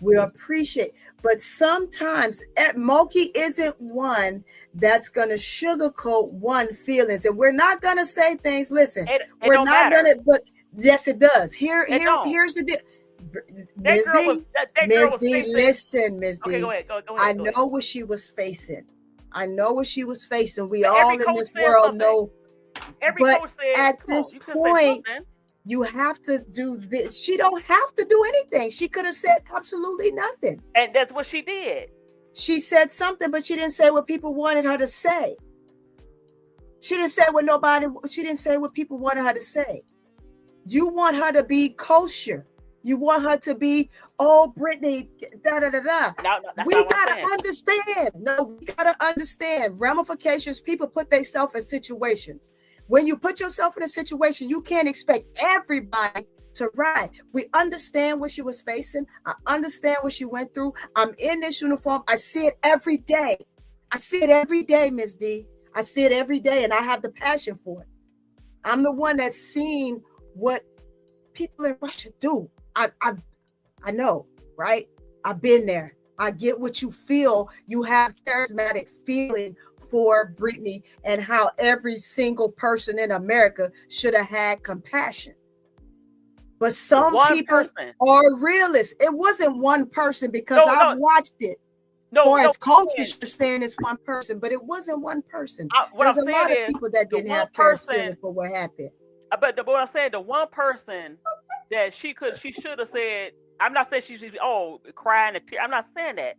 We appreciate, but sometimes Moki isn't one that's going to sugarcoat one feelings, and we're not going to say things. Listen, we're not going to, but yes, it does. Here's the deal. Ms. D, listen, Ms. D. Okay, go ahead. I know what she was facing. I know what she was facing. We all in this world know. But at this point, you have to do this. She don't have to do anything. She could have said absolutely nothing. And that's what she did. She said something, but she didn't say what people wanted her to say. She didn't say what people wanted her to say. You want her to be kosher. You want her to be, oh, Brittany, da da da da. No, we gotta understand. No, we gotta understand ramifications. People put themselves in situations. When you put yourself in a situation, you can't expect everybody to ride. We understand what she was facing. I understand what she went through. I'm in this uniform. I see it every day. I see it every day, Ms. D. I see it every day, and I have the passion for it. I'm the one that's seen what people in Russia do. I know, right? I've been there. I get what you feel. You have charismatic feeling for Brittany and how every single person in America should have had compassion. But some people are realists. It wasn't one person because I've watched it. As coaches, you're saying it's one person, but it wasn't one person. There's a lot of people that didn't have feeling for what happened. But what I'm saying, the one person that she should have said, I'm not saying she's crying and tears. I'm not saying that.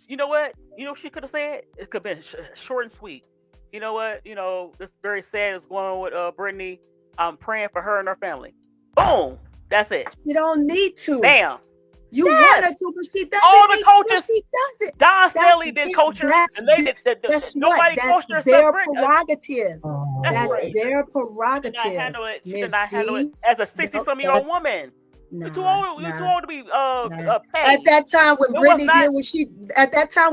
You know what? You know what she could have said? It could have been short and sweet. You know what? You know, this very sad is going on with Brittany. I'm praying for her and her family. Boom. That's it. You don't need to. Bam. You want her to, but she doesn't. All the coaches. She doesn't. Don Staley didn't coach her. Nobody coached her. That's their prerogative. That's their prerogative. She did not handle it as a 60-some-year-old woman. You're too old to be paid. At that time when Brittany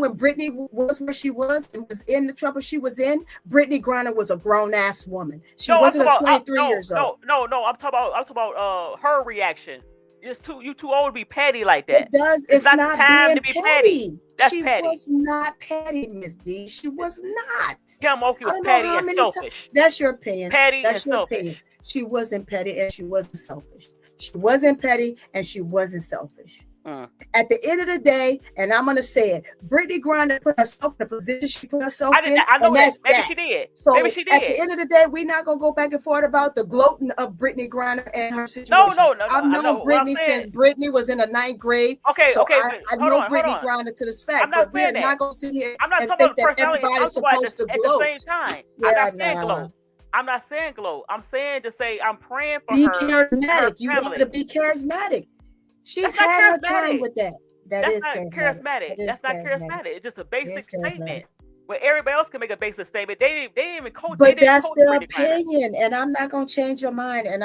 when Brittany was where she was and was in the trouble she was in, Brittany Griner was a grown-ass woman. She wasn't a 23 years old. No, I'm talking about her reaction. You too old to be petty like that. It's not the time to be petty. She was not petty, Miss D. She was not. Kim Oki was petty and selfish. That's your opinion. Petty and selfish. She wasn't petty and she wasn't selfish. She wasn't petty and she wasn't selfish. At the end of the day, and I'm gonna say it, Brittany Griner put herself in the position she put herself in. I know that. Maybe she did. So maybe she did. At the end of the day, we're not gonna go back and forth about the gloating of Brittany Griner and her situation. No. I've known Brittany since Brittany was in the 9th grade. Okay. I know Brittany Griner to this fact, but we're not gonna sit here and think that everybody's supposed to gloat. At the same time, I'm not saying gloat. I'm not saying gloat. I'm saying to say I'm praying for her. Be charismatic. You want to be charismatic. She's had her time with that. That's not charismatic. That's not charismatic. It's just a basic statement. Where everybody else can make a basic statement, they didn't even coach. But that's their opinion, and I'm not gonna change your mind. And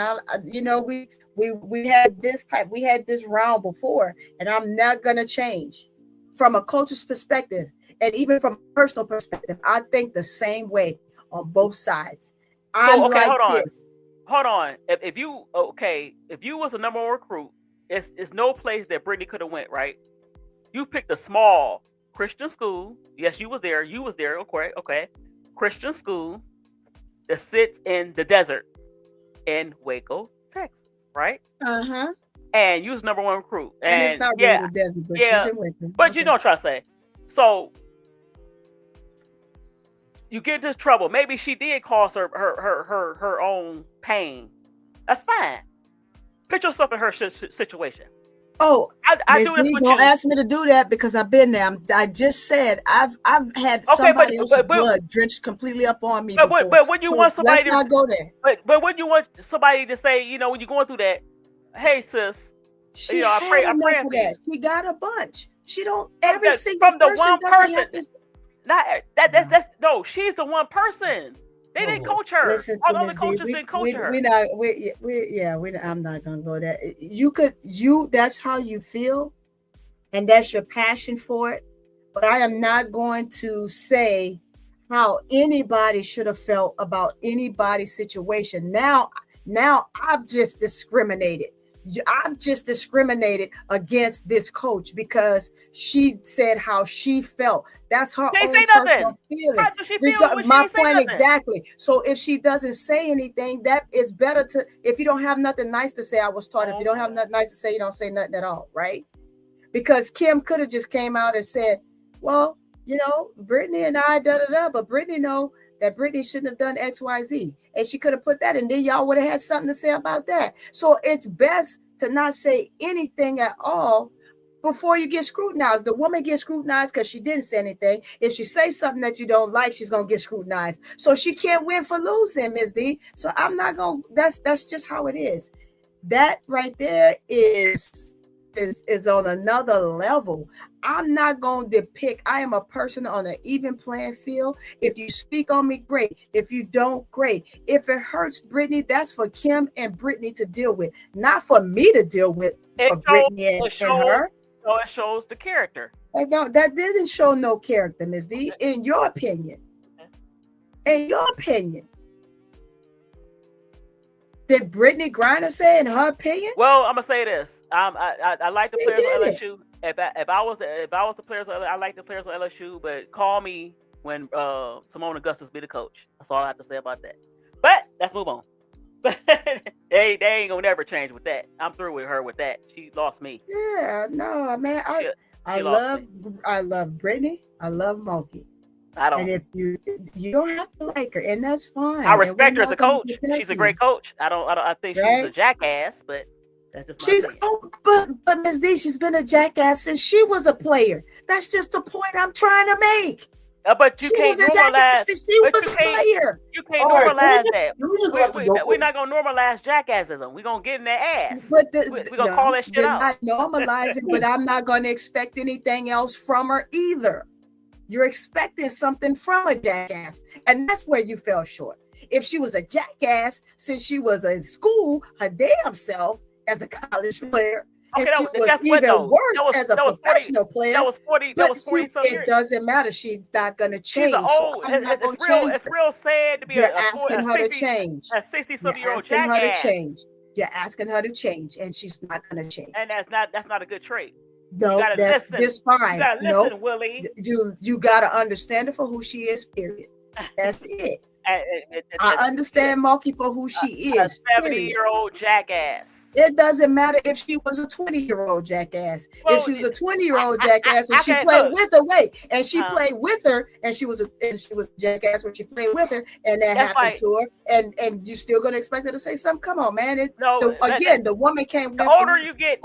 we had this round before, and I'm not gonna change. From a coach's perspective, and even from a personal perspective, I think the same way on both sides. Hold on. If you was a number one recruit, it's no place that Brittany could have went, right? You picked a small Christian school. Yes, you was there. Okay. Christian school that sits in the desert in Waco, Texas, right? And you was number one recruit. And it's not really the desert, but she's in Waco. But you know what I'm trying to say. So you get into trouble. Maybe she did cause her own pain. That's fine. Put yourself in her situation. Oh, I do this with you. Don't ask me to do that because I've been there. I just said I've had somebody else's blood drenched completely up on me. But when you want somebody, let's not go there. But when you want somebody to say, when you're going through that, hey sis, I pray for that. She got a bunch. She don't every single from the person one person. No, she's the one person. They didn't coach her. All the other coaches didn't coach her. I'm not gonna go there. That's how you feel, and that's your passion for it. But I am not going to say how anybody should have felt about anybody's situation. Now I've just discriminated. I've just discriminated against this coach because she said how she felt. That's her She own say personal nothing. feeling. How does she feel when My she say point nothing? exactly. So if she doesn't say anything, that is better to. If you don't have nothing nice to say, I was taught. If you don't have nothing nice to say, you don't say nothing at all, right? Because Kim could have just came out and said, well, you know, Brittany and I, but Brittany know that Brittany shouldn't have done X, Y, Z. And she could have put that in there. Y'all would have had something to say about that. So it's best to not say anything at all before you get scrutinized. The woman gets scrutinized because she didn't say anything. If she says something that you don't like, she's going to get scrutinized. So she can't win for losing, Ms. D. So I'm not going to, that's just how it is. That right there is on another level. I'm not going to depict. I am a person on an even playing field. If you speak on me, great. If you don't, great. If it hurts Brittany, that's for Kim and Brittany to deal with, not for me to deal with for Brittany and her. So it shows the character. No, that didn't show no character, Ms. D, in your opinion. In your opinion. Did Brittany Griner say in her opinion? Well, I'm gonna say this. I like the players of LSU. If I was the players, I like the players of LSU. But call me when Simone Augustus be the coach. That's all I have to say about that. But let's move on. they ain't gonna never change with that. I'm through with her with that. She lost me. Yeah, no, man. I love Brittany. I love Monkey. I don't. And if you don't have to like her, and that's fine. I respect her as a coach. She's a great coach. I think she's a jackass, but that's just but Ms. D, she's been a jackass since she was a player. That's just the point I'm trying to make. But you can't normalize. She was a player. You can't normalize that. We're not gonna normalize jackassism. We're gonna get in their ass. But we're gonna call that shit out. Not normalizing, but I'm not gonna expect anything else from her either. You're expecting something from a jackass, and that's where you fell short. If she was a jackass since she was in school, her damn self as a college player, okay, and she was even worse as a professional player. That was 40. That was 40 some years. It doesn't matter. She's not gonna change. It's real sad to be asking her to change. A 60-something-year-old jackass. Her to change. You're asking her to change, and she's not gonna change. And that's not a good trait. No, that's just fine. You gotta listen, Willie. You gotta understand her for who she is. Period. That's it. I understand Monkey for who she is. A 70-year-old jackass. It doesn't matter if she was a 20-year-old jackass. Well, if she was a 20-year-old jackass and she played with her, she played with her, and she was a jackass when she played with her, and that happened to her, and you still gonna expect her to say something? Come on, man. The woman can't. The older you get,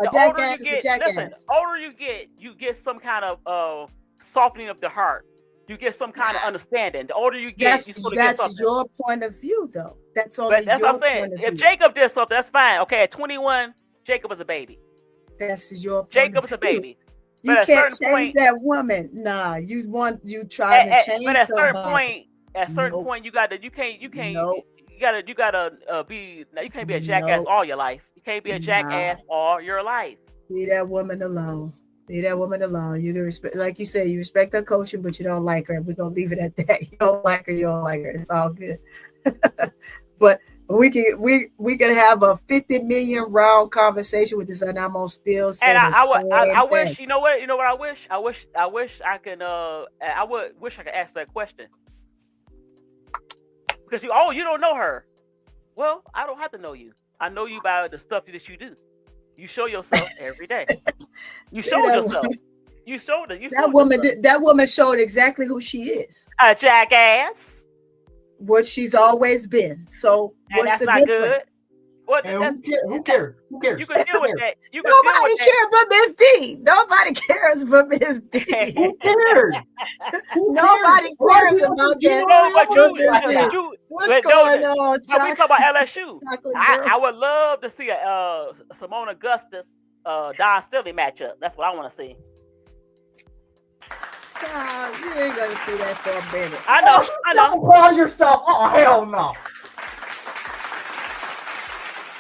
you get some kind of softening of the heart. You get some kind of understanding. The older you get, that's your point of view, though. That's only that's your what I'm saying. Point of if view. Jacob did something, that's fine. Okay, at 21, Jacob was a baby. That's your point Jacob of was a view. baby. You can't change that woman. Nah, you try to change. But at somebody. certain point, you can't be a jackass all your life. You can't be a jackass all your life. Leave that woman alone. Leave that woman alone. You can respect, like you said, you respect her coaching, but you don't like her. We're gonna leave it at that. You don't like her, you don't like her. It's all good. But we can have a 50 million round conversation with this, and I'm gonna still say. And I wish, you know what I wish? I wish I could ask that question. Because you don't know her. Well, I don't have to know you. I know you by the stuff that you do. You show yourself every day. You showed yourself. You showed it. That woman showed exactly who she is. A jackass. What she's always been. So what's the difference? Good. Well, who cares? Who cares? You can deal with that. Nobody cares but Miss D. Nobody cares but Miss D. Who cares? Nobody cares about that. What's going on, Chuck? We talk about LSU. I would love to see a Simone Augustus, Don Sterling matchup. That's what I want to see. You ain't gonna see that for a minute. I know. Don't call yourself. Oh hell no.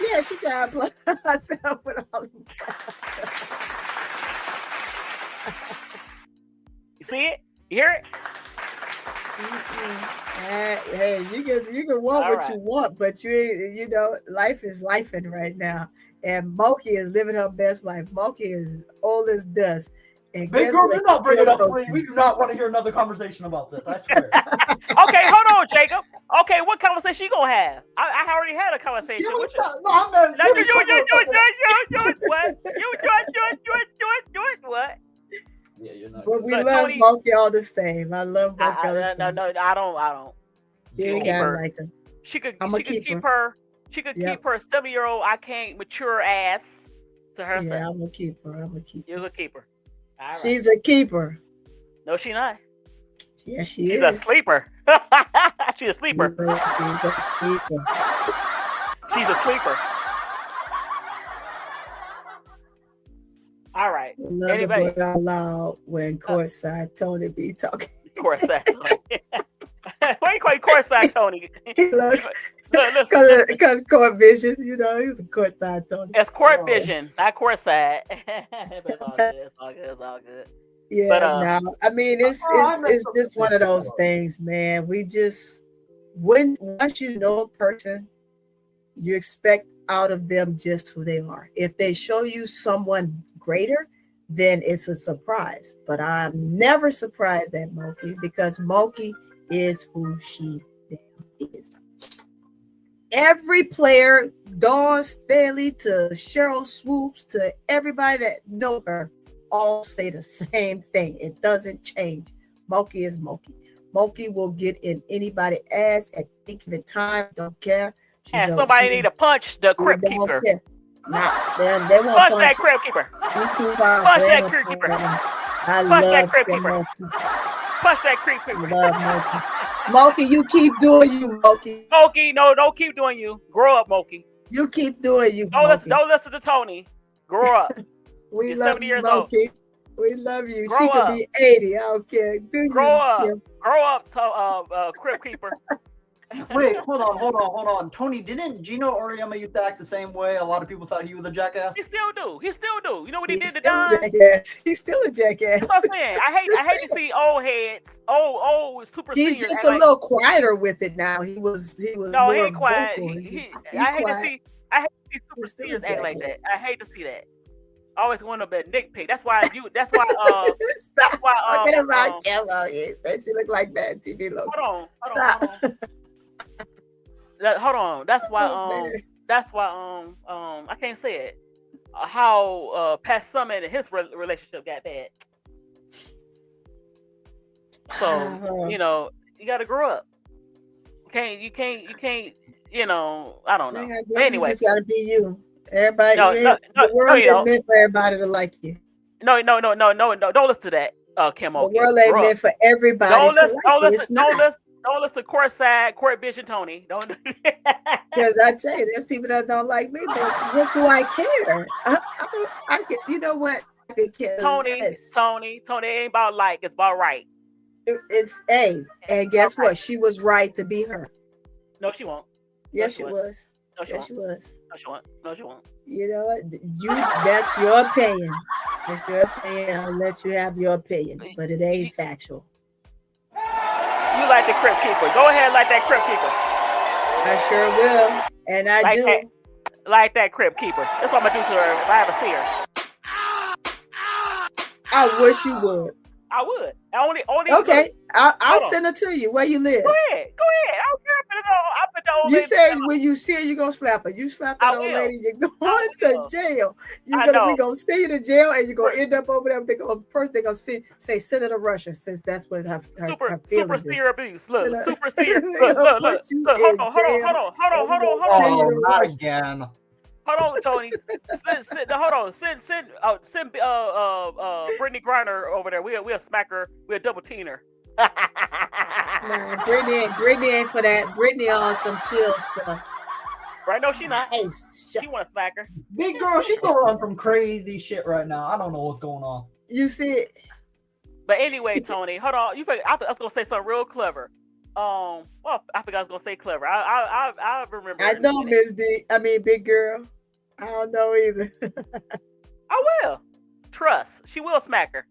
Yeah, she tried to play herself with all the You see it? You hear it? Hey, you can want what you want, but life is lifing right now. And Moki is living her best life. Moki is old as dust. And Big guess girl, what? do not bring it up. Coaching. We do not want to hear another conversation about this. I swear. Okay, hold on, Jacob. Okay, what conversation you gonna have? I already had a conversation. What? You what? Yeah, you're not. But we Look, love Tony- Moki all the same. I love Moki all the same. No, I don't. You Keep ain't got her. like her. She could I'ma keep keep her. She could Yep. keep her 7-year-old I can't mature ass to herself. Yeah, I'm gonna keep her. You're a keeper. All right. She's a keeper. No, she not. Yeah, she She's is. a sleeper. She's a sleeper. She's a keeper. She's a sleeper. All right. Love Anybody? the book out loud when courtside Tony be talking. Courtside Tony. Why you call you courtside Tony? Look, Listen, because court vision, you know, he's a courtside Tony. it's court vision, not courtside. But it's all good. It's all good. It's all good. Yeah, But, no, I mean it's just one of those things, man. We just once you know a person, you expect out of them just who they are. If they show you someone greater, then it's a surprise. But I'm never surprised at Moki because Moki is who she is. Every player, Dawn Staley to Cheryl Swoops to everybody that know her, all say the same thing. It doesn't change. Moki is Moki. Moki will get in anybody's ass at any given time. Don't care. And somebody need to punch the crypt keeper. Nah, they won't Punch that crypt keeper. He's too wild. Punch They that won't crypt keeper. I Punch that love crypt the keeper. Moki. Punch that crypt keeper. Love Moki. Moki, you keep doing you, Moki. Moki, no, don't keep doing you. Grow up, Moki. You keep doing you, Don't listen to Tony. Grow up. We You're love 70 you, years old. Moki. We love you. Grow She could up. be 80. I don't care. Do Grow you, up. Kim? Grow up, crypt keeper. Wait, hold on. Tony, didn't Gino Auriemma used to act the same way? A lot of people thought he was a jackass. He still do. You know what he He's did to still Don? a jackass. He's still a jackass. That's what I'm saying. I hate to see old heads, old super He's seniors just act a little quieter with it now. He was no, more he ain't quiet. vocal. I hate quiet. to see super He's still a seniors act like jackass. that. I hate to see that. I always want to be nitpick. That's why Stop talking about Kello. Yes, that she look like bad TV logo. hold Stop. on. That's why Oh, man. I can't say it. How Pat Summit and his relationship got bad. So you know you got to grow up. You can't. You know, I don't know. Man, But anyway, you just gotta be you. Everybody, No, the world you ain't don't. meant for everybody to like you. no. Don't listen to that, Kim. The world ain't meant for everybody Don't to listen. like Don't you. listen. It's not. Don't listen to court vision, Tony. Don't. Because I tell you, there's people that don't like me, but what do I care? I can, you know what? I could care Tony, less. it ain't about like, it's about right. It's A. And guess what? She was right to be her. No, she won't. Yes, she she won't. was. No, she Yes, won't. she was. No, she won't. No, she won't. You know what? That's your opinion. That's your opinion. I'll let you have your opinion, but it ain't factual. You like the crypt keeper. Go ahead, like that crypt keeper. I sure will. And I Like do. that. Like that crypt keeper. That's what I'm gonna do to her if I ever see her. I wish you would. I would. Only. Okay, I'll Hold on. send it to you. Where you live? Go ahead. I don't care. I put the old You lady said down. when you see her, you're gonna slap her. You slap I that old will. lady, you're going to will. jail. I We know. gonna send you to jail, and you're gonna end up over there. They're gonna say Senator Russia, since that's what her super feelings is. severe abuse. Look, You know, super severe. they're Look. gonna put you Hold in on. jail. Oh, not again. Hold on, Tony. Send Brittany Griner over there. We'll smack her. We'll double team her. Nah, Brittany ain't for that. Brittany on some chill stuff. Right? No, she not. Hey, She want to smack her. Big girl, she's going on some crazy shit right now. I don't know what's going on. you see it? But anyway, Tony, hold on. I was gonna say something real clever. Well, I think I was gonna say clever. I remember. I in a know, minute. Miss D. I mean, big girl. I don't know either. I will. Trust. She will smack her.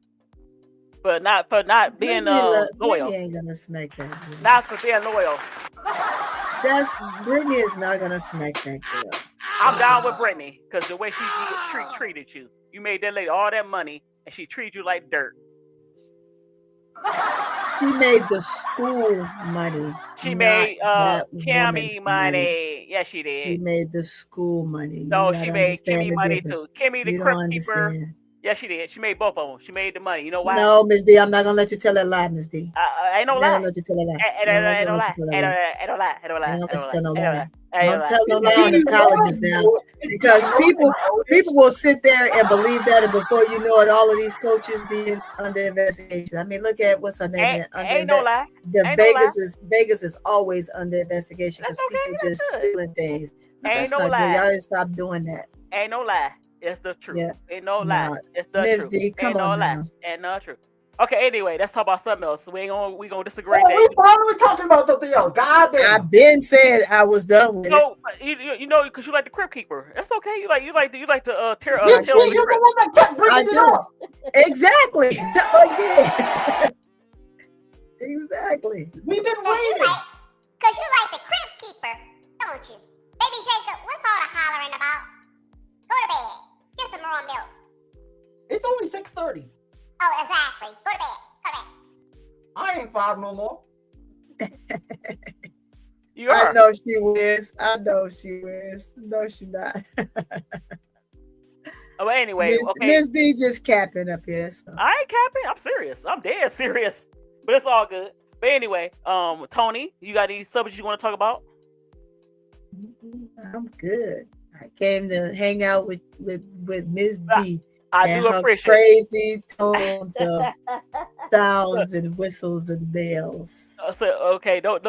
But not for not being loyal. Brittany ain't gonna smack that girl. Not for being loyal. Brittany is not gonna smack that girl. I'm down with Brittany because the way she treated you. You made that lady all that money, and she treated you like dirt. She made the school money. She made Kimmy money. Yes, she did. She made the school money. No, she made Kimmy money too. Kimmy the crypt keeper. Understand. Yes, she did. She made both of them. She made the money. You know why? No, Miss D, I'm not gonna let you tell that lie, Miss D. Ain't no lie. I'm not gonna let you tell that lie. Ain't no lie. Ain't no lie. I'm not gonna let you tell no lie. Don't tell no lie on the colleges now, because people will sit there and believe that, and before you know it, all of these coaches being under investigation. I mean, look at what's her name. Ain't no lie. Vegas is always under investigation because people just stealing things. Ain't no lie. Y'all just stop doing that. Ain't no lie. It's the truth. Yeah. Ain't no lie. It's the Miss truth. D, come ain't on no lie. now. Ain't no truth. Okay, anyway, let's talk about something else. We gonna disagree. We finally talking about something else. God damn. I've been saying I was done with it. You know, because you like the crypt keeper. That's okay. You like to tear you're the one that kept bringing it up. Exactly. Exactly. We've been waiting. Because you like the crypt keeper, don't you? Baby Jacob, what's all the hollering about? Go to bed. Get some more milk. It's only 6:30. Oh, exactly. Go to bed. Go to bed. I ain't 5 no more. You are. I know she is. No, she not. Oh, anyway, okay. Miss D just capping up here. So. I ain't capping. I'm serious. I'm dead serious. But it's all good. But anyway, Tony, you got any subjects you want to talk about? I'm good. I came to hang out with Miss D. I do appreciate crazy tones of sounds and whistles and bells. So okay, don't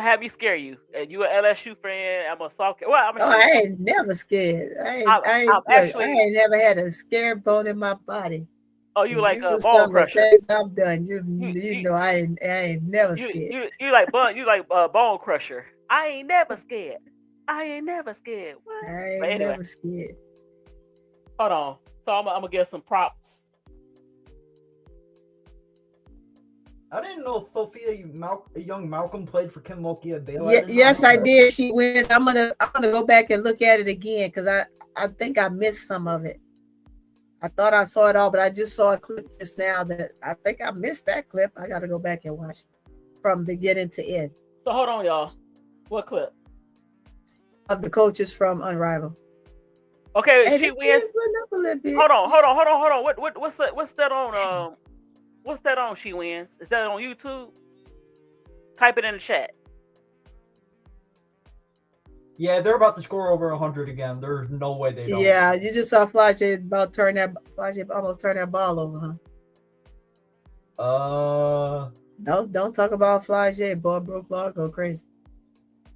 have me scare you. And you an LSU fan? I'm a South. Well, I ain't never scared. I ain't never had a scare bone in my body. Oh, you like a bone crusher? Things I've done. You know, I ain't never scared. You like bone crusher? I ain't never scared. I ain't never scared. What? I ain't never scared. Hold on. So I'm gonna get some props. I didn't know Sophia Young Malcolm played for Kim Mulkey at Baylor. Yes, I did. She wins. I'm gonna go back and look at it again because I think I missed some of it. I thought I saw it all, but I just saw a clip just now that I think I missed that clip. I gotta go back and watch it from beginning to end. So hold on, y'all. What clip? Of the coaches from Unrivaled. Okay, hey, she wins. Hold on. What's that on? What's that on? She wins. Is that on YouTube? Type it in the chat. Yeah, they're about to score over 100 again. There's no way they don't. Yeah, you just saw Flage almost turn that ball over, huh? Don't talk about Flage. Boy, broke law, go crazy.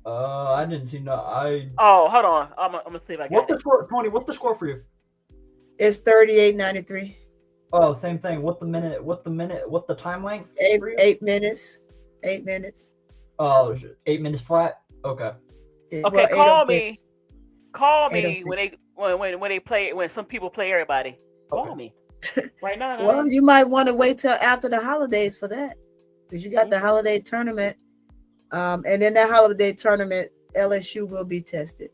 I didn't see no. Oh, hold on. I'm gonna see if I got What's the score, Tony? What's the score for you? It's 38-93. Oh, same thing. What's the minute? What's the time length? 8 minutes. 8 minutes. Oh, 8 minutes flat. Okay. Okay, call me when they play, when some people play everybody. Call me right now. Well, you might want to wait till after the holidays for that, because you got the holiday tournament. And in that holiday tournament, LSU will be tested.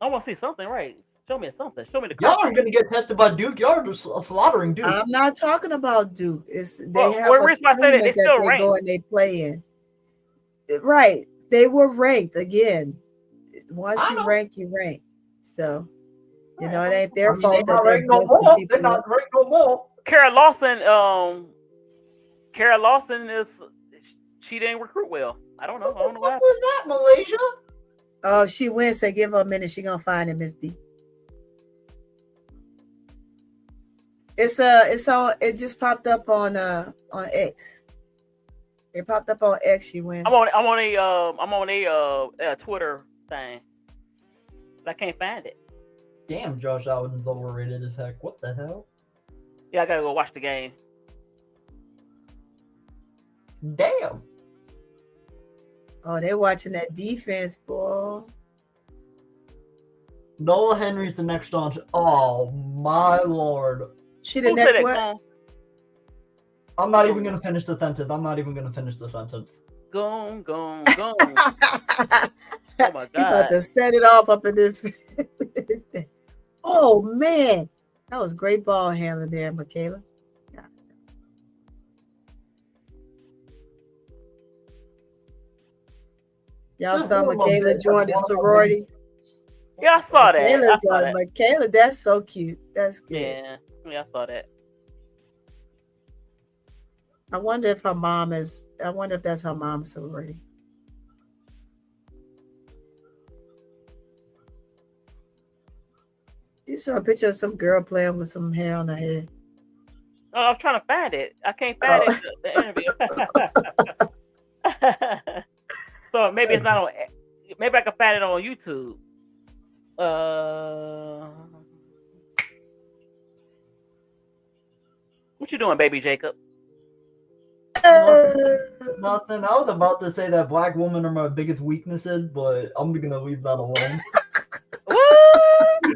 I want to see something, right? Show me something. Show me the. Y'all aren't going to get tested by Duke. Y'all are just slaughtering Duke. I'm not talking about Duke. They have a reason I said it. They still ranked. Go and they play in. Right. They were ranked again. Once you rank, you rank. So, you know, it ain't their fault that they're not ranked no more. Kara Lawson is. She didn't recruit well. I don't know. I don't know what was that, Malaysia? Oh, she wins. So give her a minute. She gonna find it, Miss D. It's on. It just popped up on X. It popped up on X. She wins. I'm on a Twitter thing. But I can't find it. Damn, Josh Allen's overrated as heck. What the hell? Yeah, I gotta go watch the game. Damn. Oh, they're watching that defense, boy. Noah Henry's the next on. Oh my lord. She the next what? I'm not even gonna finish the sentence. Gone, gone, gone. Oh my He about God. to set it off up in this. Oh man, that was great ball handling there, Michaela. Yeah. Y'all Just saw one of my Michaela big- join the one of my sorority. Yeah, I saw that. I Michaela's saw that. Michaela, that's so cute. That's good. Yeah, I saw that. I wonder if her mom is. I wonder if that's her mom's sorority. You saw a picture of some girl playing with some hair on her head. Oh, I'm trying to find it. I can't find it. The interview. So maybe it's not on. Maybe I can find it on YouTube. What you doing, baby Jacob? Nothing. I was about to say that black women are my biggest weaknesses, but I'm gonna leave that alone. What?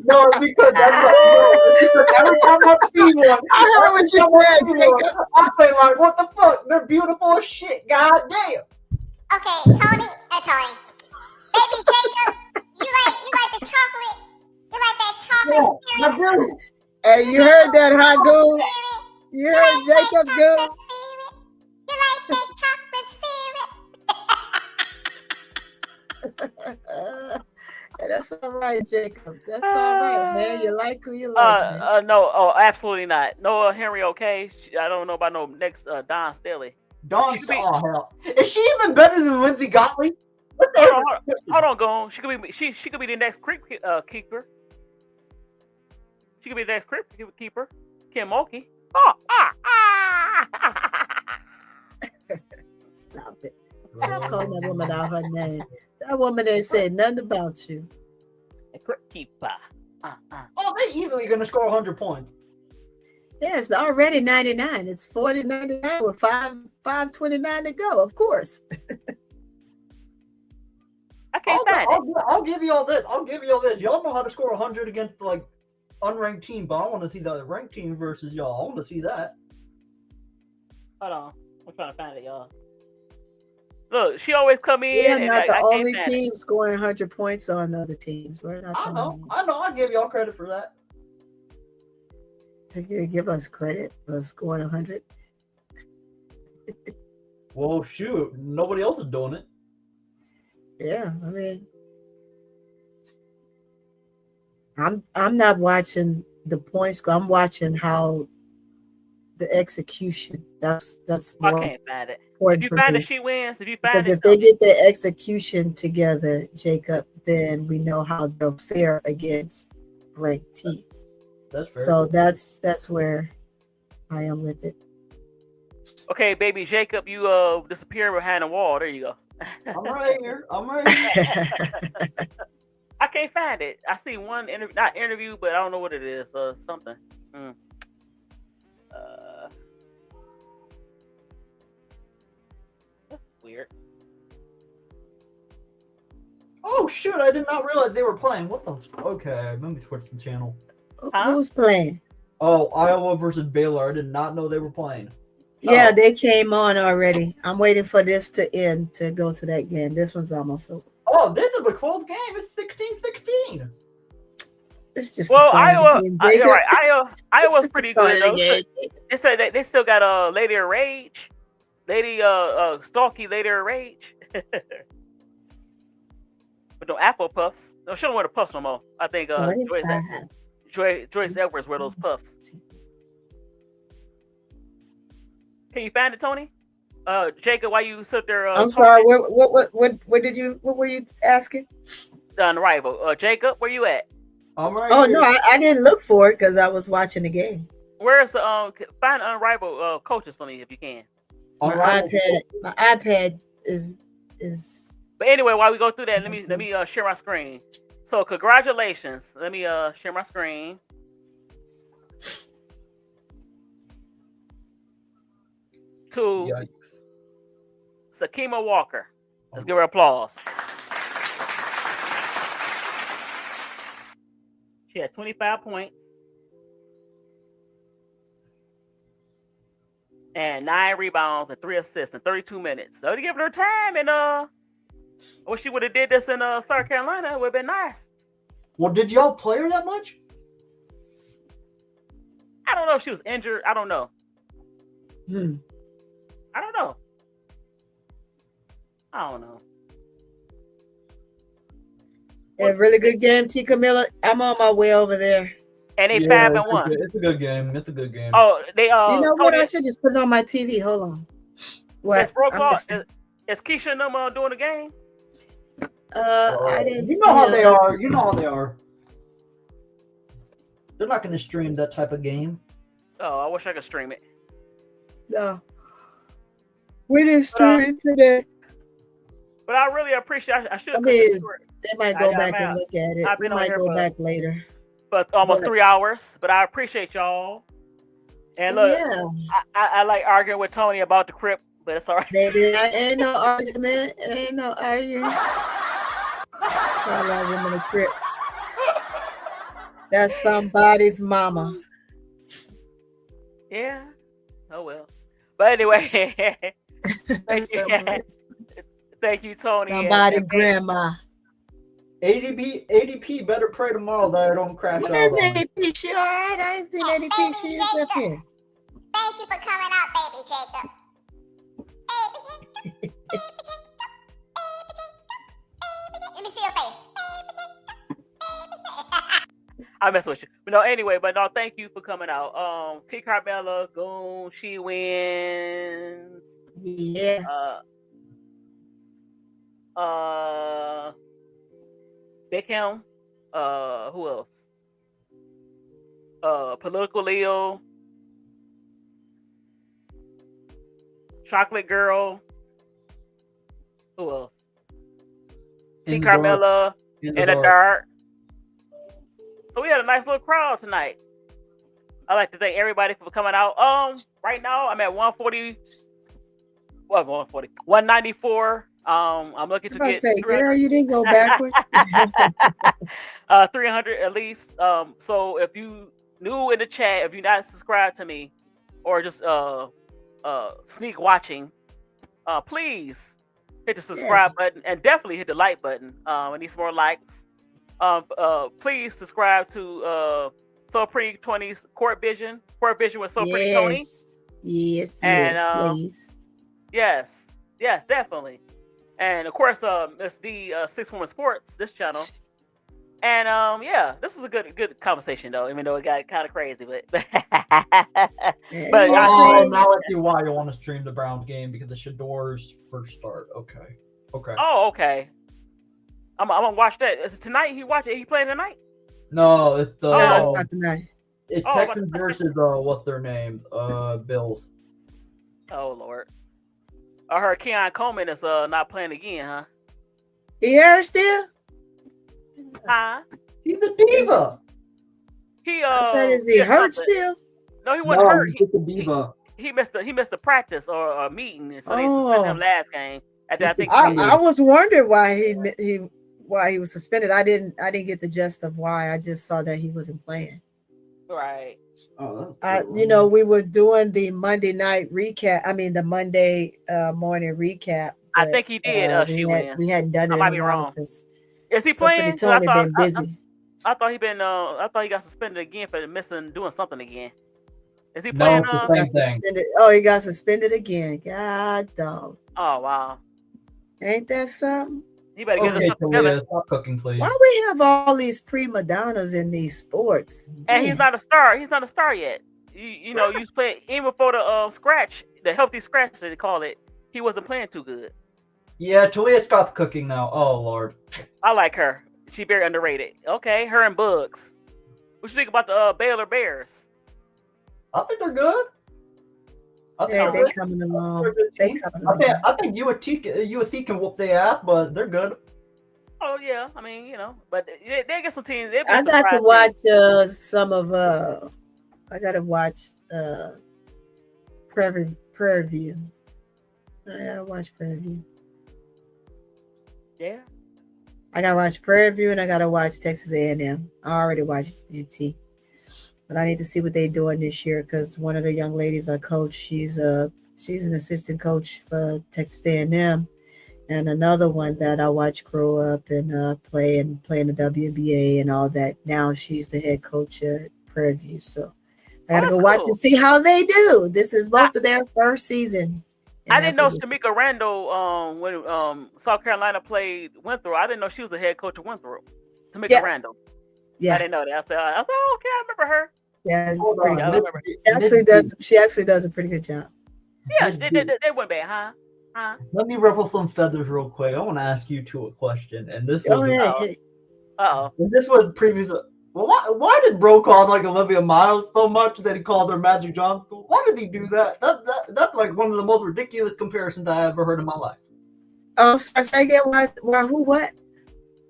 No, because that's because every time I see one, I heard what you said, Jacob. I say like, what the fuck? They're beautiful as shit. God damn. Okay, Tony and Tony. Baby Jacob, you like the chocolate? You like that chocolate Yeah, I cereal? do. Hey, you heard that, huh, Goo? Cereal? You heard Jacob, Goo? Chocolate cereal? You like that chocolate cereal? That's all right, Jacob. That's all right, man. You like who you like, man. No, absolutely not. No, Henry, okay. I don't know about no next Don Staley. Dawn, oh hell, is she even better than Lindsay Gottlieb? What the hell? Hold on, Gone. She could be the next creep keeper. She could be the next creep keeper. Kim Mulkey. Stop it. Stop calling that woman out her name. That woman ain't said nothing about you. A crypt keeper. Oh, they easily gonna score 100 points. Yeah, it's already 99. It's 40-99 with 5:29 to go, of course. I can't find it. I'll give you all this. Y'all know how to score 100 against like unranked team, but I want to see the ranked team versus y'all. I want to see that. Hold on. I'm trying to find it, y'all. Look, she always come in. We are and not the I only can't find team scoring 100 points on other teams. We're not. I know. I give y'all credit for that. To give us credit for scoring 100. Well, shoot, nobody else is doing it. Yeah, I mean, I'm not watching the points. I'm watching how the execution. That's I more can't find it. important If for you find me. it, she wins. If you find Because it, if they get their execution together, Jacob, then we know how they'll fare against ranked teams. That's fair. So that's where I am with it. okay, baby Jacob, you disappear behind the wall. There you go. I'm right here. I can't find it. I see one interview, not interview, but I don't know what it is. Something. That's weird. Oh shoot! I did not realize they were playing. What the? Okay, let me switch the channel. Who's playing? Oh, Iowa versus Baylor. I did not know they were playing. Yeah, they came on already. I'm waiting for this to end to go to that game. This one's almost over. Oh, this is a close game. It's 16-16. It's just Well, the start Iowa, of the game. you're right. Iowa's pretty good though. Game. They said they still got Lady of Rage, Lady Stalky, Lady of Rage. But no Apple Puffs. No, she don't wear the puffs no more. I think Joyce Edwards wear those puffs. Can you find it, Tony? Jacob, why you sit there? I'm sorry. What did you? What were you asking? Unrival. Jacob, where you at? I'm right Oh here. no, I didn't look for it because I was watching the game. Where's the find Unrivaled coaches for me if you can. My iPad is. But anyway, while we go through that, let me share my screen. So congratulations. Let me share my screen. To Sakima Walker. Let's give her applause. She had 25 points. and 9 rebounds and 3 assists in 32 minutes. So to give her time, and I wish she would have did this in South Carolina. It would have been nice. Well, did y'all play her that much? I don't know if she was injured. I don't know. I don't know. A really good game, T. Camilla. I'm on my way over there. And they 5-1. It's a good game. It's a good game. Oh, they You know what? I should just put it on my TV. Hold on. What? Is Keisha and them doing the game? I didn't. You know how they are. You know how they are. They're not going to stream that type of game. Oh, I wish I could stream it. No. We didn't stream it today. But I really appreciate. I should. I mean, they might go back and look at it. We might go back later. But almost 3 hours. But I appreciate y'all. And look, I like arguing with Tony about the Crip, but it's all right. Baby, ain't no argument. Ain't no arguing. Call that woman a Crip. That's somebody's mama. Yeah. Oh well. But anyway, thank you, Tony. Somebody grandma. ADP better pray tomorrow that I don't crash out. Where's ADP? She all right? I ain't seen ADP. She is up here. Thank you for coming out, baby Jacob. Let me see your face. I mess with you. But no, anyway, thank you for coming out. T. Carmella, Goon, she wins. Yeah. Beckham. Who else? Political Leo. Chocolate Girl. Who else? T. Carmella in the dark. So we had a nice little crowd tonight. I'd like to thank everybody for coming out. Right now I'm at 140. Well, 140. 194. I'm looking to get. Say, girl, you didn't go backwards. 300 at least. So if you new in the chat, if you're not subscribed to me, or just sneak watching, please hit the subscribe button and definitely hit the like button. I need some more likes. Please subscribe to So Pretty 20's Court Vision with So Pretty Tony. Yes, please. Yes, definitely. And of course, Miss D, Six Woman Sports, this channel. And this is a good conversation though, even though it got kind of crazy, but but now I see why you want to stream the Browns game, because the Shador's first start. Okay. Oh, okay. I'm gonna watch that. Is it tonight? He playing tonight? No, it's no, it's not tonight. It's Texans versus what's their name? Bills. Oh Lord. I heard Keon Coleman is not playing again, huh? He here still? Huh? He's a diva. He said, is he hurt still? No, he wasn't hurt. He's a diva. He missed a practice or a meeting, so they suspended him last game. I was wondering why he was suspended. I didn't get the gist of why. I just saw that he wasn't playing. Right. Oh, we were doing the Monday night recap. I mean, the Monday morning recap. I think he did. We hadn't done it. I might be wrong. Is he playing? Tony been busy. I thought he got suspended again for doing something again. Is he playing? He got suspended again. God dog. Oh wow. Ain't that something? He better get himself together. Stop cooking, please. Why we have all these prima donnas in these sports? And he's not a star. He's not a star yet. You know, you play even before the scratch, the healthy scratch that they call it. He wasn't playing too good. Yeah, Talia Scott's cooking now. Oh Lord. I like her. She very underrated. Okay, her and Bugs. What you think about the Baylor Bears? I think they're good. They're coming along. I think USC can whoop their ass, but they're good. Oh yeah, I mean, but they get some teams. I got to watch some of. I got to watch Prairie View. I gotta watch Prairie View. Yeah. I gotta watch Prairie View and I gotta watch Texas A&M. I already watched UT. But I need to see what they're doing this year because one of the young ladies I coach, she's an assistant coach for Texas A&M, and another one that I watched grow up and play in the WNBA and all that. Now she's the head coach at Prairie View. So I got to go watch and see how they do. This is both of their first season. I didn't know Shamika Randall when South Carolina played Winthrop. I didn't know she was the head coach of Winthrop. Tamika Randall. Yeah. I didn't know that. I said, oh, okay, I remember her. Yeah, she actually does a pretty good job. Yeah, they went bad, huh? Let me ruffle some feathers real quick. I want to ask you two a question, and this was this was previous. Well, why did Bro call like Olivia Miles so much that he called her Magic Johnson? Why did he do that? That's like one of the most ridiculous comparisons I ever heard in my life. Oh, so say again, why who what?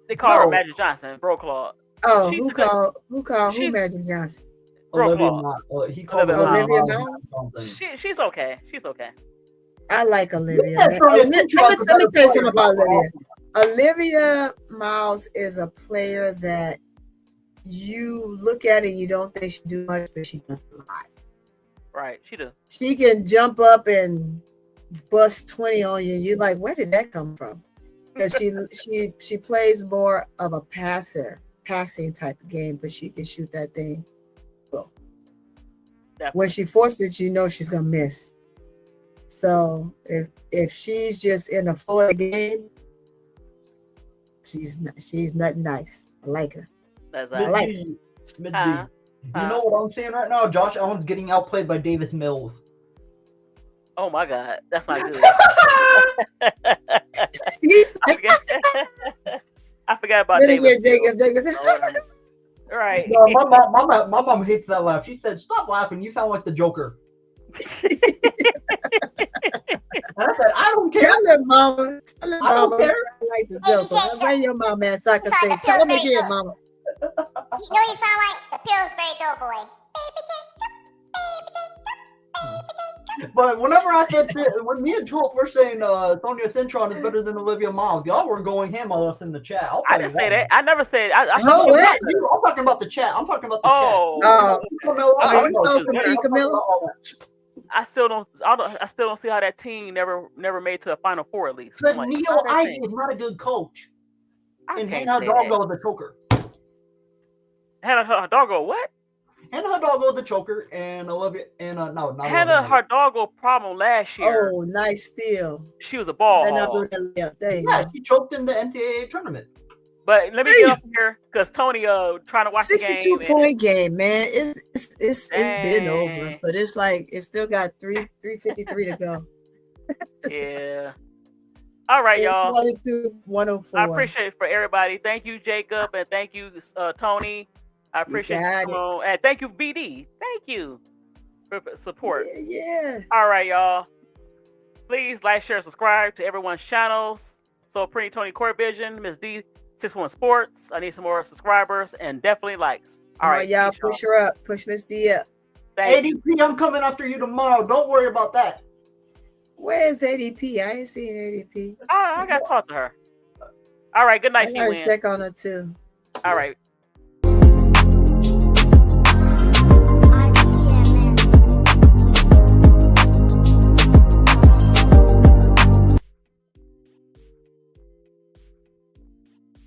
They call her Magic Johnson, Bro Claude. Oh, who called Magic Johnson? Olivia Miles. He called Olivia Miles. She's okay. She's okay. I like Olivia. Let me tell you something about Olivia. Olivia Miles is a player that you look at it and you don't think she do much, but she does a lot. Right, she does. She can jump up and bust 20 on you. You're like, where did that come from? Because she plays more of a passing type of game, but she can shoot that thing. When she forces, you know she's gonna miss. So if she's just in the flow of the game, she's not nice. I like her. That's I like her. You know what I'm saying right now? Josh Allen's getting outplayed by Davis Mills. Oh my God, that's not good. I forgot about Davis. Right. No, my mom hates that laugh. She said, "Stop laughing. You sound like the Joker." And I said, "I don't care." Tell her, Mama. I don't care. Like the Joker. Where your mama at so I can say, tell him again, Mama. You know you sound like the Pillsbury Doughboy. Baby Jacob, baby Jacob, baby Jacob. But whenever I said, when me and Tulip were saying Sonia Cintron is better than Olivia Miles, y'all were going ham on us in the chat. I didn't say that. I never said. I'm talking about the chat. I'm talking about the chat. Camilla. I still don't see how that team never made to a Final Four at least. But Neil Ivey is not a good coach. And Hannah Hidalgo is the choker. Hannah Hidalgo what? Hannah Hidalgo the choker and Olivia and Hannah Hidalgo problem last year. Oh, nice steal. She was a ball. Yeah, she choked in the NCAA tournament. But let me get up here because Tony trying to watch the game. 62-point game, man. It's been over, but it's like it's still got 3:53 to go. Yeah. All right, y'all. 22-104. I appreciate it for everybody. Thank you, Jacob, and thank you, Tony. I appreciate it. And thank you, BD. Thank you for support. Yeah. All right, y'all. Please like, share, subscribe to everyone's channels. So Pretty Tony Court Vision, Miss D61 Sports. I need some more subscribers and definitely likes. All right, y'all. Push her up. Push Miss D up. ADP, I'm coming after you tomorrow. Don't worry about that. Where's ADP? I ain't seen ADP. I got to talk to her. All right. Good night. I got to check on her too. All right.